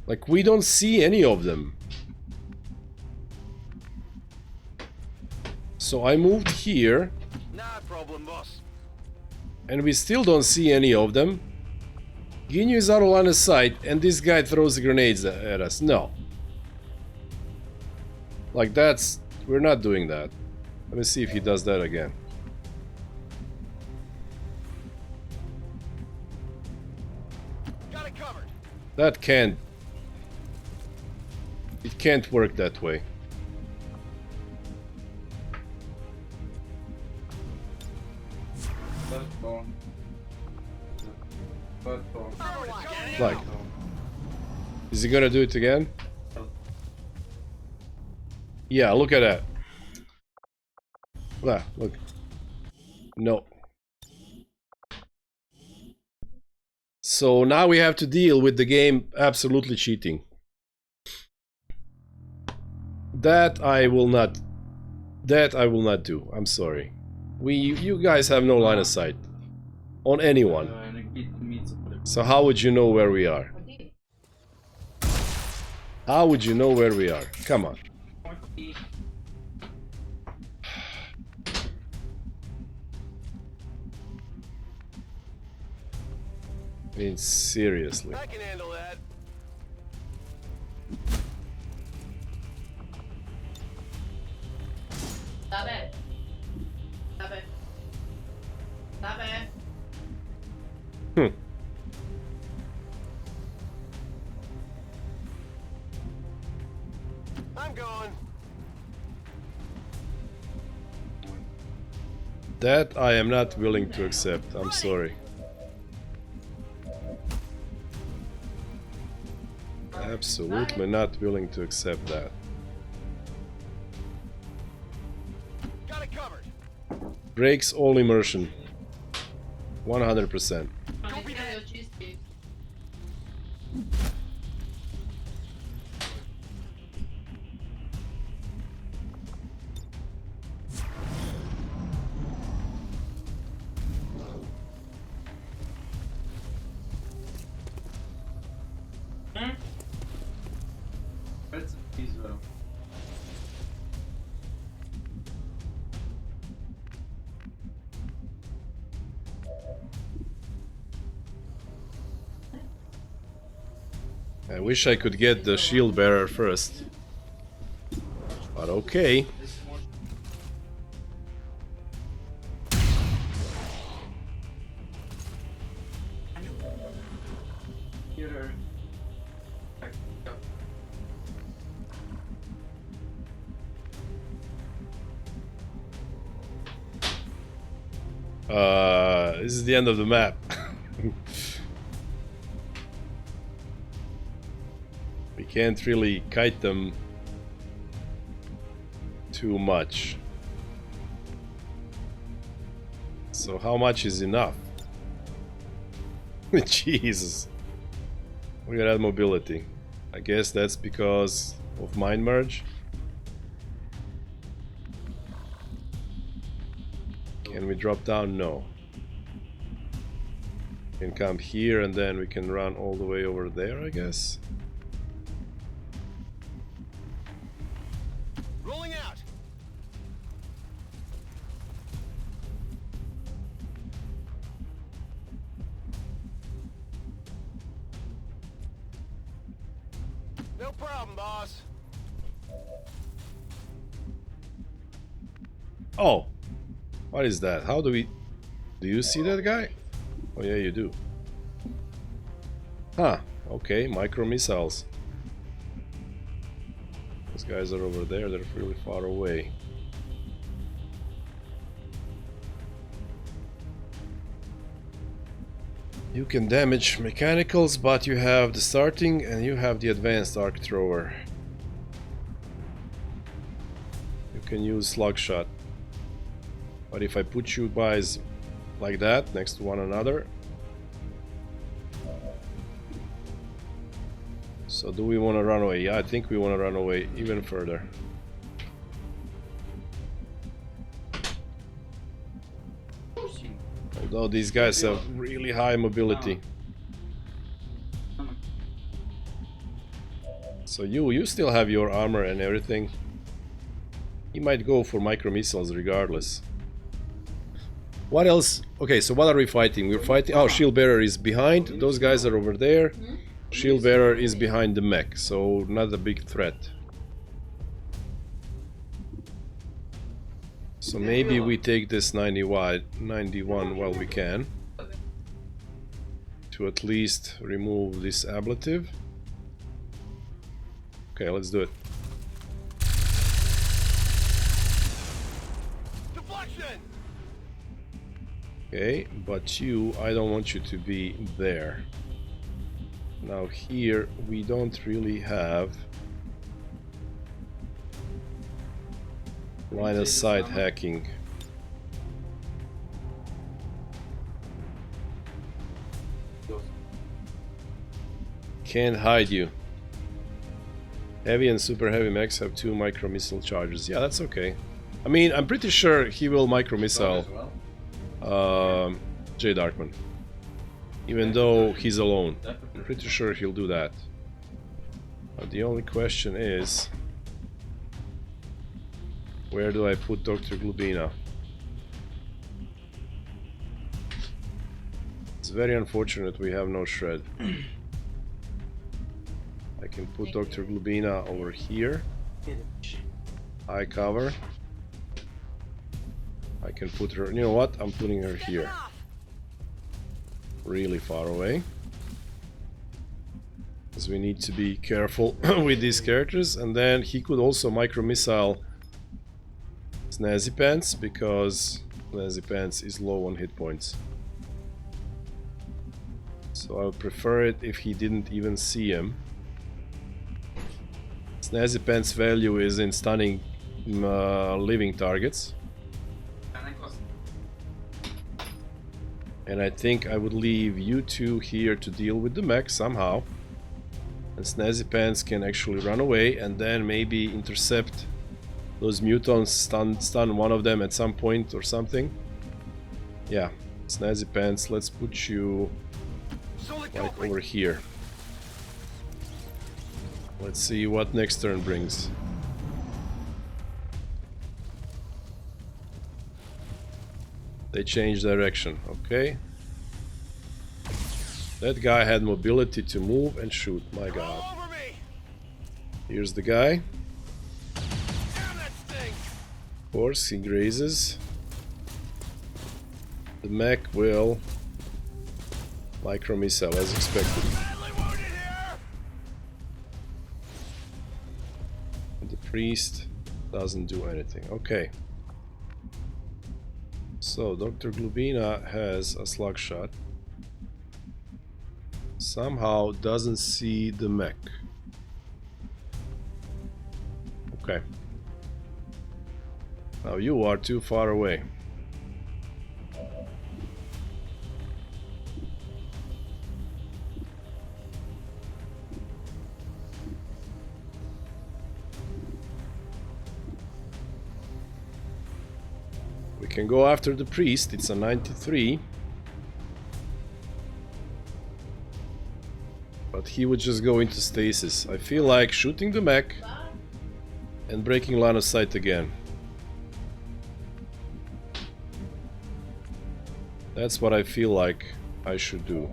Like, we don't see any of them. So I moved here. No problem, boss. And we still don't see any of them. Ginyu is out of line of sight, and this guy throws the grenades at us. No. Like, that's... We're not doing that. Let me see if he does that again. Got it covered. That can't... It can't work that way. Firstborn. Firstborn. Like... Is he gonna do it again? Yeah, look at that. Ah, look. No. So now we have to deal with the game absolutely cheating. That I will not do. I'm sorry. You guys have no line of sight on anyone. So how would you know where we are? How would you know where we are? Come on. I mean, seriously. I can handle that. Stop it. Stop it. Stop it. Hmm. I'm going. That I am not willing to accept. I'm sorry. Absolutely not willing to accept that. Got it covered. Breaks all immersion. 100%. I wish I could get the shield bearer first. But okay. This is the end of the map. We can't really kite them too much. So how much is enough? Jesus. Look at that mobility. I guess that's because of mind merge. Can we drop down? No. Can come here and then we can run all the way over there, I guess. Rolling out. No problem, boss. Oh, what is that? How do we... Do you see that guy? Oh yeah, you do. Huh, okay, micro missiles. Those guys are over there, they're really far away. You can damage mechanicals, but you have the starting and you have the advanced arc thrower. You can use slug shot. But if I put you guys like that, next to one another. So do we want to run away? Yeah, I think we want to run away even further. Although these guys have really high mobility. So you still have your armor and everything. He might go for micro missiles regardless. What else? Okay, so what are we fighting? We're fighting... Oh, shield bearer is behind. Those guys are over there. Shield bearer is behind the mech, so not a big threat. So maybe we take this 91 while we can. To at least remove this ablative. Okay, let's do it. Deflection. Okay, but you, I don't want you to be there. Now here we don't really have Line of sight hacking. Can't hide you. Heavy and super heavy mechs have 2 micro missile charges. Yeah, that's okay. I mean, I'm pretty sure he will micro missile Jay Darkman. Even though he's alone. I'm pretty sure he'll do that. But the only question is, where do I put Dr. Glubina? It's very unfortunate we have no shred. I can put Dr. Glubina over here. High cover. I can put her, you know what? I'm putting her here. Really far away. Because we need to be careful with these characters. And then he could also micro missile Snazzy Pants, because Snazzy Pants is low on hit points. So I would prefer it if he didn't even see him. Snazzy Pants' value is in stunning living targets. And I think I would leave you two here to deal with the mech somehow. And Snazzy Pants can actually run away and then maybe intercept those mutons, stun one of them at some point or something. Yeah, Snazzy Pants, let's put you like over here. Let's see what next turn brings. They change direction, okay. That guy had mobility to move and shoot, my god. Here's the guy. Of course, he grazes. The mech will micro missile as expected. The priest doesn't do anything. Okay. So Dr. Glubina has a slug shot. Somehow doesn't see the mech. Okay. Now you are too far away. We can go after the priest, it's a 93. But he would just go into stasis. I feel like shooting the mech and breaking line of sight again. That's what I feel like I should do.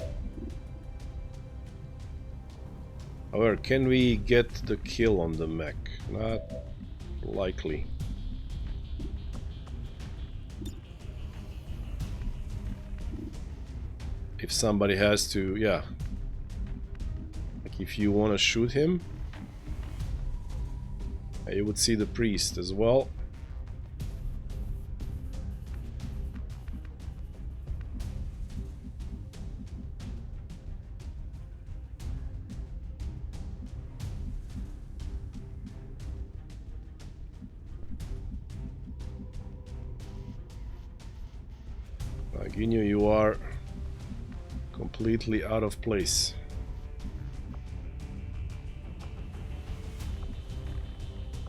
However, can we get the kill on the mech? Not likely. If somebody has to, yeah. Like if you want to shoot him, you would see the priest as well. Ginyu, you are completely out of place.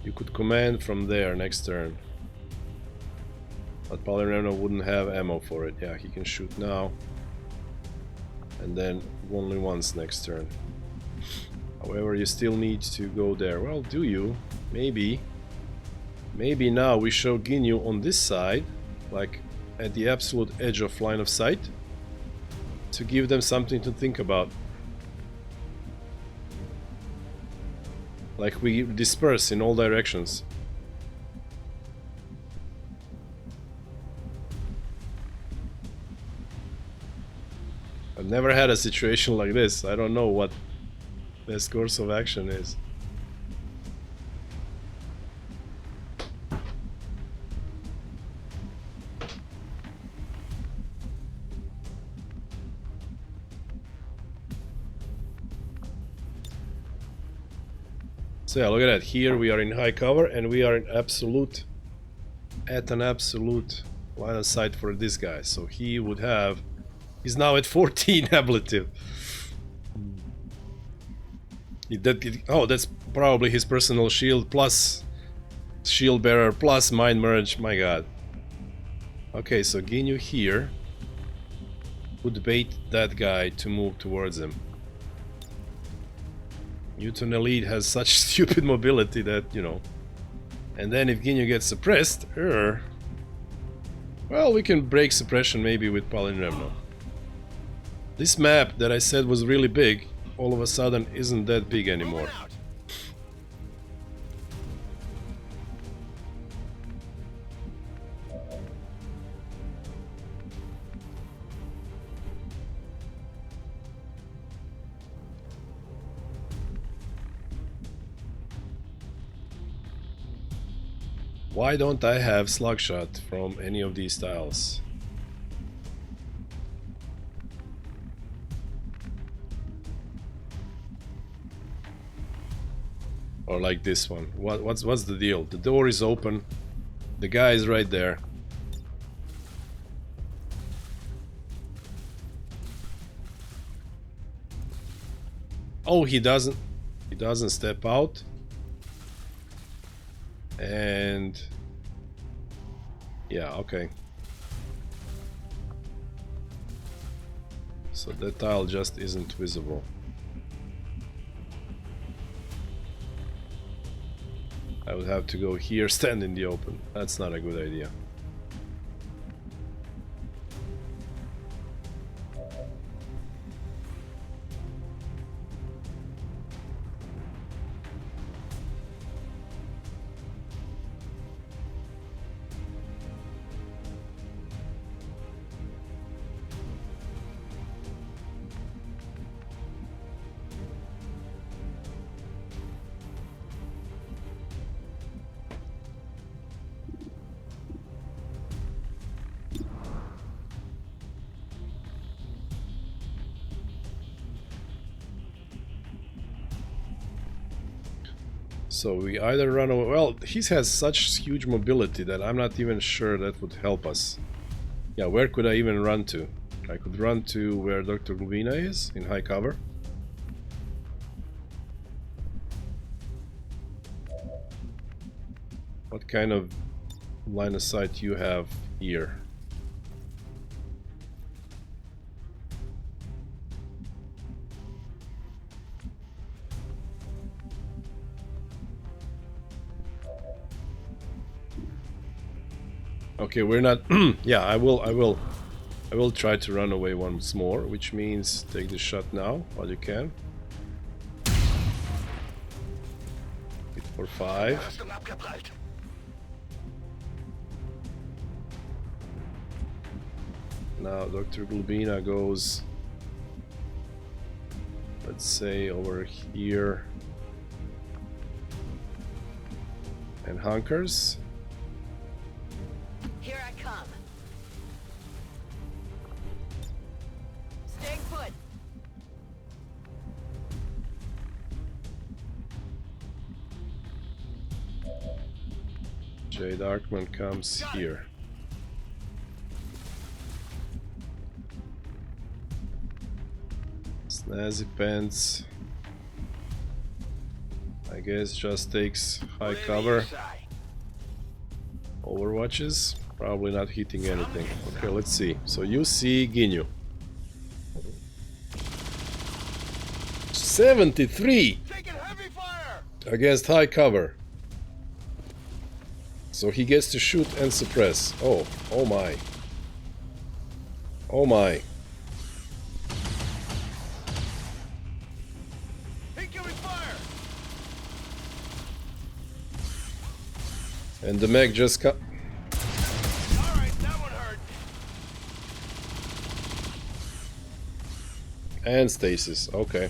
You could command from there next turn. But Palermo wouldn't have ammo for it. Yeah, he can shoot now. And then only once next turn. However, you still need to go there. Well, do you? Maybe. Maybe now we show Ginyu on this side, like at the absolute edge of line of sight, to give them something to think about. Like we disperse in all directions. I've never had a situation like this. I don't know what best course of action is. So yeah, look at that. Here we are in high cover and we are in absolute at an absolute line of sight for this guy. So he would have... He's now at 14 ablative. Oh, that's probably his personal shield plus shield bearer plus mind merge. My god. Okay, so Ginyu here would bait that guy to move towards him. Newton Elite has such stupid mobility that, you know. And then if Ginyu gets suppressed, well, we can break suppression maybe with Palin Remno. This map that I said was really big, all of a sudden isn't that big anymore. Why don't I have slug shot from any of these styles? Or like this one. What's the deal? The door is open. The guy is right there. Oh, he doesn't step out. And yeah, okay. So that tile just isn't visible. I would have to go here, stand in the open. That's not a good idea. So we either run away. Well, he has such huge mobility that I'm not even sure that would help us. Yeah, where could I even run to? I could run to where Dr. Gluvina is, in high cover. What kind of line of sight you have here? Okay, we're not. Yeah, I will try to run away once more, which means take the shot now while you can. Hit for 5. Now Dr. Glubina goes, let's say, over here and hunkers. Here I come. Stay put. Jay Darkman comes here. Snazzy Pants, I guess, just takes high cover. Overwatches, probably not hitting anything. Okay, let's see. So you see Ginyu. 73 Taking heavy fire! against high cover. So he gets to shoot and suppress. Oh my. Oh my. Incoming fire! And the mech just cut. Alright, that one hurt. And stasis, okay.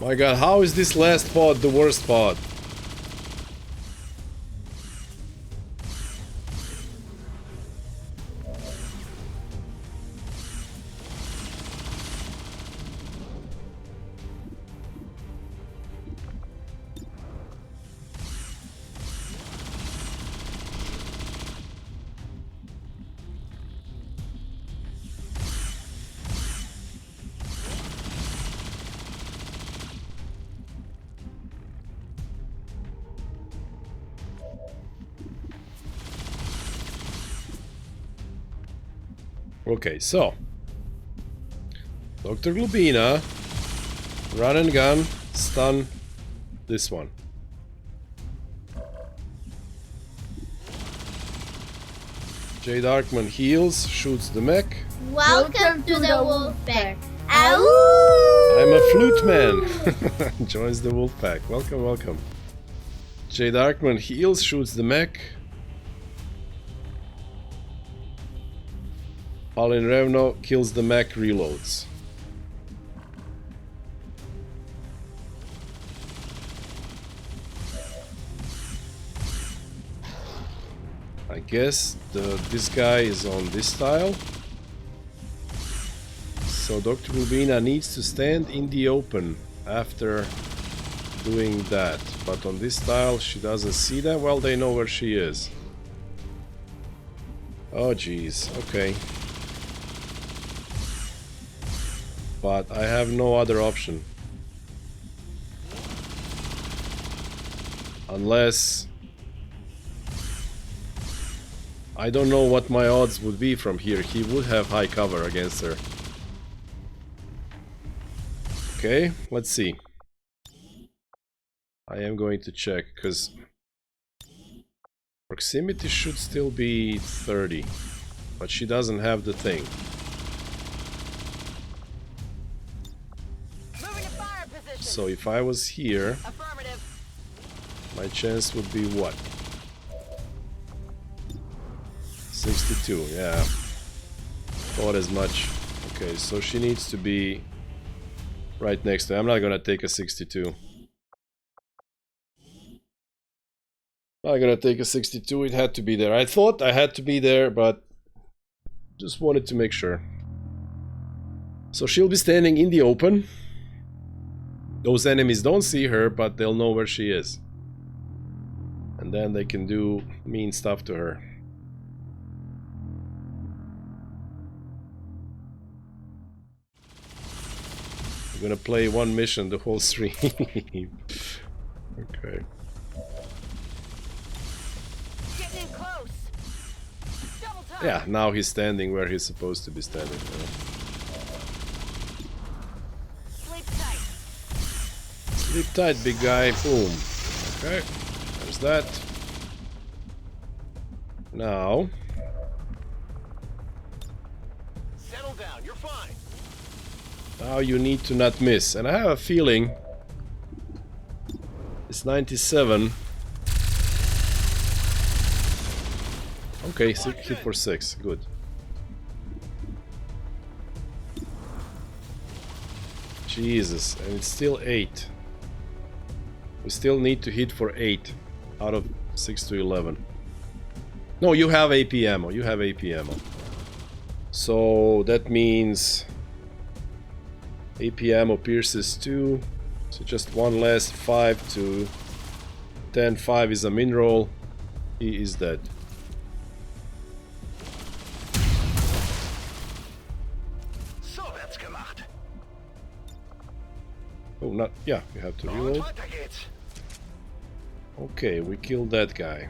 My god, how is this last pod the worst pod? Okay, so Dr. Glubina, run and gun, stun this one. J. Darkman heals, shoots the mech. Welcome to the wolf pack. Ow! I'm a flute man. Joins the wolf pack. Welcome, welcome. J. Darkman heals, shoots the mech. Palin Revno kills the mech, reloads. I guess this guy is on this tile. So Dr. Rubina needs to stand in the open after doing that. But on this tile she doesn't see that. Well, they know where she is. Oh jeez, okay. But I have no other option. Unless... I don't know what my odds would be from here. He would have high cover against her. Okay, let's see. I am going to check, because proximity should still be 30. But she doesn't have the thing. Moving to fire position. So if I was here, Affirmative. my chance would be what? 62, yeah. Thought as much. Okay, so she needs to be right next to... I'm not gonna take a 62. Not gonna take a 62, it had to be there. I thought I had to be there, but just wanted to make sure. So she'll be standing in the open. Those enemies don't see her, but they'll know where she is. And then they can do mean stuff to her. I'm gonna play one mission the whole stream. Okay. Getting in close. Double time. Yeah, now he's standing where he's supposed to be standing. Sleep tight. Sleep tight, big guy. Boom. Okay, there's that. Now... Settle down, you're fine. Now you need to not miss. And I have a feeling... It's 97. Okay, hit for 6. Good. Jesus, and it's still 8. We still need to hit for 8 out of 6 to 11. No, you have AP ammo. You have AP ammo. So that means AP ammo pierces 2. So just one less. 5 to 10. 5 is a min roll. He is dead. So that's gemacht. Oh, not... Yeah, you have to Und reload. weiter geht's. Okay, we killed that guy.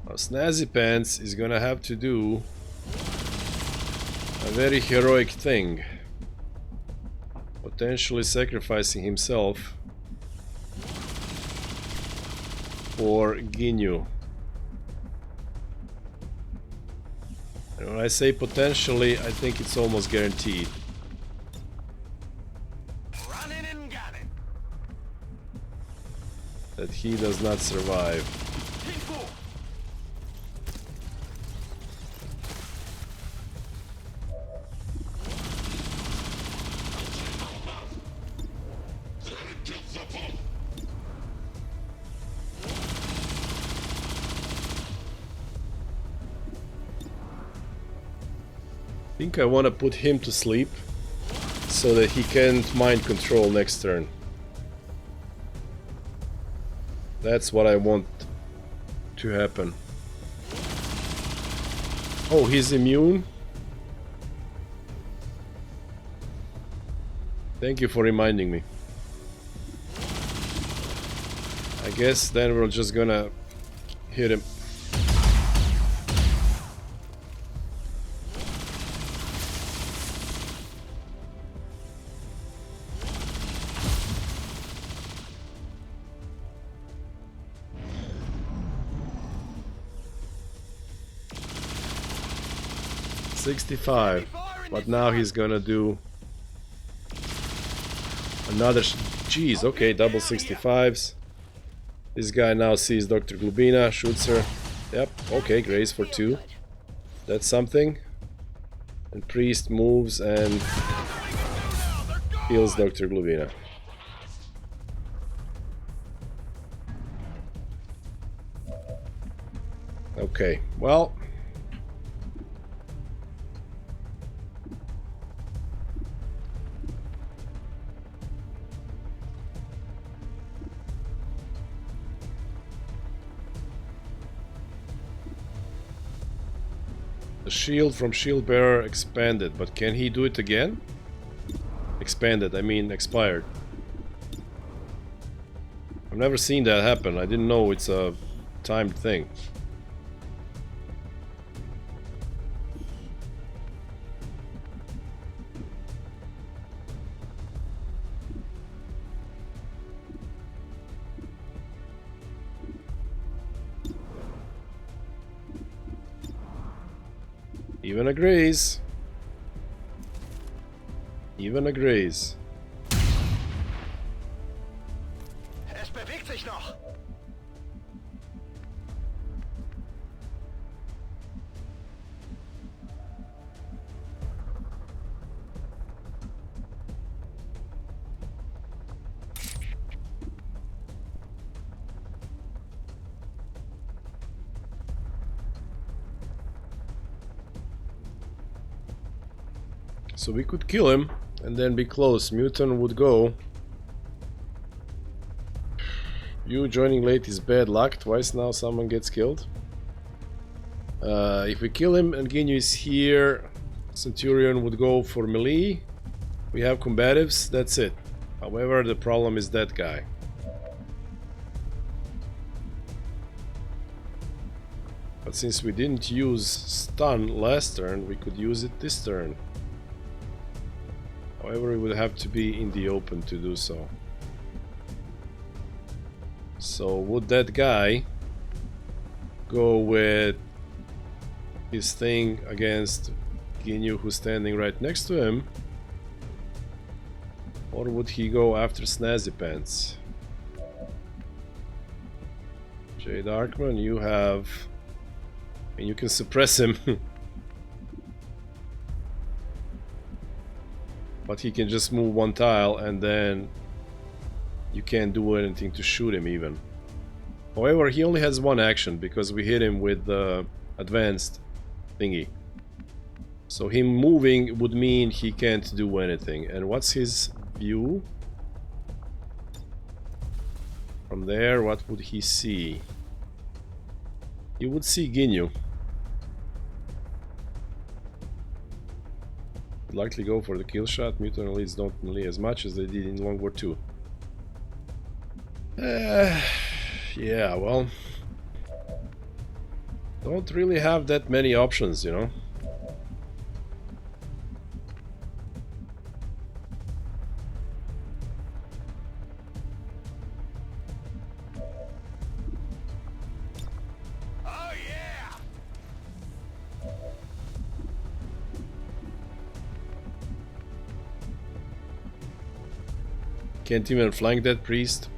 Now Snazzy Pants is gonna have to do a very heroic thing. Potentially sacrificing himself for Ginyu. And when I say potentially, I think it's almost guaranteed. Running and gunning. That he does not survive. T4. I think I want to put him to sleep so that he can't mind control next turn. That's what I want to happen. Oh, he's immune? Thank you for reminding me. I guess then we're just gonna hit him. $65, but now he's gonna do another. Jeez, okay, double 65s. This guy now sees Dr. Glubina, shoots her. Yep, okay, graze for 2. That's something. And Priest moves and kills Dr. Glubina. Okay, well. The shield from Shield Bearer expanded, but can he do it again? Expanded, I mean expired. I've never seen that happen. I didn't know it's a timed thing. Even agrees. Even agrees. Es bewegt sich noch. So we could kill him and then be close. Mutant would go. You joining late is bad luck. Twice now someone gets killed. If we kill him and Ginyu is here, Centurion would go for melee. We have combatives, that's it. However, the problem is that guy. But since we didn't use stun last turn, we could use it this turn. However, we would have to be in the open to do so. So would that guy go with his thing against Ginyu, who's standing right next to him? Or would he go after Snazzy Pants? Jay Darkman, you have... and you can suppress him. But he can just move one tile and then you can't do anything to shoot him even. However, he only has one action because we hit him with the advanced thingy. So him moving would mean he can't do anything. And what's his view? From there, what would he see? He would see Ginyu. Likely go for the kill shot. Mutant elites don't melee as much as they did in Long War 2. Yeah, well, don't really have that many options, you know. Oh yeah! Can't even flank that priest.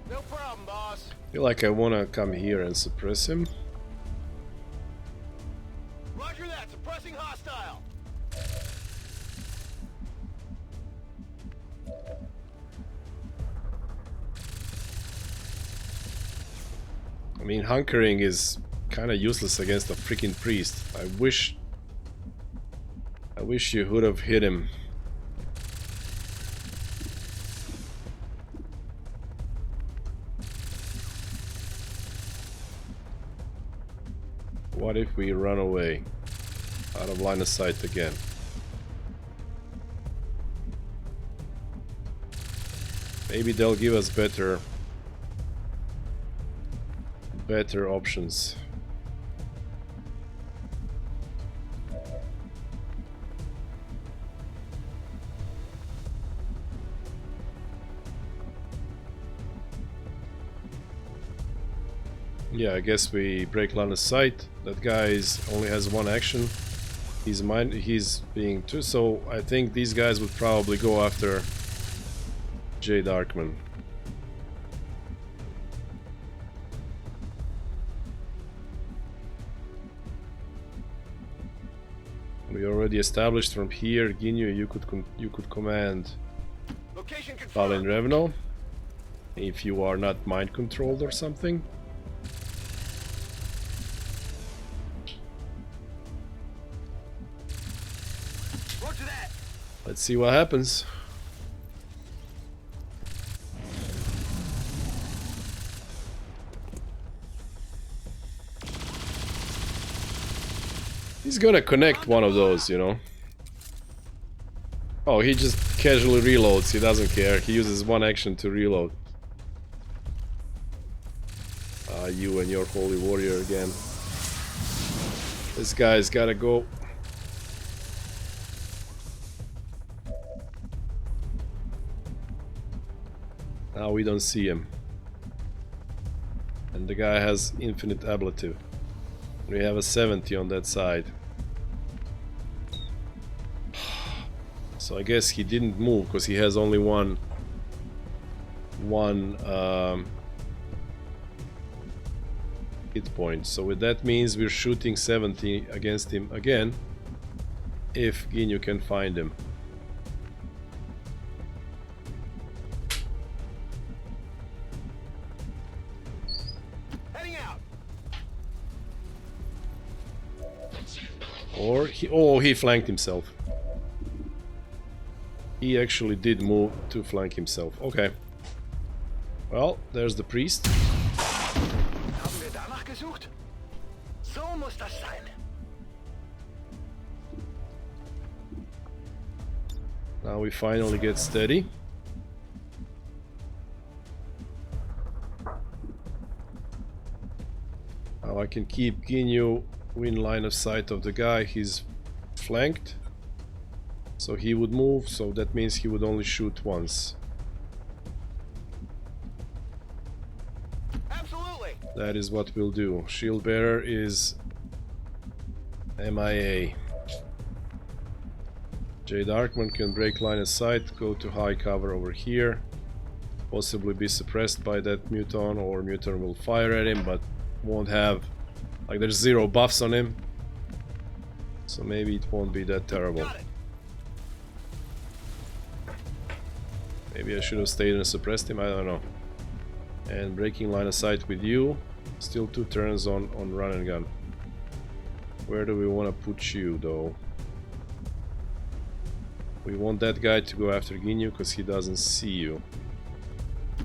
No problem, boss. Feel like I wanna come here and suppress him. Roger that. Suppressing hostile. I mean, hunkering is kind of useless against a freaking priest. I wish you would have hit him. What if we run away? Out of line of sight again. Maybe they'll give us better options. Yeah, I guess we break line of sight. That guy only has one action. He's being two, so I think these guys would probably go after J. Darkman. We already established from here, Ginyu, you could command Location confirmed. Balin Revno if you are not mind controlled or something. Roger that. Let's see what happens. He's gonna connect one of those, you know. Oh, he just casually reloads. He doesn't care. He uses one action to reload. You and your holy warrior again. This guy's gotta go. Now we don't see him. And the guy has infinite ablative. We have a 70 on that side. So I guess he didn't move because he has only one hit point. So that means we're shooting 70 against him again if Ginyu can find him. Heading out. Or he flanked himself. He actually did move to flank himself. Okay. Well, there's the priest. Haben wir danach gesucht? So muss das sein. Now we finally get steady. Now I can keep Ginyu in line of sight of the guy. He's flanked. So he would move, so that means he would only shoot once. Absolutely. That is what we'll do. Shield bearer is MIA. J. Darkman can break line of sight, go to high cover over here. Possibly be suppressed by that Muton, or Muton will fire at him, but won't have... Like, there's 0 buffs on him. So maybe it won't be that terrible. Got it. Maybe I should have stayed and suppressed him, I don't know. And breaking line of sight with you. Still 2 turns on run and gun. Where do we want to put you though? We want that guy to go after Ginyu because he doesn't see you.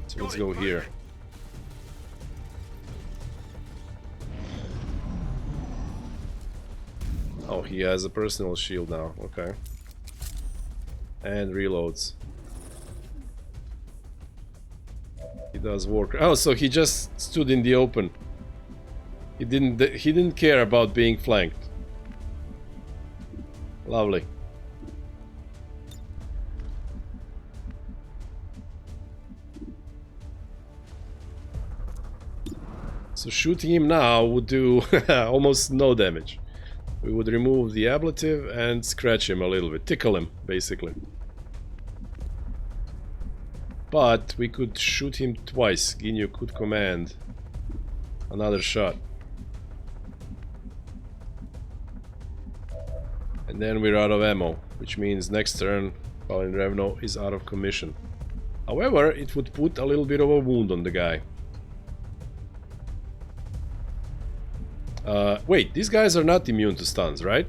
So let's go here. Oh, he has a personal shield now, okay. And reloads. He does work. Oh, so he just stood in the open. He didn't care about being flanked. Lovely. So shooting him now would do almost no damage. We would remove the ablative and scratch him a little bit, tickle him, basically. But we could shoot him twice. Ginyu could command another shot. And then we're out of ammo, which means next turn Balin Revno is out of commission. However, it would put a little bit of a wound on the guy. Wait, these guys are not immune to stuns, right?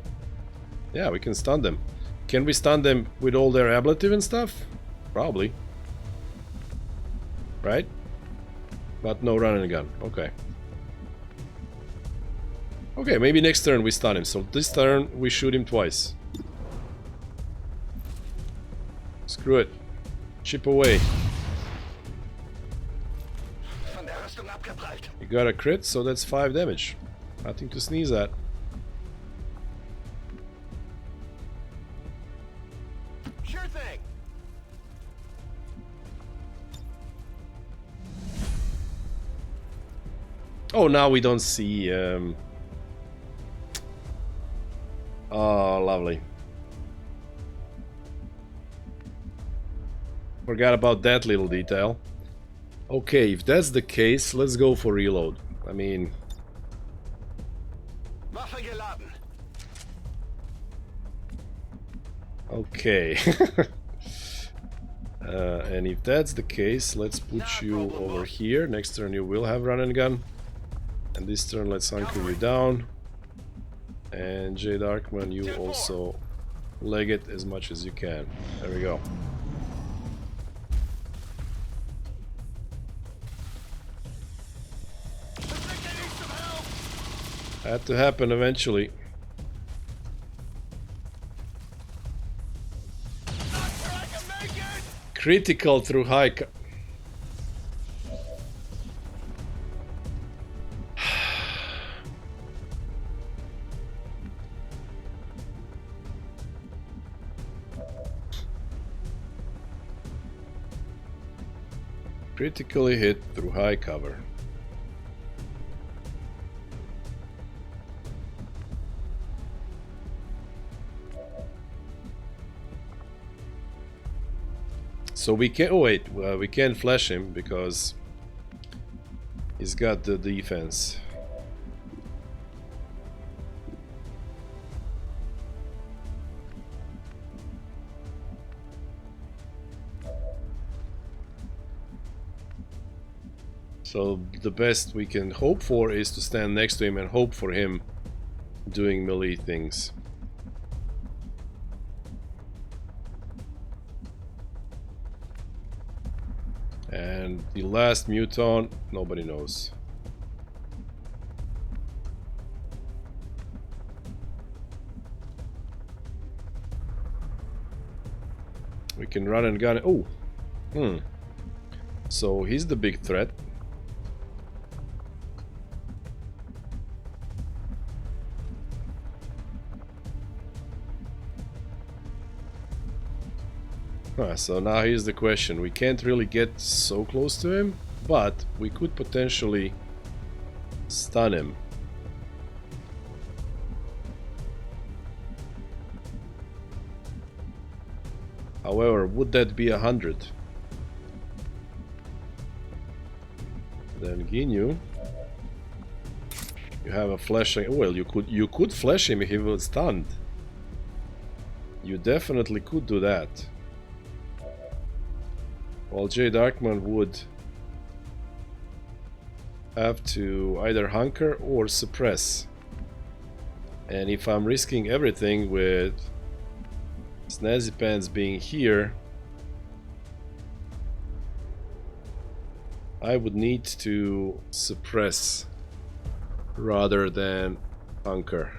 Yeah, we can stun them. Can we stun them with all their ablative and stuff? Probably. Right? But no run and gun. Okay. Okay, maybe next turn we stun him. So this turn we shoot him twice. Screw it. Chip away. Von der Rüstung abgeprallt. You got a crit, so that's 5 damage. Nothing to sneeze at. Sure thing. Oh, now we don't see... Oh, lovely. Forgot about that little detail. Okay, if that's the case, let's go for reload. I mean... Waffe geladen. Okay. And if that's the case, let's put you over here. Next turn you will have run and gun. And this turn let's hunker you down. And J. Darkman, you also leg it as much as you can. There we go. Had to happen eventually. Critical through high. Critically hit through high cover. So we can. Oh wait, we can't flash him because he's got the defense. So the best we can hope for is to stand next to him and hope for him doing melee things. And the last muton, nobody knows. We can run and gun. Oh, so he's the big threat. So now here's the question. We can't really get so close to him, but we could potentially stun him. However, would that be 100? Then Ginyu, you have a flashing. Well, you could flash him if he was stunned. You definitely could do that. While J. Darkman would have to either hunker or suppress. And if I'm risking everything with Snazzy Pants being here, I would need to suppress rather than hunker,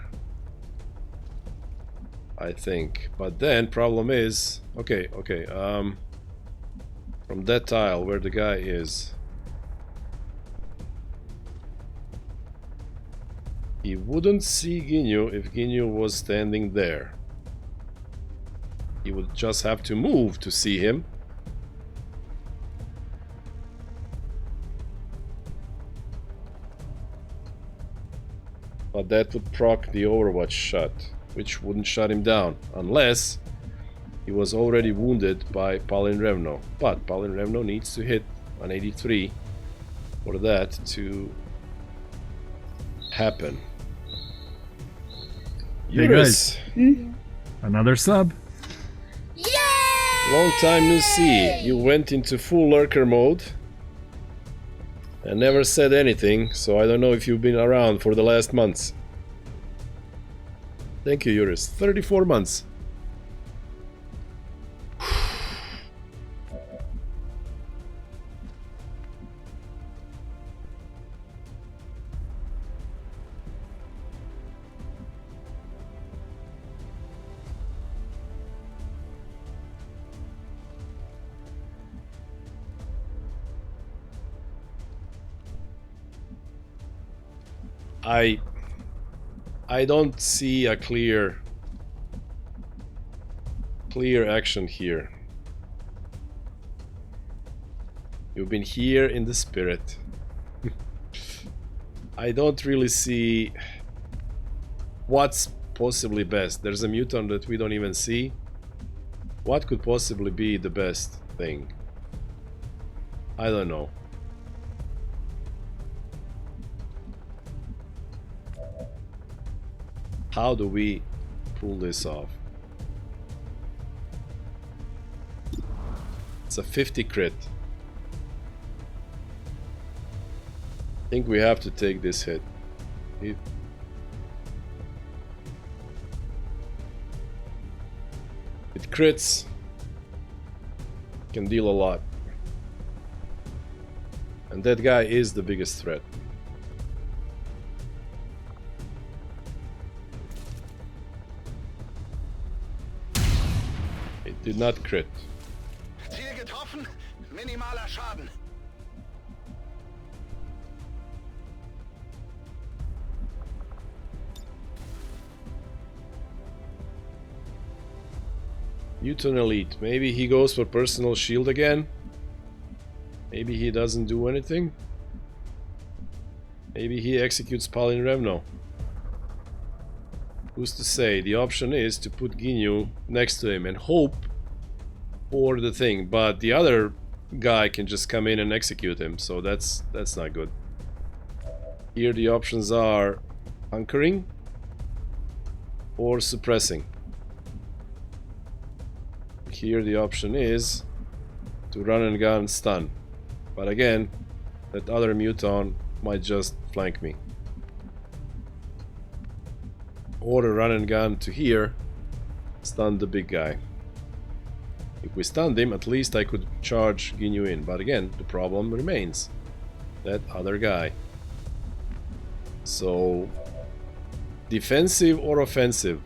I think. But then problem is, okay, from that tile where the guy is, he wouldn't see Ginyu if Ginyu was standing there. He would just have to move to see him. But that would proc the Overwatch shot, which wouldn't shut him down, unless he was already wounded by Palin Revno. But Palin Revno needs to hit 183 for that to happen. Hey guys, another sub. Yay! Long time no see. You went into full lurker mode. I never said anything, so I don't know if you've been around for the last months. Thank you, Eurus. 34 months. I don't see a clear action here. You've been here in the spirit. I don't really see what's possibly best. There's a mutant that we don't even see. What could possibly be the best thing? I don't know. How do we pull this off? It's a 50 crit. I think we have to take this hit. It crits. Can deal a lot. And that guy is the biggest threat. It did not crit. Ziel getroffen. Minimaler Schaden. Mutant Elite. Maybe he goes for personal shield again. Maybe he doesn't do anything. Maybe he executes Palin Remno. Who's to say? The option is to put Ginyu next to him and hope for the thing, but the other guy can just come in and execute him, so that's not good. Here the options are hunkering or suppressing. Here the option is to run and gun stun, but again that other muton might just flank me. Or a run and gun to here, stun the big guy. If we stunned him, at least I could charge Ginyu in, but again the problem remains, that other guy. So defensive or offensive?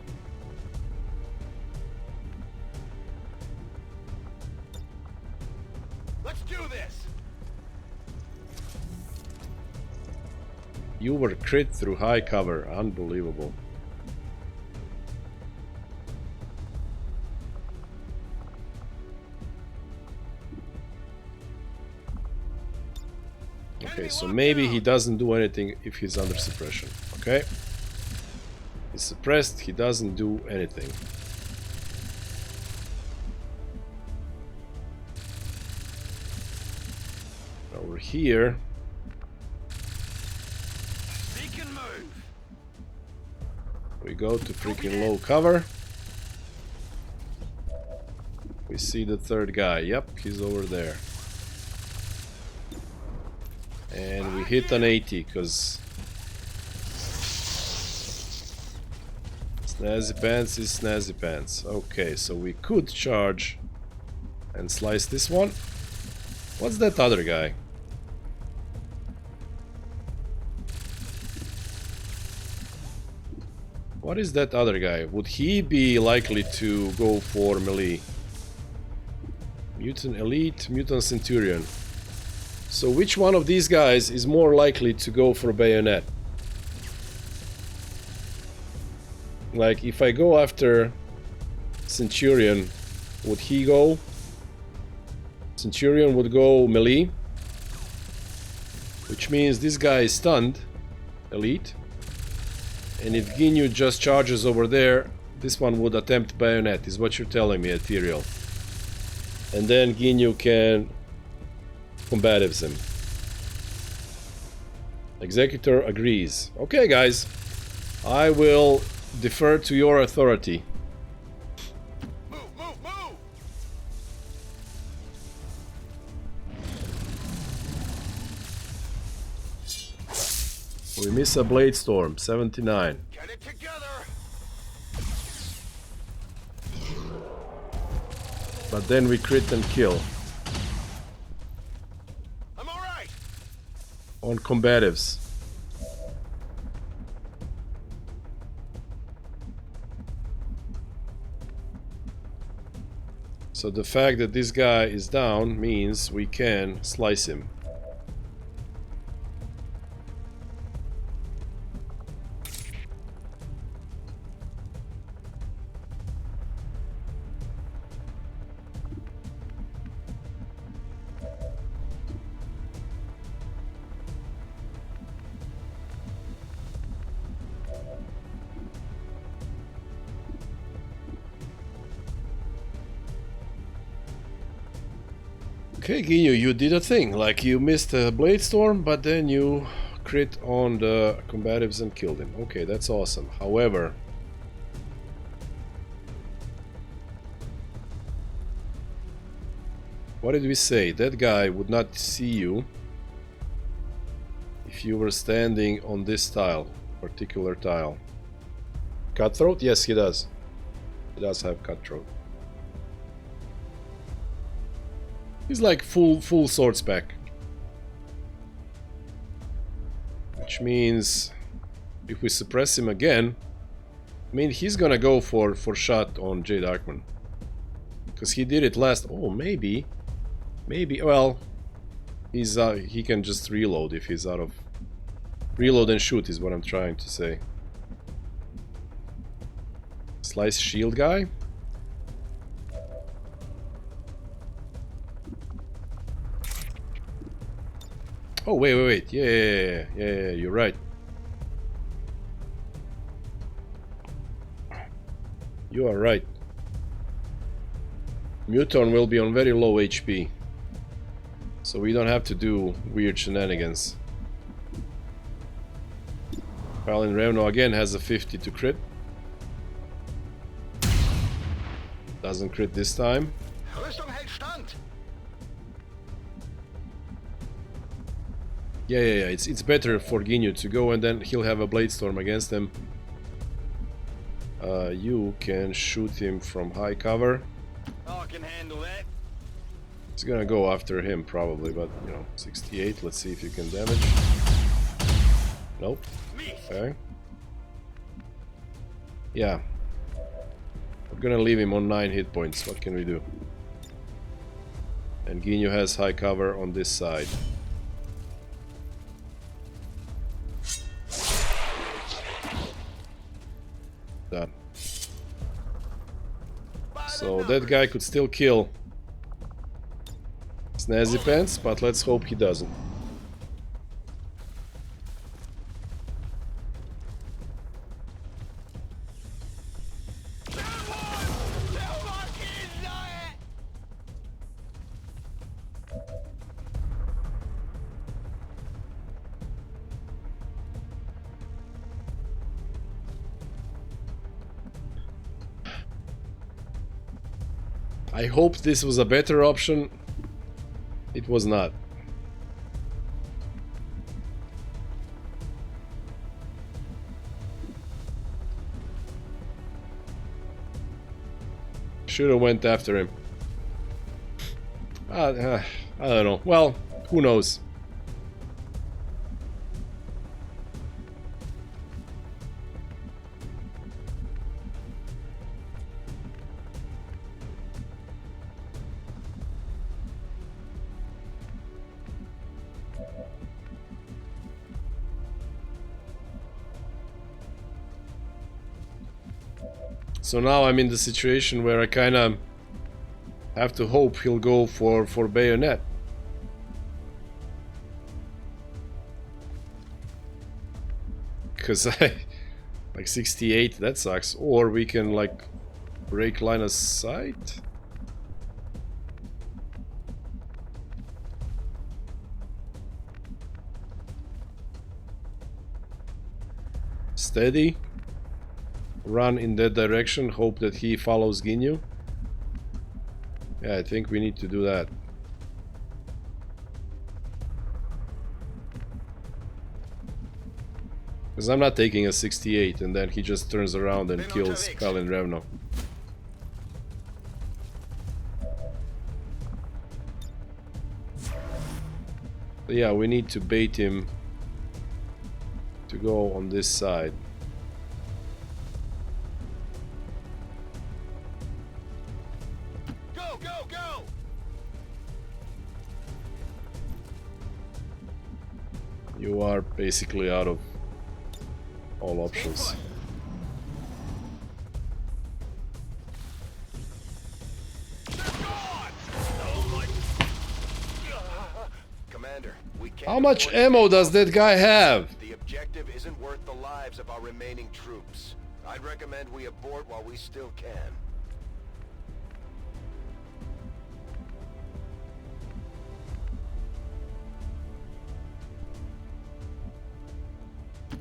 Let's do this. You were crit through high cover, unbelievable. Okay, so maybe he doesn't do anything if he's under suppression. Okay, he's suppressed, he doesn't do anything. Over here we go to freaking low cover. We see the third guy. Yep, he's over there. And we hit an 80 because Snazzy Pants is Snazzy Pants. Okay, so we could charge and slice this one. What's that other guy? What is that other guy? Would he be likely to go for melee? Mutant Elite, Mutant Centurion. So which one of these guys is more likely to go for bayonet? Like if I go after Centurion, would he go? Centurion would go melee, which means this guy is stunned, Elite. And if Ginyu just charges over there, this one would attempt bayonet, is what you're telling me, Ethereal. And then Ginyu can combatives him. Executor agrees. Okay, guys, I will defer to your authority. Move, move, move! We miss a blade storm, 79. Get it together. But then we crit and kill. I'm all right. On combatives. So the fact that this guy is down means we can slice him. Okay, Ginyu, you did a thing. Like, you missed a blade storm, but then you crit on the combatives and killed him. Okay, that's awesome. However, what did we say? That guy would not see you if you were standing on this tile, particular tile. Cutthroat? Yes, he does. He does have cutthroat. He's like full sword spec. Which means if we suppress him again, I mean, he's gonna go for shot on J. Darkman. Because he did it last... Oh, maybe. Maybe, well... He's he can just reload if he's out of... Reload and shoot is what I'm trying to say. Slice shield guy? Oh, wait. Yeah, you're right. You are right. Muton will be on very low HP. So we don't have to do weird shenanigans. Palin Revno again has a 50 to crit. Doesn't crit this time. Rüstung hält stand. Yeah. It's better for Ginyu to go, and then he'll have a blade storm against him. You can shoot him from high cover. I can handle that. He's gonna go after him probably, but you know, 68. Let's see if you can damage. Nope. Okay. Yeah. We're gonna leave him on 9 hit points. What can we do? And Ginyu has high cover on this side. Done. So that guy could still kill Snazzy Pants, but let's hope he doesn't. I hope this was a better option. It was not. Should have went after him. I don't know. Well, who knows? So now I'm in the situation where I kind of have to hope he'll go for bayonet. Because I... like 68, that sucks. Or we can like break line of sight. Steady. Run in that direction, hope that he follows Ginyu. Yeah, I think we need to do that. Because I'm not taking a 68 and then he just turns around and kills Pel and Revno. So yeah, we need to bait him to go on this side. Go, go, go! You are basically out of all options. Commander, we can't How much afford to ammo take does off. that guy have? The objective isn't worth the lives of our remaining troops. I'd recommend we abort while we still can.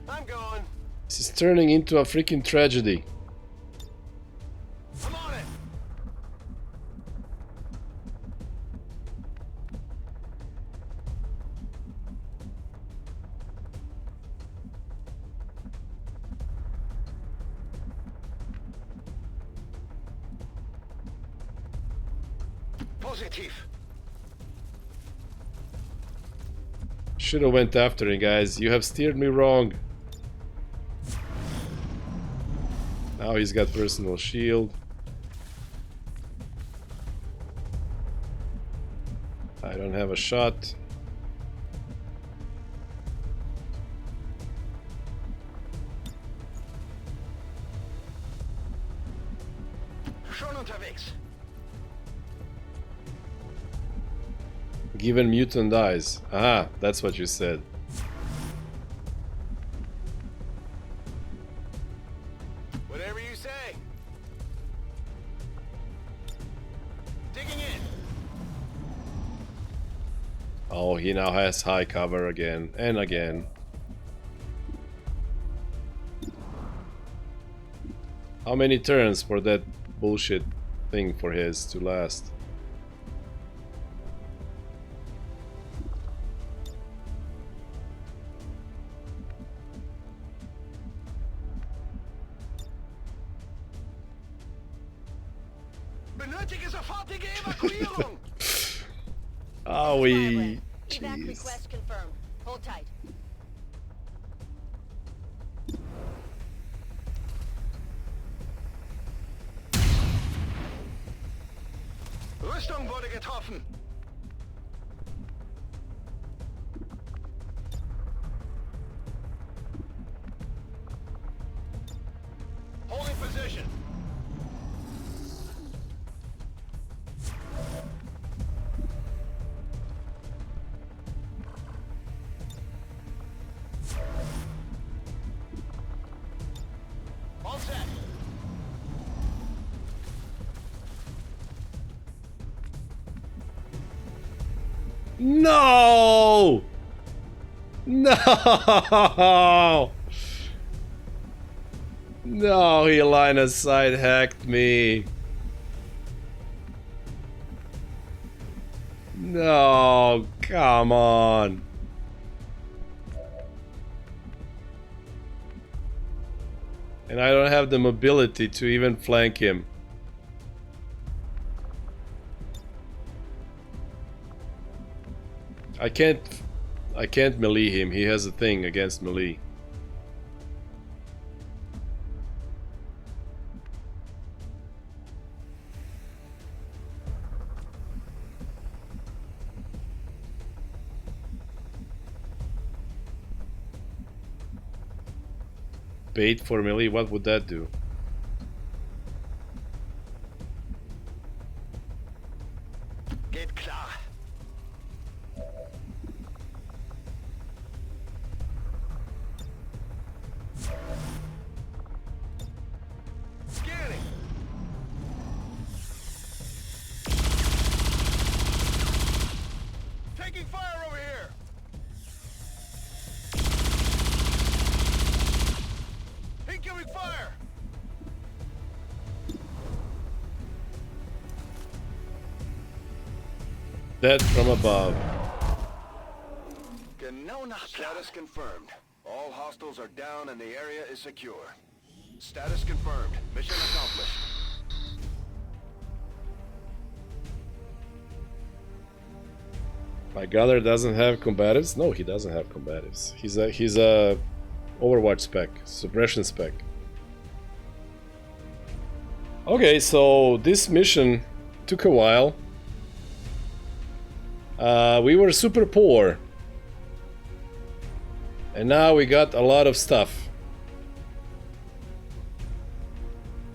I'm going. This is turning into a freaking tragedy. I'm on it! Positive. Should have went after him, guys. You have steered me wrong. Now he's got personal shield. I don't have a shot. Schon unterwegs. Given mutant eyes. Aha, that's what you said. Whatever you say. Digging in. Oh, he now has high cover again and again. How many turns for that bullshit thing for his to last? Benötige sofortige Evakuierung. Oh, we. Evac Jeez. request confirmed. Hold tight. Rüstung wurde getroffen. Holding position. All set. No! No! No, he line of sight hacked me. No, come on. And I don't have the mobility to even flank him. I can't melee him. He has a thing against melee. Bait for melee, what would that do? Geht klar. Scanning. Taking fire over here. Incoming fire. Dead from above. Genau nach Plan. Status confirmed. All hostiles are down and the area is secure. Status confirmed. Mission accomplished. My gunner doesn't have combatives? No, he doesn't have combatives. He's a Overwatch spec, suppression spec. Okay, so this mission took a while. We were super poor. And now we got a lot of stuff.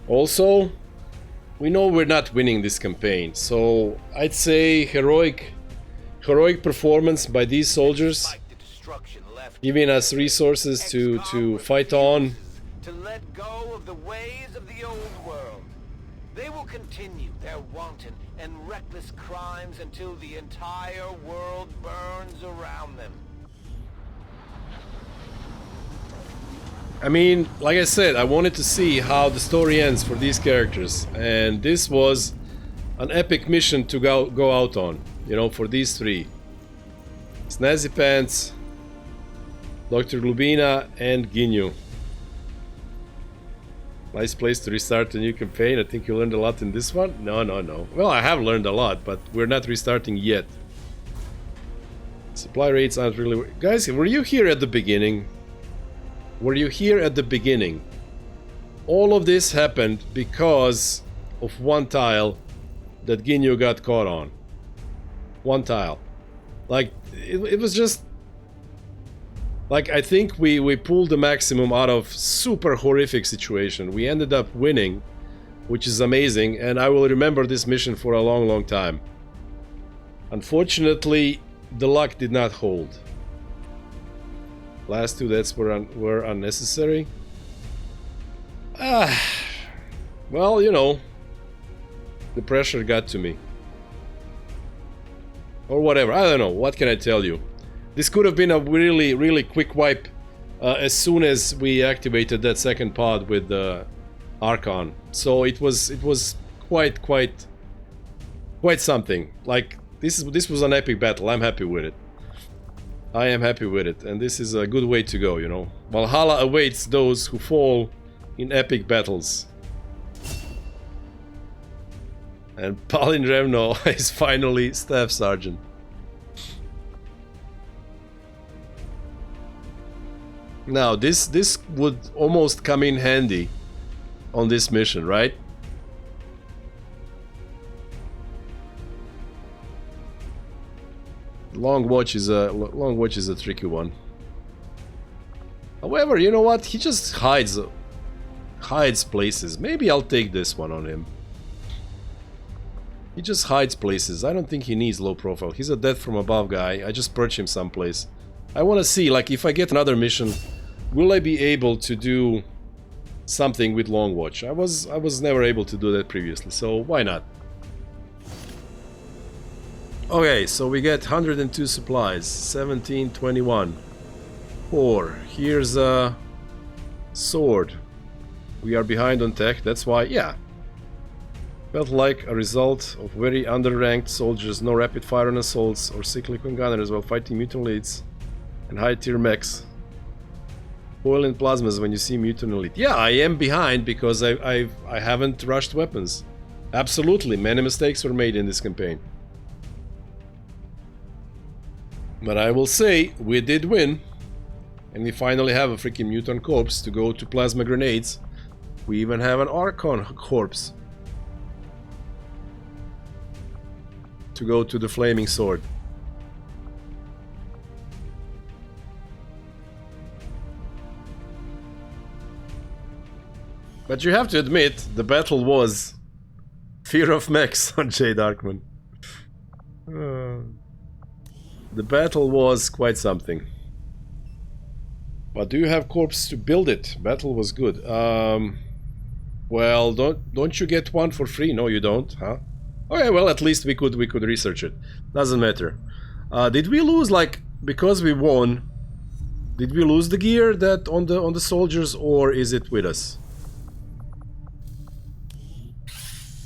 Also, we know we're not winning this campaign, so I'd say heroic performance by these soldiers, giving us resources to fight on. To let go of the ways of the old world. They will continue their wanton and reckless crimes until the entire world burns around them. I mean, like I said, I wanted to see how the story ends for these characters, and this was an epic mission to go out on, you know, for these three. Snazzy Pants, Dr. Glubina, and Ginyu. Nice place to restart a new campaign. I think you learned a lot in this one. No. Well, I have learned a lot, but we're not restarting yet. Supply rates aren't really... Guys, were you here at the beginning? Were you here at the beginning? All of this happened because of one tile that Ginyu got caught on. One tile. Like, it was just... Like, I think we pulled the maximum out of super horrific situation. We ended up winning, which is amazing, and I will remember this mission for a long time. Unfortunately, the luck did not hold. Last two deaths were unnecessary. Well, you know, the pressure got to me. Or whatever, I don't know, what can I tell you? This could have been a really quick wipe as soon as we activated that second pod with the Archon. So it was quite something. Like, this was an epic battle. I'm happy with it. I am happy with it, and this is a good way to go, you know. Valhalla awaits those who fall in epic battles. And Palin Revno is finally Staff Sergeant. Now, this would almost come in handy on this mission, right? Long watch is a tricky one. However, you know what? He just hides places. Maybe I'll take this one on him. He just hides places. I don't think he needs low profile. He's a death from above guy. I just perch him someplace. I want to see, like, if I get another mission, will I be able to do something with long watch? I was never able to do that previously, so why not? Okay, so we get 102 supplies, 1721. 4. Here's a sword. We are behind on tech, that's why, yeah. Felt like a result of very underranked soldiers, no rapid fire on assaults or cyclic on gunners while fighting mutant elites and high tier mechs. Foil in plasmas when you see mutant elite. Yeah, I am behind because I haven't rushed weapons. Absolutely, many mistakes were made in this campaign. But I will say, we did win. And we finally have a freaking mutant corpse to go to plasma grenades. We even have an Archon corpse to go to the flaming sword. But you have to admit, the battle was Fear of Mechs on J. Darkman. The battle was quite something. But do you have corpse to build it? Battle was good. Well, don't you get one for free? No, you don't, huh? Okay, well, at least we could research it. Doesn't matter. Did we lose, like, because we won? Did we lose the gear that on the soldiers, or is it with us?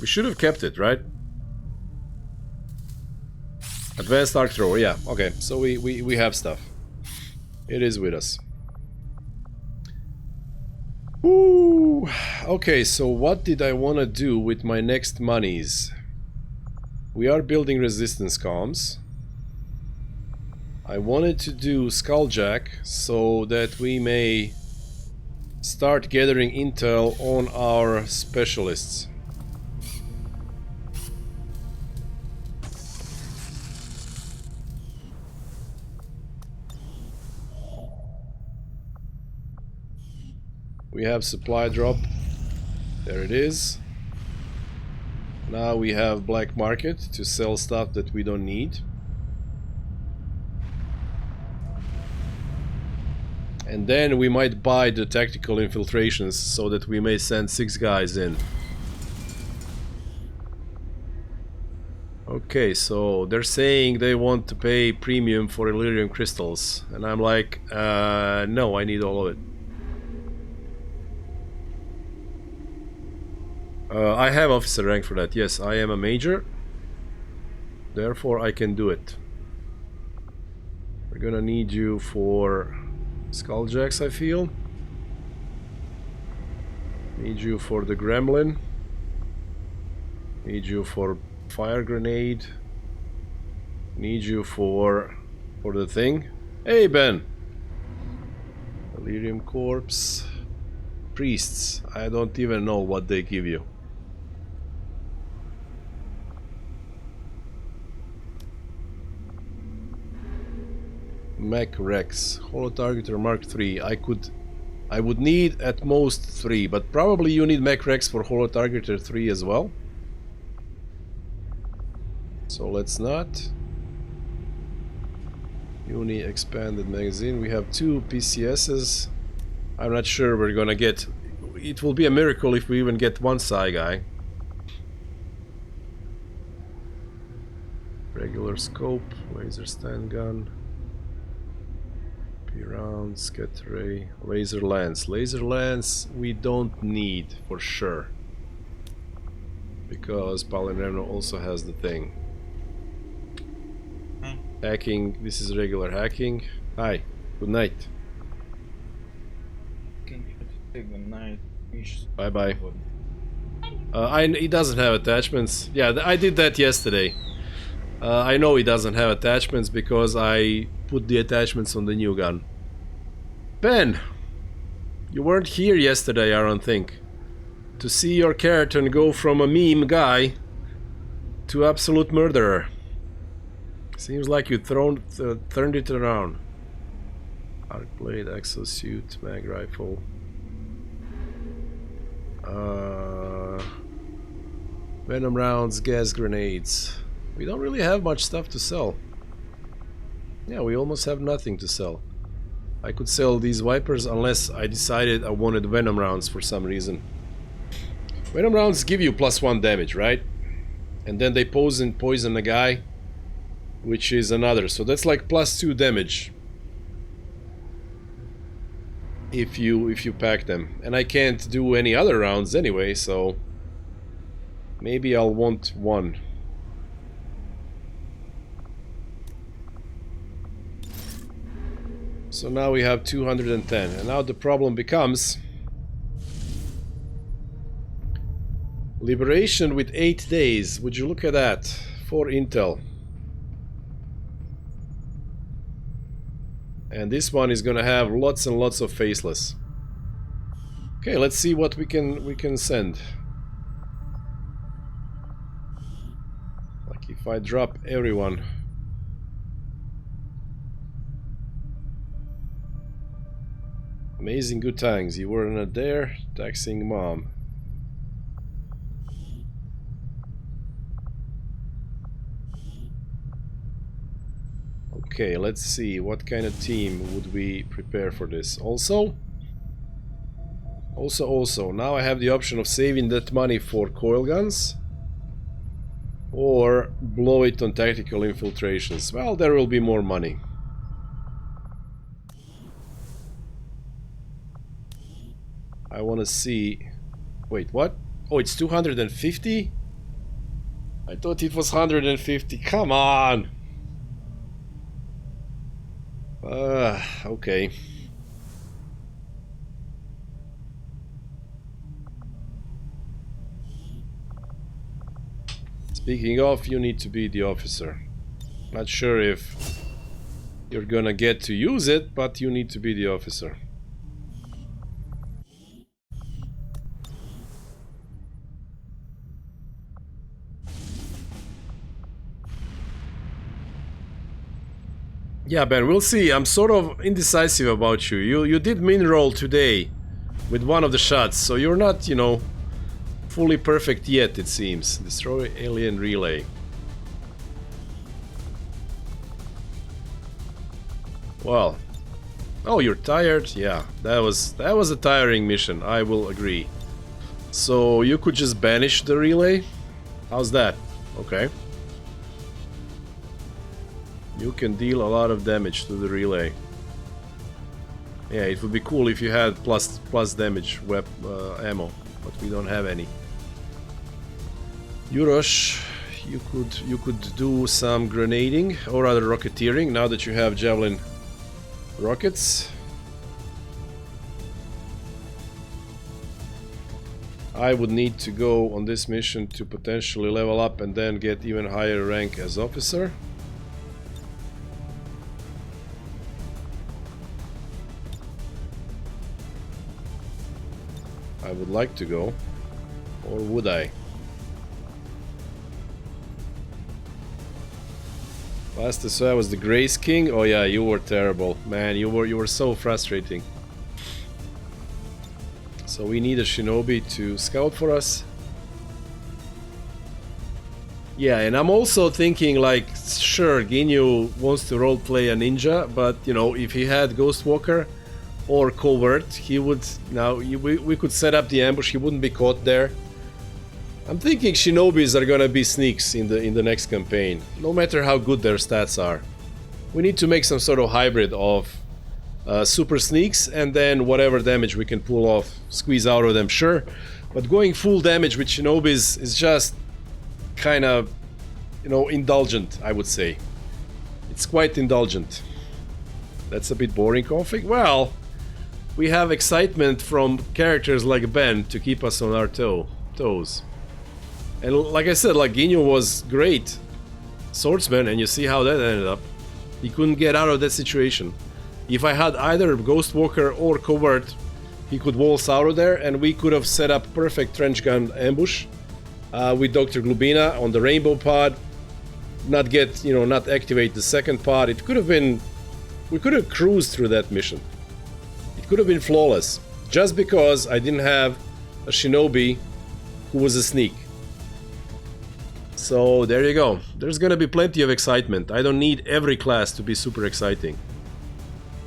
We should have kept it, right? Advanced arc thrower, yeah. Okay, so we have stuff. It is with us. Ooh. Okay, so what did I want to do with my next monies? We are building resistance comms. I wanted to do Skulljack so that we may start gathering intel on our specialists. We have supply drop. There it is. Now we have black market to sell stuff that we don't need. And then we might buy the tactical infiltrations so that we may send 6 guys in. Okay, so they're saying they want to pay premium for Illyrium crystals. And I'm like, no, I need all of it. I have officer rank for that. Yes, I am a major. Therefore, I can do it. We're gonna need you for Skulljacks, I feel. Need you for the Gremlin. Need you for fire grenade. Need you for the thing. Hey, Ben! Illyrium corpse. Priests. I don't even know what they give you. Mech Rex, Holo Targeter Mark III. I would need at most 3, but probably you need Mech Rex for Holo Targeter 3 as well. So let's not. Uni expanded magazine. We have 2 PCSs. I'm not sure we're gonna get. It will be a miracle if we even get 1 Psi guy. Regular scope, laser stand gun. Rounds, get ray, laser lance. Laser lance we don't need for sure, because Palermo also has the thing. Hacking. This is regular hacking. Hi. Good night. Good night. Bye bye. He doesn't have attachments. Yeah, I did that yesterday. I know he doesn't have attachments because I put the attachments on the new gun. Ben, you weren't here yesterday, I don't think. To see your character go from a meme guy to absolute murderer. Seems like you turned it around. Arc blade, exosuit, mag rifle. Venom rounds, gas grenades. We don't really have much stuff to sell. Yeah, we almost have nothing to sell. I could sell these Vipers unless I decided I wanted Venom rounds for some reason. Venom rounds give you +1 damage, right? And then they poison a guy, which is another. So that's like +2 damage if you pack them. And I can't do any other rounds anyway, so maybe I'll want 1. So now we have 210, and now the problem becomes liberation with 8 days. Would you look at that for intel? And this one is gonna have lots and lots of faceless. Okay, let's see what we can send. Like if I drop everyone. Amazing good times. You were not there. Taxing mom. Okay, let's see. What kind of team would we prepare for this? Also, now I have the option of saving that money for coil guns or blow it on tactical infiltrations. Well, there will be more money. I want to see... Wait, what? Oh, it's 250? I thought it was 150. Come on! Okay. Speaking of, you need to be the officer. Not sure if you're gonna get to use it, but you need to be the officer. Yeah, Ben, we'll see. I'm sort of indecisive about you. You did min roll today with one of the shots, so you're not, you know, fully perfect yet, it seems. Destroy alien relay. Well, oh, you're tired? Yeah, that was a tiring mission, I will agree. So you could just banish the relay? How's that? Okay. You can deal a lot of damage to the relay. Yeah, it would be cool if you had plus damage ammo, but we don't have any. Yurosh, you could do some grenading or rather rocketeering now that you have javelin rockets. I would need to go on this mission to potentially level up and then get even higher rank as officer. I would like to go, or would I? Last I saw I was the Grace King. Oh yeah, you were terrible, man. You were so frustrating. So we need a shinobi to scout for us. Yeah, and I'm also thinking like, sure, Ginyu wants to roleplay a ninja, but you know, if he had Ghostwalker or Covert, he would we could set up the ambush. He wouldn't be caught there. I'm thinking shinobis are gonna be sneaks in the next campaign, no matter how good their stats are. We need to make some sort of hybrid of super sneaks and then whatever damage we can pull off, squeeze out of them, sure. But going full damage with shinobis is just kind of, you know, indulgent, I would say. It's quite indulgent. That's a bit boring config. Well, we have excitement from characters like Ben to keep us on our toes. And like I said, like Ginyu was great swordsman, and you see how that ended up. He couldn't get out of that situation. If I had either Ghostwalker or Covert, he could waltz out of there, and we could have set up perfect trench gun ambush with Dr. Glubina on the rainbow pod. Not get, you know, not activate the second pod. It could have been, we could have cruised through that mission. It could have been flawless, just because I didn't have a shinobi who was a sneak. So there you go. There's gonna be plenty of excitement. I don't need every class to be super exciting.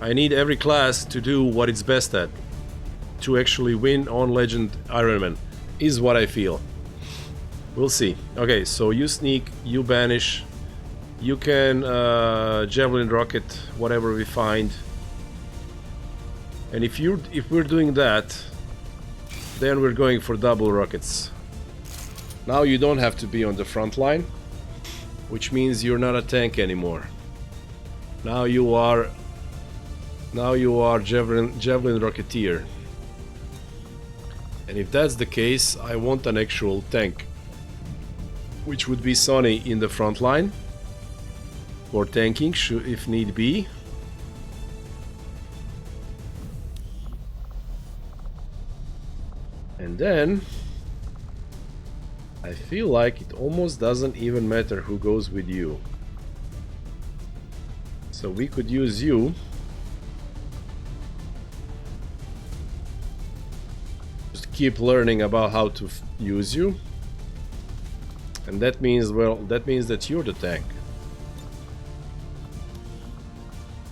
I need every class to do what it's best at. To actually win on Legend Ironman, is what I feel. We'll see. Okay, so you sneak, you banish, you can javelin rocket whatever we find. And if we're doing that, then we're going for double rockets. Now you don't have to be on the front line, which means you're not a tank anymore. Now you are javelin rocketeer. And if that's the case, I want an actual tank, which would be Sonny in the front line for tanking if need be. And then I feel like it almost doesn't even matter who goes with you. So we could use you. Just keep learning about how to use you. And that means, well, that means that you're the tank.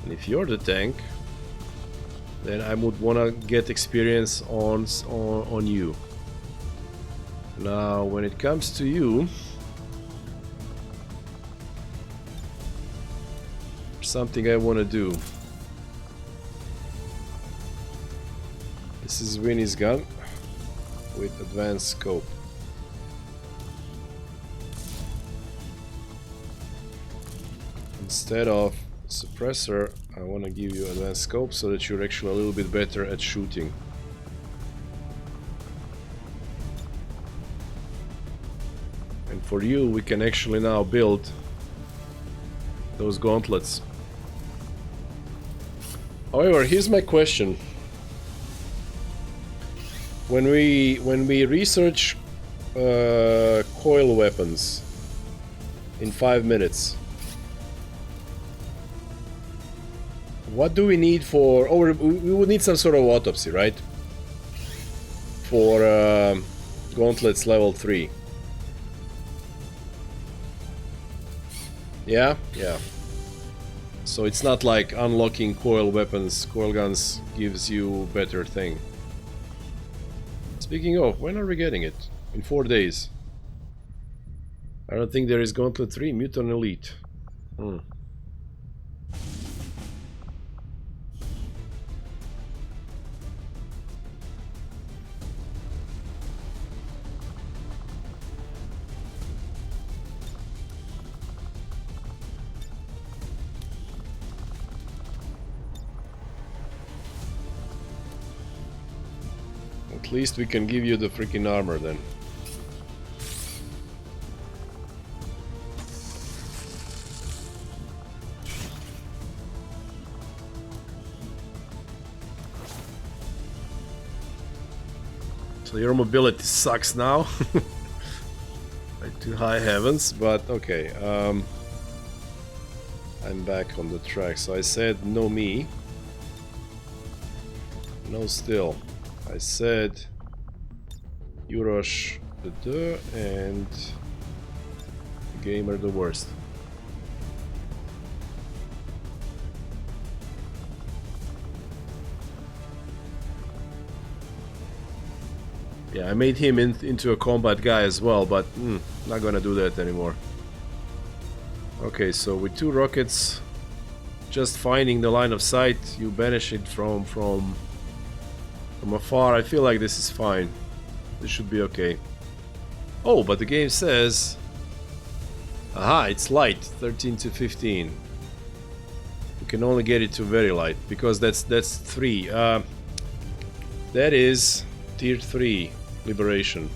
And if you're the tank, then I would want to get experience on you. Now, when it comes to you, something I want to do. This is Winnie's gun with advanced scope. Instead of suppressor, I want to give you advanced scope so that you're actually a little bit better at shooting. And for you, we can actually now build those gauntlets. However, here's my question. When we research coil weapons in 5 minutes, what do we need for... Oh, we would need some sort of autopsy, right? For gauntlets level 3. Yeah? Yeah. So it's not like unlocking coil weapons, coil guns gives you better thing. Speaking of, when are we getting it? In 4 days. I don't think there is Gauntlet 3, Mutant Elite. At least we can give you the freaking armor then. So your mobility sucks now. Like to high heavens, but okay. I'm back on the track. So I said no me. No still. I said Yurosh the and Gamer the worst. Yeah, I made him into a combat guy as well, but not gonna do that anymore. Okay, so with 2 rockets, just finding the line of sight, you banish it from afar. I feel like this is fine. This should be okay. Oh, but the game says... Aha, it's light, 13 to 15. You can only get it to very light, because that's 3. That is tier 3 liberation.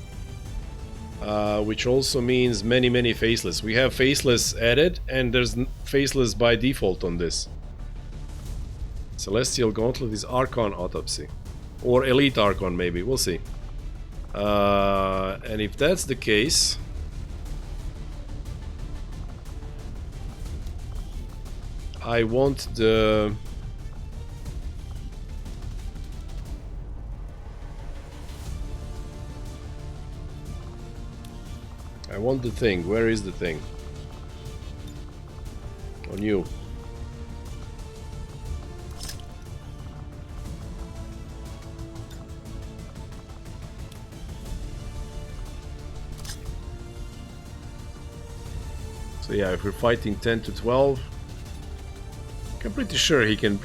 Which also means many faceless. We have faceless added, and there's faceless by default on this. Celestial Gauntlet is Archon Autopsy. Or Elite Archon, maybe. We'll see. And if that's the case... I want the... I want the thing. Where is the thing? On you. So yeah, if we're fighting 10 to 12, I'm pretty sure he can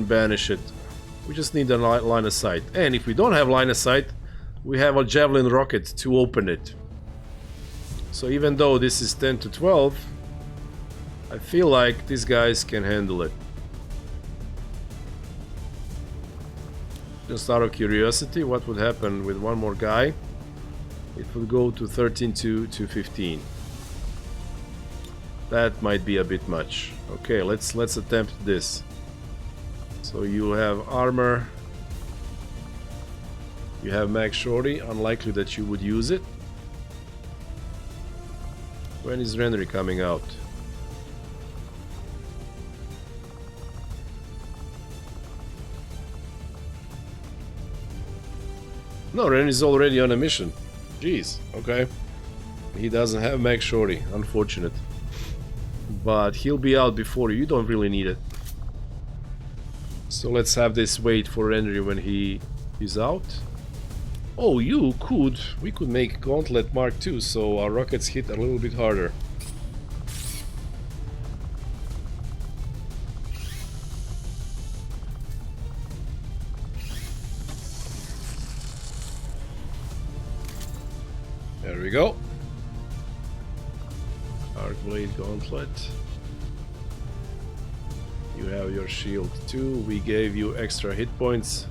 banish it. We just need a line of sight. And if we don't have line of sight, we have a javelin rocket to open it. So even though this is 10 to 12, I feel like these guys can handle it. Just out of curiosity, what would happen with one more guy? It would go to 13 to 15. That might be a bit much. Okay, let's attempt this. So you have armor. You have Mag Shorty, unlikely that you would use it. When is Renry coming out? No, Ren is already on a mission. Jeez, okay. He doesn't have Mag Shorty, unfortunate. But he'll be out before you. You don't really need it. So let's have this wait for Renry when he is out. Oh, we could make Gauntlet Mark II, so our rockets hit a little bit harder. There we go. Arcblade Gauntlet. You have your shield too. We gave you extra hit points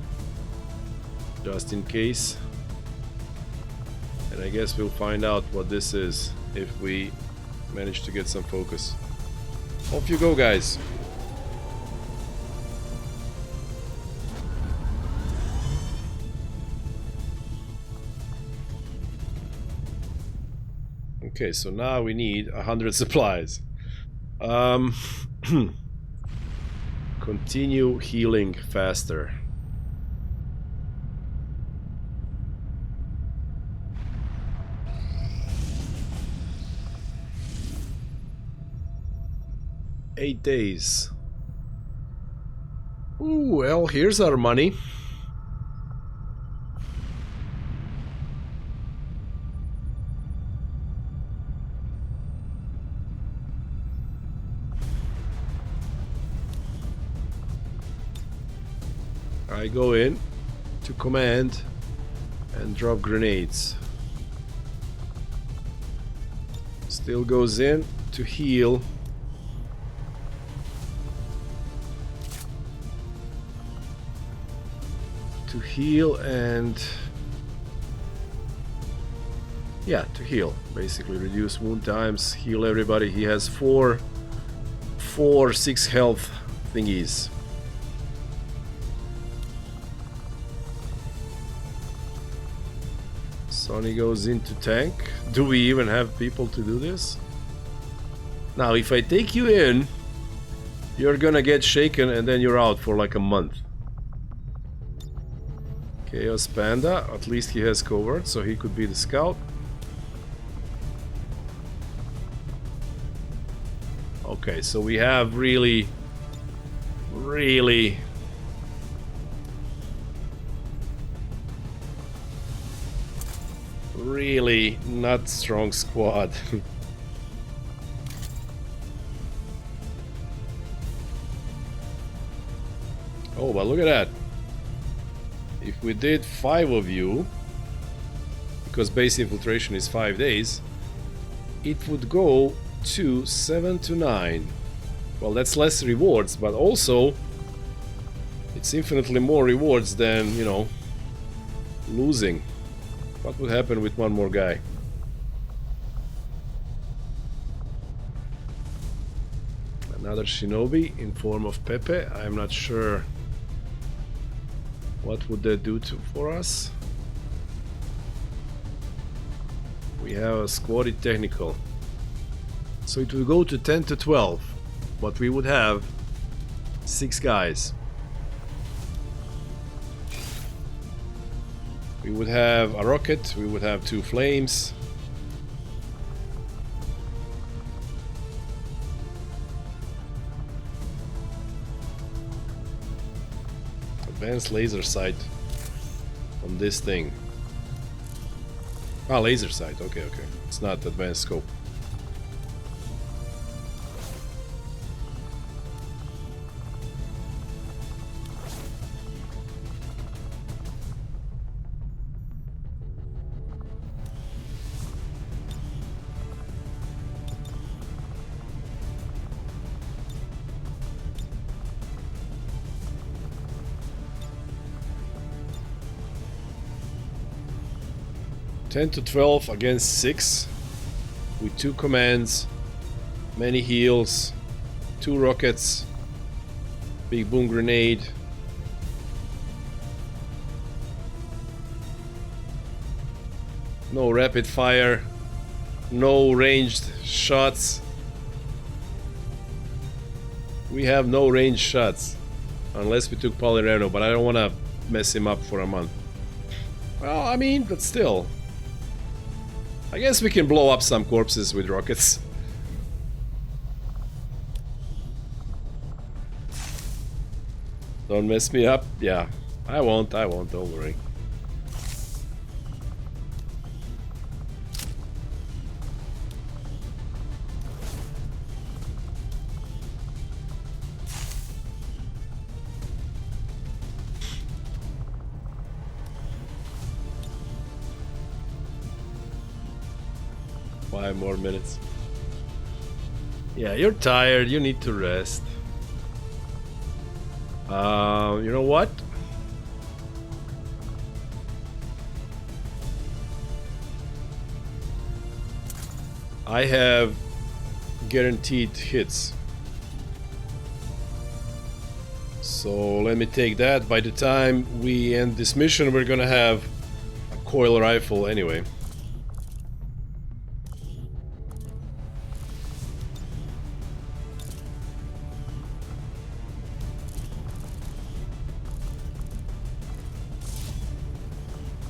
just in case. And I guess we'll find out what this is if we manage to get some focus. Off you go, guys. Okay, so now we need 100 supplies. Continue healing faster. Eight days. Ooh, well, here's our money. I go in to command and drop grenades. Still goes in to heal. To heal and... yeah, to heal. Basically reduce wound times, heal everybody. He has four 6 health thingies. Sonny goes into tank. Do we even have people to do this? Now, if I take you in, you're gonna get shaken and then you're out for like a month. Chaos Panda, at least he has covert, so he could be the scout. Okay, so we have really not strong squad. Oh, but look at that. If we did 5 of you, because base infiltration is 5 days, it would go to 7 to 9. Well, that's less rewards, but also it's infinitely more rewards than, you know, losing. What would happen with one more guy? Another shinobi in form of Pepe. I'm not sure what would that do for us. We have a squatty technical. So it will go to 10 to 12, but we would have 6 guys. We would have a rocket, we would have 2 flames. Advanced laser sight on this thing. Ah, laser sight, okay. It's not advanced scope. Ten to 12 against 6 with 2 commands, many heals, 2 rockets, big boom grenade. No rapid fire, no ranged shots. We have no ranged shots unless we took Polyreno, but I don't want to mess him up for a month. Well, I mean, but still. I guess we can blow up some corpses with rockets. Don't mess me up. Yeah, I won't, don't worry. Five more minutes. Yeah, you're tired. You need to rest. You know what? I have guaranteed hits. So let me take that. By the time we end this mission, we're gonna have a coil rifle anyway.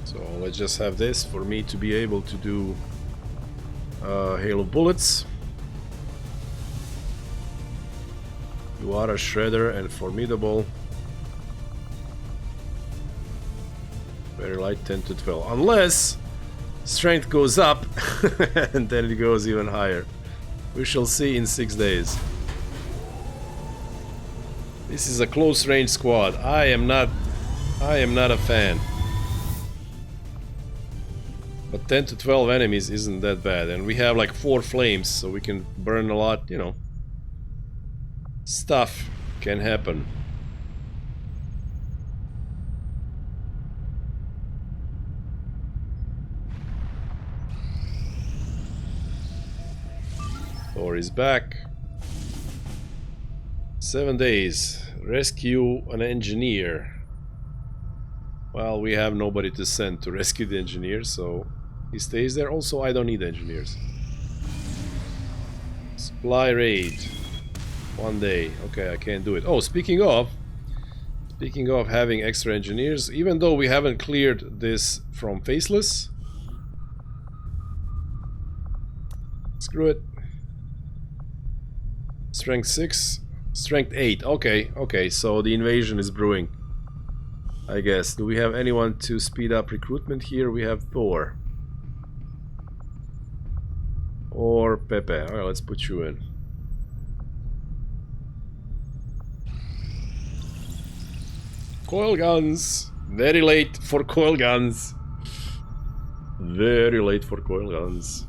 So let's just have this for me to be able to do hail of bullets. You are a shredder and formidable. Very light, 10 to 12. Unless strength goes up and then it goes even higher. We shall see in 6 days. This is a close range squad. I am not a fan. But 10 to 12 enemies isn't that bad, and we have like 4 flames, so we can burn a lot, you know. Stuff can happen. Thor is back. 7 days. Rescue an engineer. Well, we have nobody to send to rescue the engineer, so he stays there. Also, I don't need engineers. Supply raid. 1 day. Okay, I can't do it. Oh, speaking of having extra engineers, even though we haven't cleared this from Faceless, screw it. Strength 6, strength 8. Okay, so the invasion is brewing, I guess. Do we have anyone to speed up recruitment here? We have Thor. Or Pepe. Alright, let's put you in. Coil guns. Very late for coil guns. Very late for coil guns.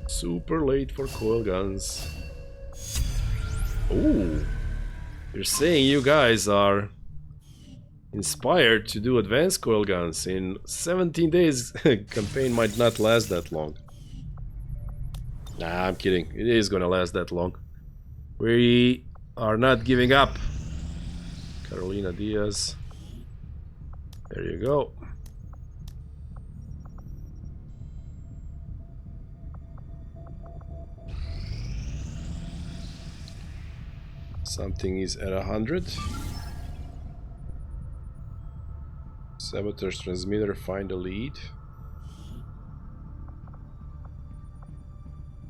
Super late for coil guns. Ooh. You're saying you guys are inspired to do advanced coil guns. In 17 days, campaign might not last that long. Nah, I'm kidding. It is gonna last that long. We are not giving up. Carolina Diaz. There you go. Something is at 100. Saboteur transmitter, find a lead.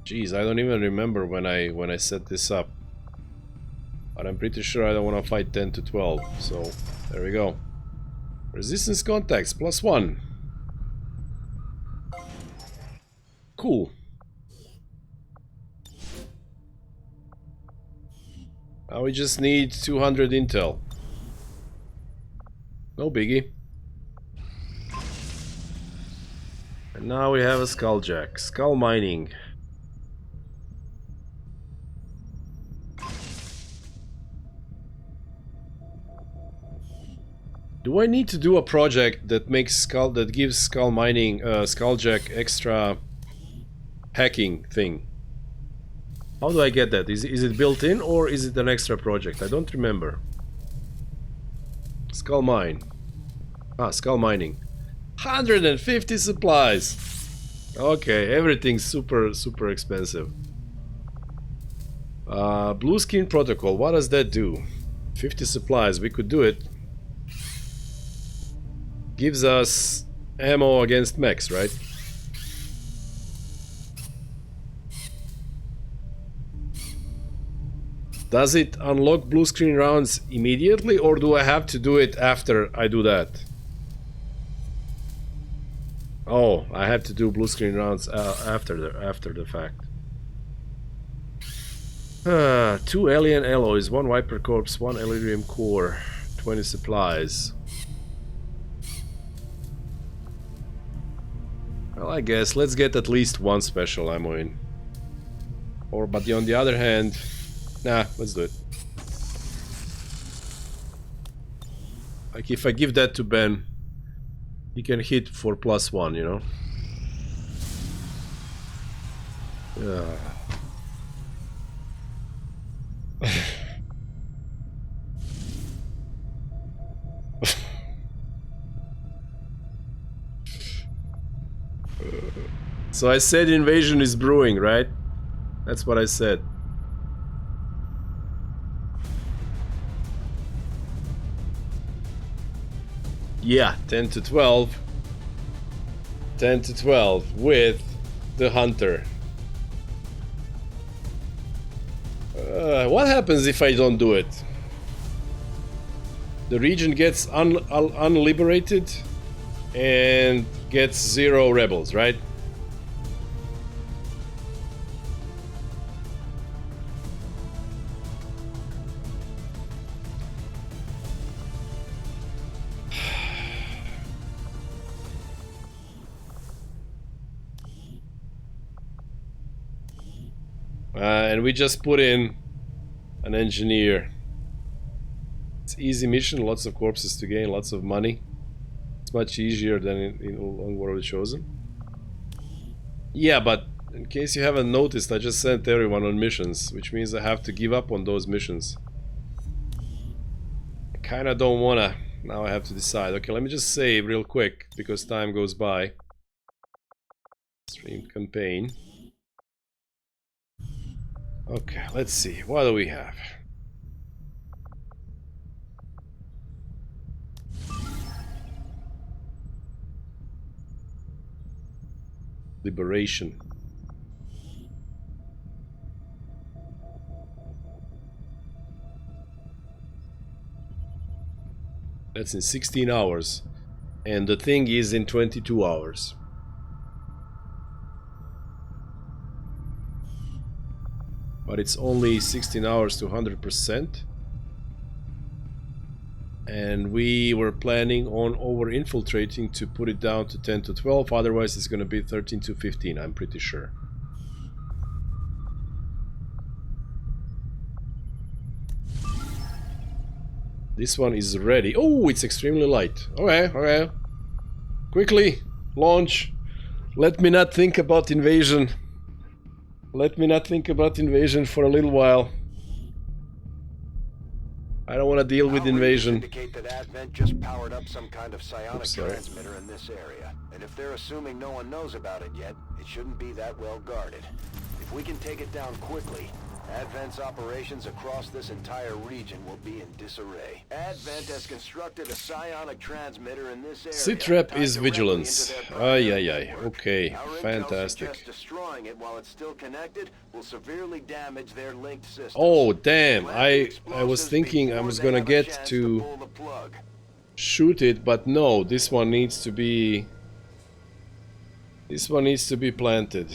Jeez, I don't even remember when I set this up. But I'm pretty sure I don't want to fight 10 to 12. So, there we go. Resistance contacts, +1. Cool. Now we just need 200 intel. No biggie. And now we have a skulljack. Skull mining. Do I need to do a project that gives skull mining, skulljack extra hacking thing? How do I get that? Is it built in or is it an extra project? I don't remember. Skull mine. Ah, skull mining. 150 supplies. Okay, everything's super expensive. Blue skin protocol. What does that do? 50 supplies. We could do it. Gives us ammo against mechs, right? Does it unlock blue screen rounds immediately, or do I have to do it after I do that? Oh, I have to do blue screen rounds after the fact. 2 alien alloys, 1 Viper corpse, 1 Elyrium core, 20 supplies. Well, I guess let's get at least 1 special ammo in. But on the other hand, nah, let's do it. Like if I give that to Ben, he can hit for +1, you know? Yeah. So I said invasion is brewing, right? That's what I said. Yeah, 10 to 12. 10 to 12 with the hunter. What happens if I don't do it? The region gets unliberated and gets 0 rebels, right? And we just put in an engineer. It's easy mission, lots of corpses to gain, lots of money. It's much easier than in Long War of the Chosen. Yeah, but in case you haven't noticed, I just sent everyone on missions, which means I have to give up on those missions. I kinda don't wanna. Now I have to decide. Okay, let me just save real quick, because time goes by. Stream campaign. Okay, let's see. What do we have? Liberation. That's in 16 hours. And the thing is in 22 hours. But it's only 16 hours to 100%. And we were planning on over-infiltrating to put it down to 10 to 12. Otherwise it's going to be 13 to 15, I'm pretty sure. This one is ready. Oh, it's extremely light. Okay, okay. Quickly, launch. Let me not think about invasion. Let me not think about invasion for a little while. I don't want to deal with invasion. Indicate that Advent just powered up some kind of psionic transmitter in this area. And if they're assuming no one knows about it yet, it shouldn't be that well guarded. If we can take it down quickly, Advent's operations across this entire region will be in disarray. Advent has constructed a psionic transmitter in this area. Sitrep is vigilance. Ay, ay, ay. Okay, fantastic. Destroying it while it's still connected will severely damage their linked systems. Oh, damn. I was thinking I was gonna get to shoot it, but no, this one needs to be... This one needs to be planted.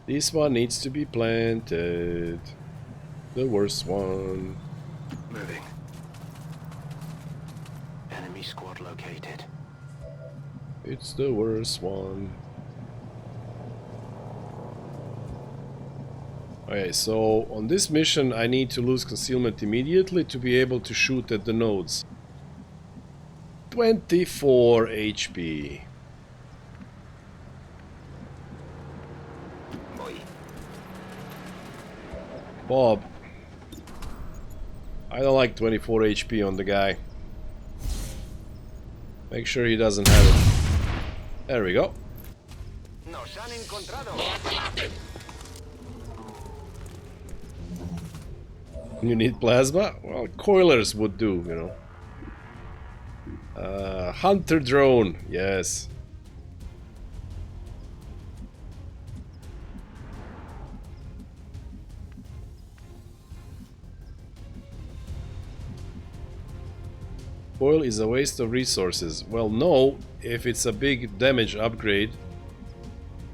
This one needs to be planted. The worst one. Moving. Enemy squad located. It's the worst one. Okay, so on this mission I need to lose concealment immediately to be able to shoot at the nodes. 24 HP. Bob, I don't like 24 HP on the guy. Make sure he doesn't have it. There we go. Nos han encontrado. You need plasma? Well, coilers would do, you know. Hunter drone, yes. Oil is a waste of resources. Well, no, if it's a big damage upgrade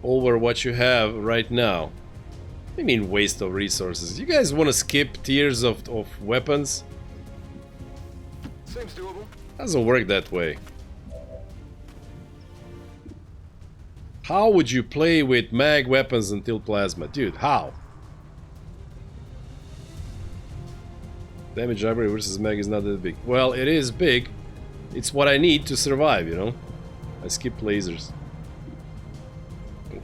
over what you have right now. I mean waste of resources. You guys want to skip tiers of weapons? Seems doable. Doesn't work that way. How would you play with mag weapons until plasma? Dude, how? Damage library versus mag is not that big. Well, it is big. It's what I need to survive, you know? I skip lasers.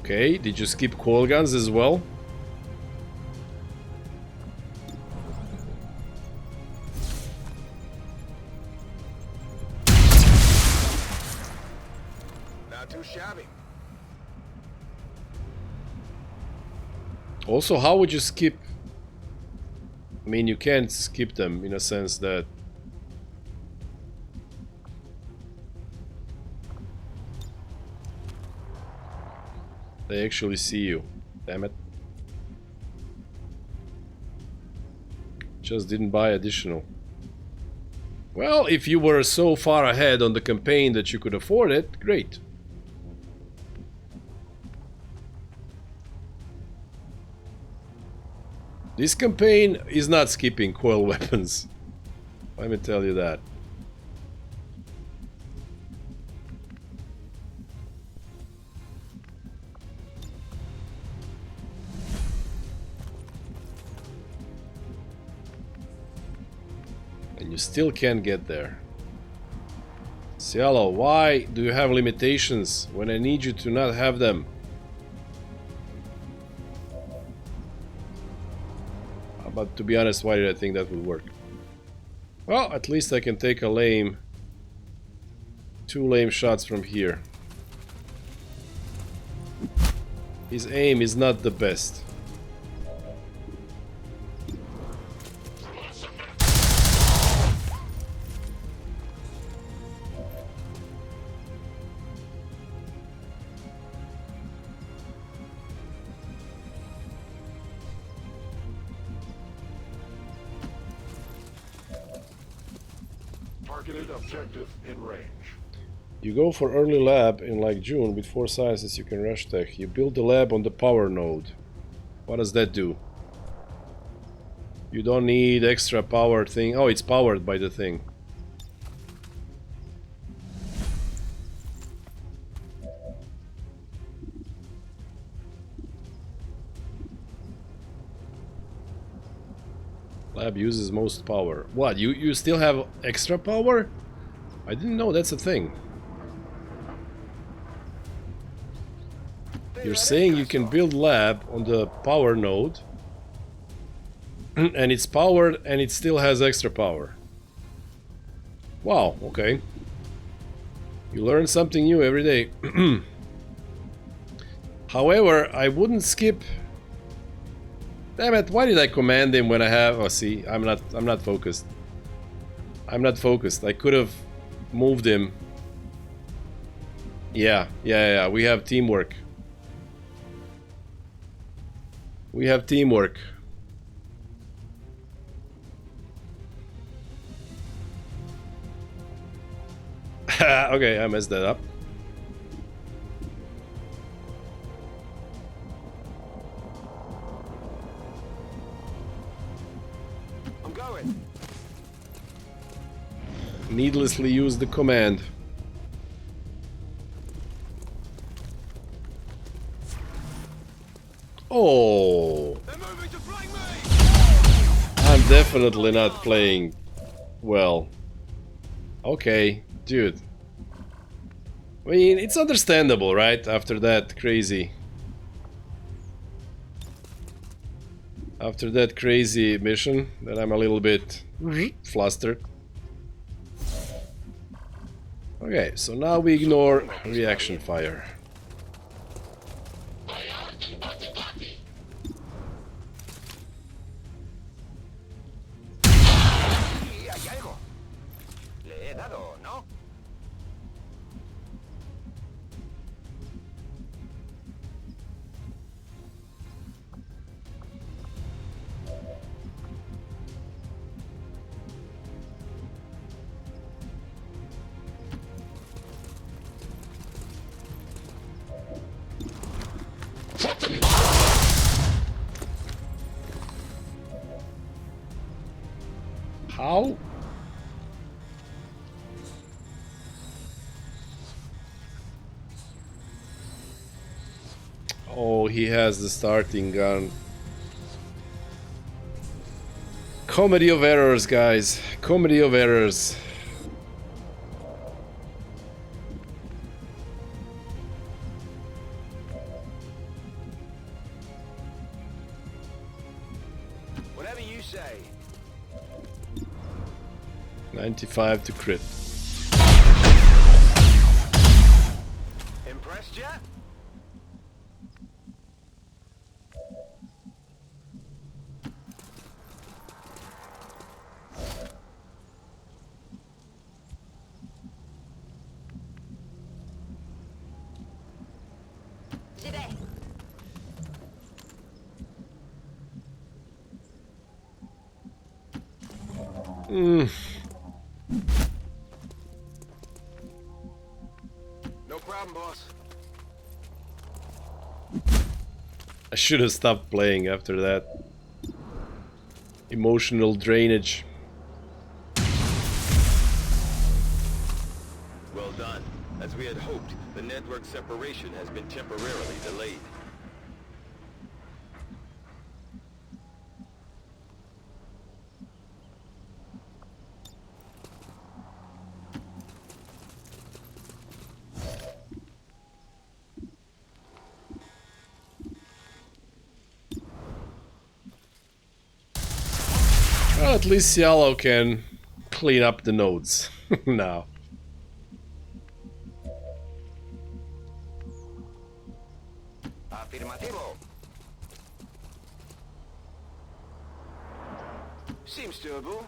Okay, did you skip coil guns as well? Not too shabby. Also, how would you skip? I mean, you can't skip them in a sense that they actually see you. Damn it. Just didn't buy additional. Well, if you were so far ahead on the campaign that you could afford it, great. This campaign is not skipping coil weapons. Let me tell you that. And you still can't get there. Cielo, why do you have limitations when I need you to not have them? But to be honest, why did I think that would work? Well, at least I can take a lame... 2 lame shots from here. His aim is not the best. Targeted objective in range. You go for early lab in like June with 4 sciences you can rush tech. You build the lab on the power node. What does that do? You don't need extra power thing. Oh, it's powered by the thing. Lab uses most power. What? You still have extra power? I didn't know that's a thing. You're saying you can build lab on the power node and it's powered and it still has extra power. Wow, okay. You learn something new every day. However, I wouldn't skip. Damn it, why did I command him when I have... Oh, see, I'm not focused. I'm not focused. I could have moved him. Yeah, we have teamwork. We have teamwork. Okay, I messed that up. I'm going. Needlessly use the command. Oh, They're moving to flank me. I'm definitely not playing well. Okay, dude. I mean, it's understandable, right? After that crazy... After that crazy mission, that I'm a little bit flustered. Okay, so now we ignore reaction fire. Sí, hay algo. Le he dado, ¿no? How? Oh, he has the starting gun. Comedy of errors, guys. Comedy of errors. Whatever you say. 95 to crit. Impressed ya? J'y vais. No problem, boss. I should have stopped playing after that. Emotional drainage. Well done. As we had hoped, the network separation has been temporarily delayed. Well, at least Yellow can clean up the nodes now. Afirmativo. Seems doable.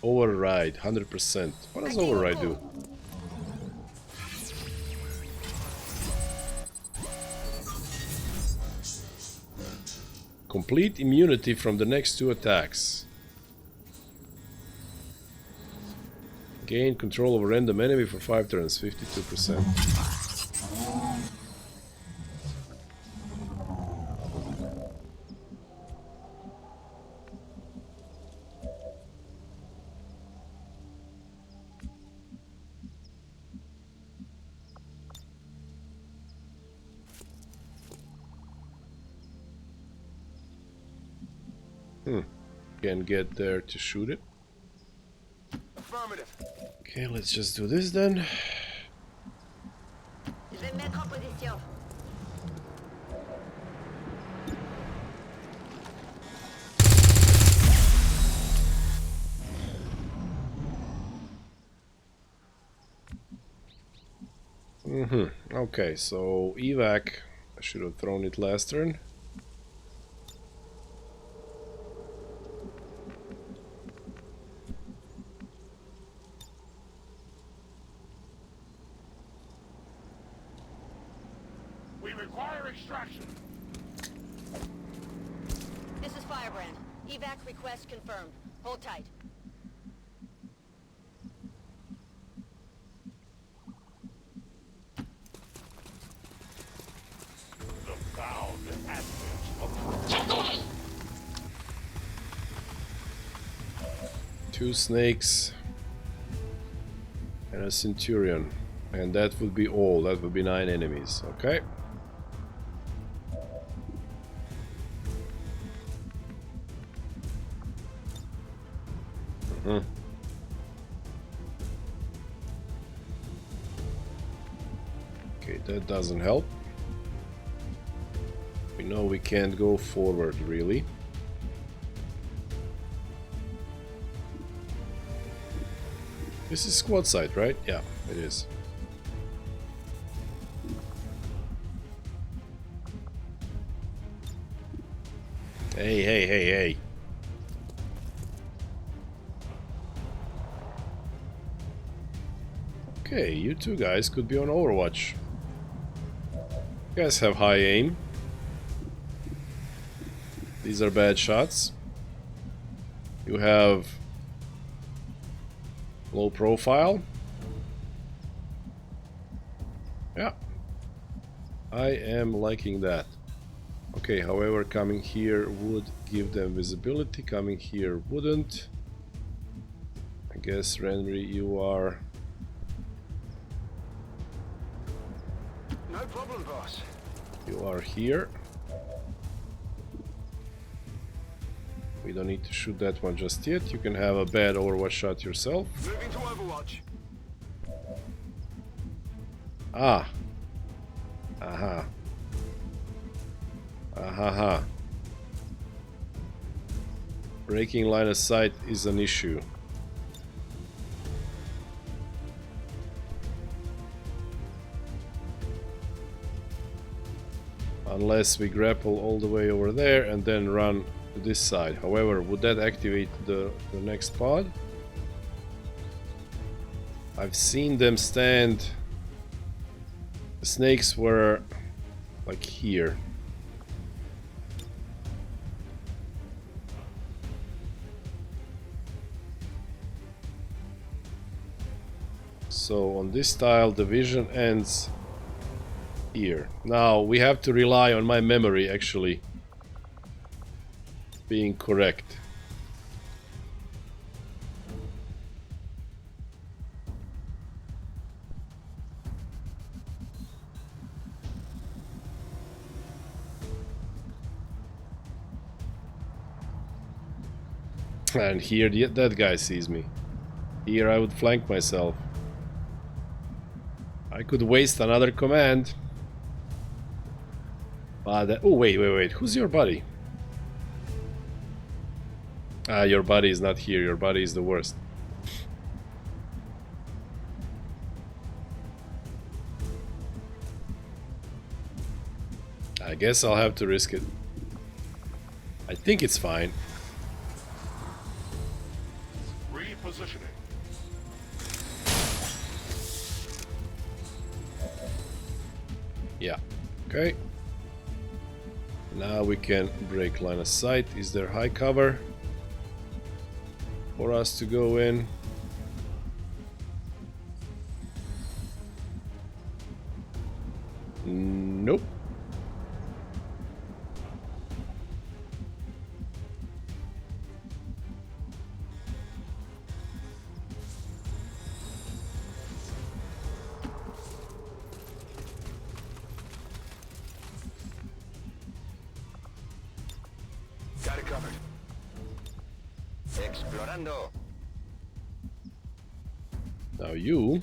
Override, 100%. What does override do? Complete immunity from the next 2 attacks. Gain control over random enemy for 5 turns, 52%. Can get there to shoot it. Affirmative. Okay, let's just do this then. Je vais me mettre en position. Okay, so evac. I should have thrown it last turn. We require extraction. This is Firebrand. Evac request confirmed. Hold tight. The found ashes of 2 snakes and a centurion, and that would be all. That would be 9 enemies. Okay. Okay, that doesn't help. We know we can't go forward, really. This is squad site, right? Yeah, it is. Hey, hey, hey, hey. Okay, you two guys could be on Overwatch. You guys have high aim. These are bad shots. You have low profile. Yeah. I am liking that. Okay, however, coming here would give them visibility. Coming here wouldn't. I guess, Renry, you are... No problem, boss. You are here. We don't need to shoot that one just yet. You can have a bad Overwatch shot yourself. Moving to Overwatch. Ah. Aha. Aha. Breaking line of sight is an issue. Unless we grapple all the way over there and then run to this side. However, would that activate the next pod? I've seen them stand. The snakes were like here. So on this tile the vision ends here. Now we have to rely on my memory actually being correct. And here that guy sees me. Here I would flank myself. I could waste another command. But oh wait. Who's your buddy? Ah, your buddy is not here. Your buddy is the worst. I guess I'll have to risk it. I think it's fine. Repositioning. Yeah. Okay. Now we can break line of sight. Is there high cover for us to go in? Nope. Got it covered. Explorando. Now you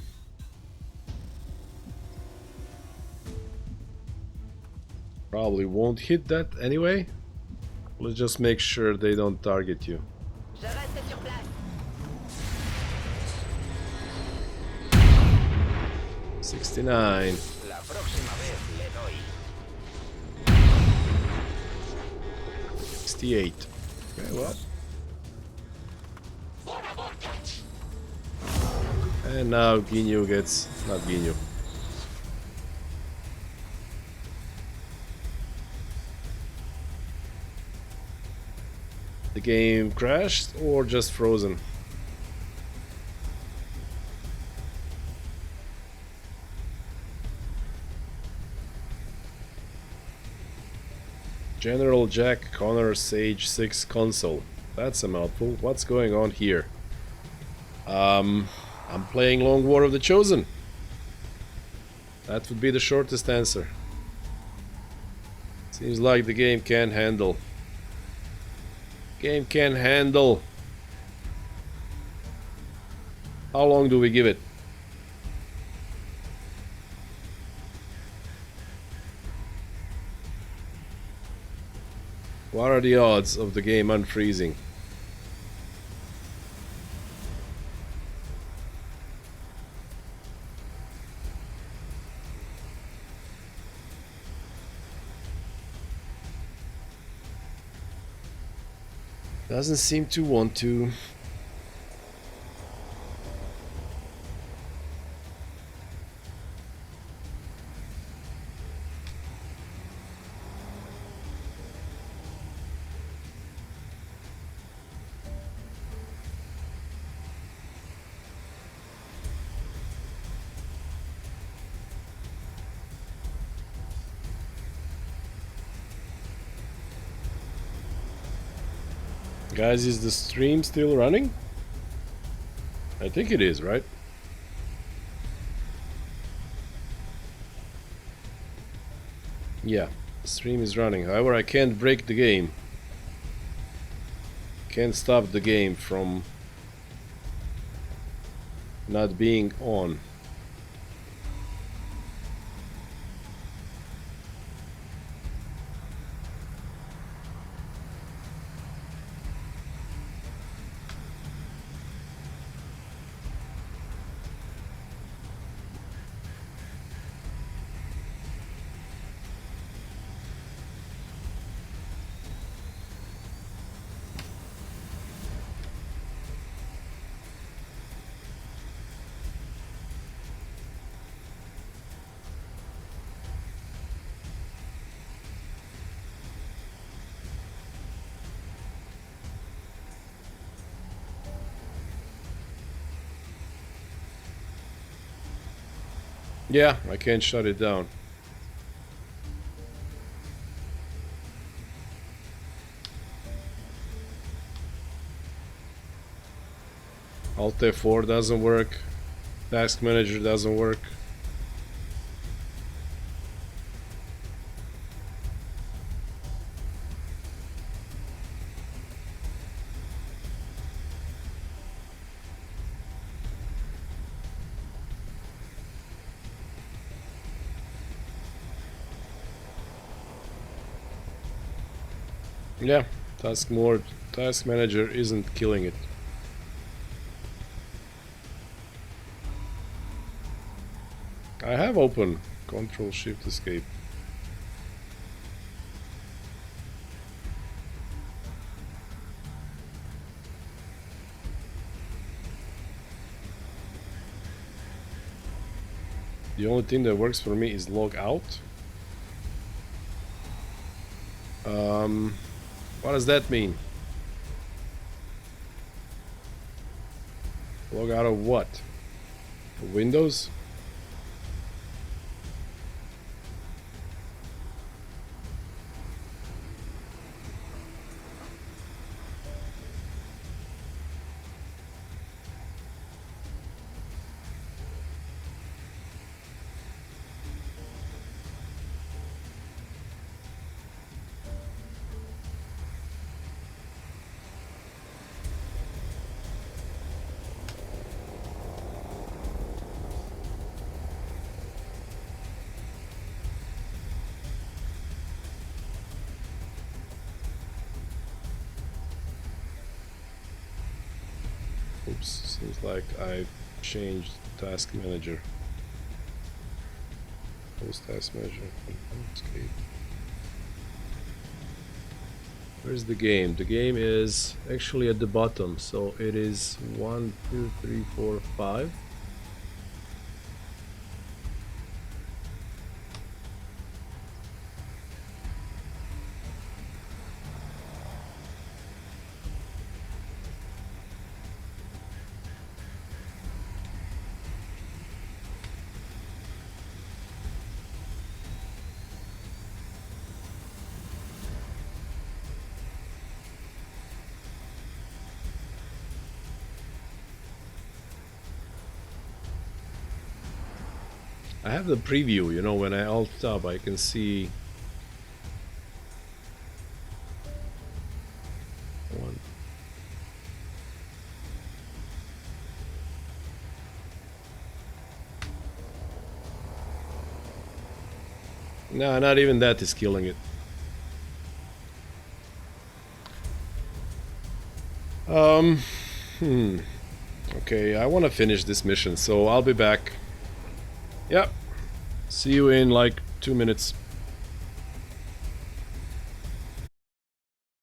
probably won't hit that anyway. Let's just make sure they don't target you. Je reste sur place. 69. La próxima vez le doy. 68. Okay, well. And now Ginyu gets... not Ginyu. The game crashed or just frozen? General Jack Connor Sage 6 console. That's a mouthful. What's going on here? I'm playing Long War of the Chosen. That would be the shortest answer. Seems like the game can handle. Game can handle. How long do we give it? What are the odds of the game unfreezing? Doesn't seem to want to. Guys, is the stream still running? I think it is, right? Yeah, the stream is running. However, I can't break the game. Can't stop the game from not being on. Yeah, I can't shut it down. Alt F4 doesn't work. Task Manager doesn't work. Yeah, Task Manager isn't killing it. I have open Control Shift Escape. The only thing that works for me is log out. What does that mean? Log out of what? Windows? Oops, seems like I changed Task Manager. Post Task Manager. Escape. Where's the game? The game is actually at the bottom, so it is 1, 2, 3, 4, 5. I have the preview, you know, when I alt tab I can see one. No, not even that is killing it. Okay, I want to finish this mission, so I'll be back. Yep. See you in like 2 minutes.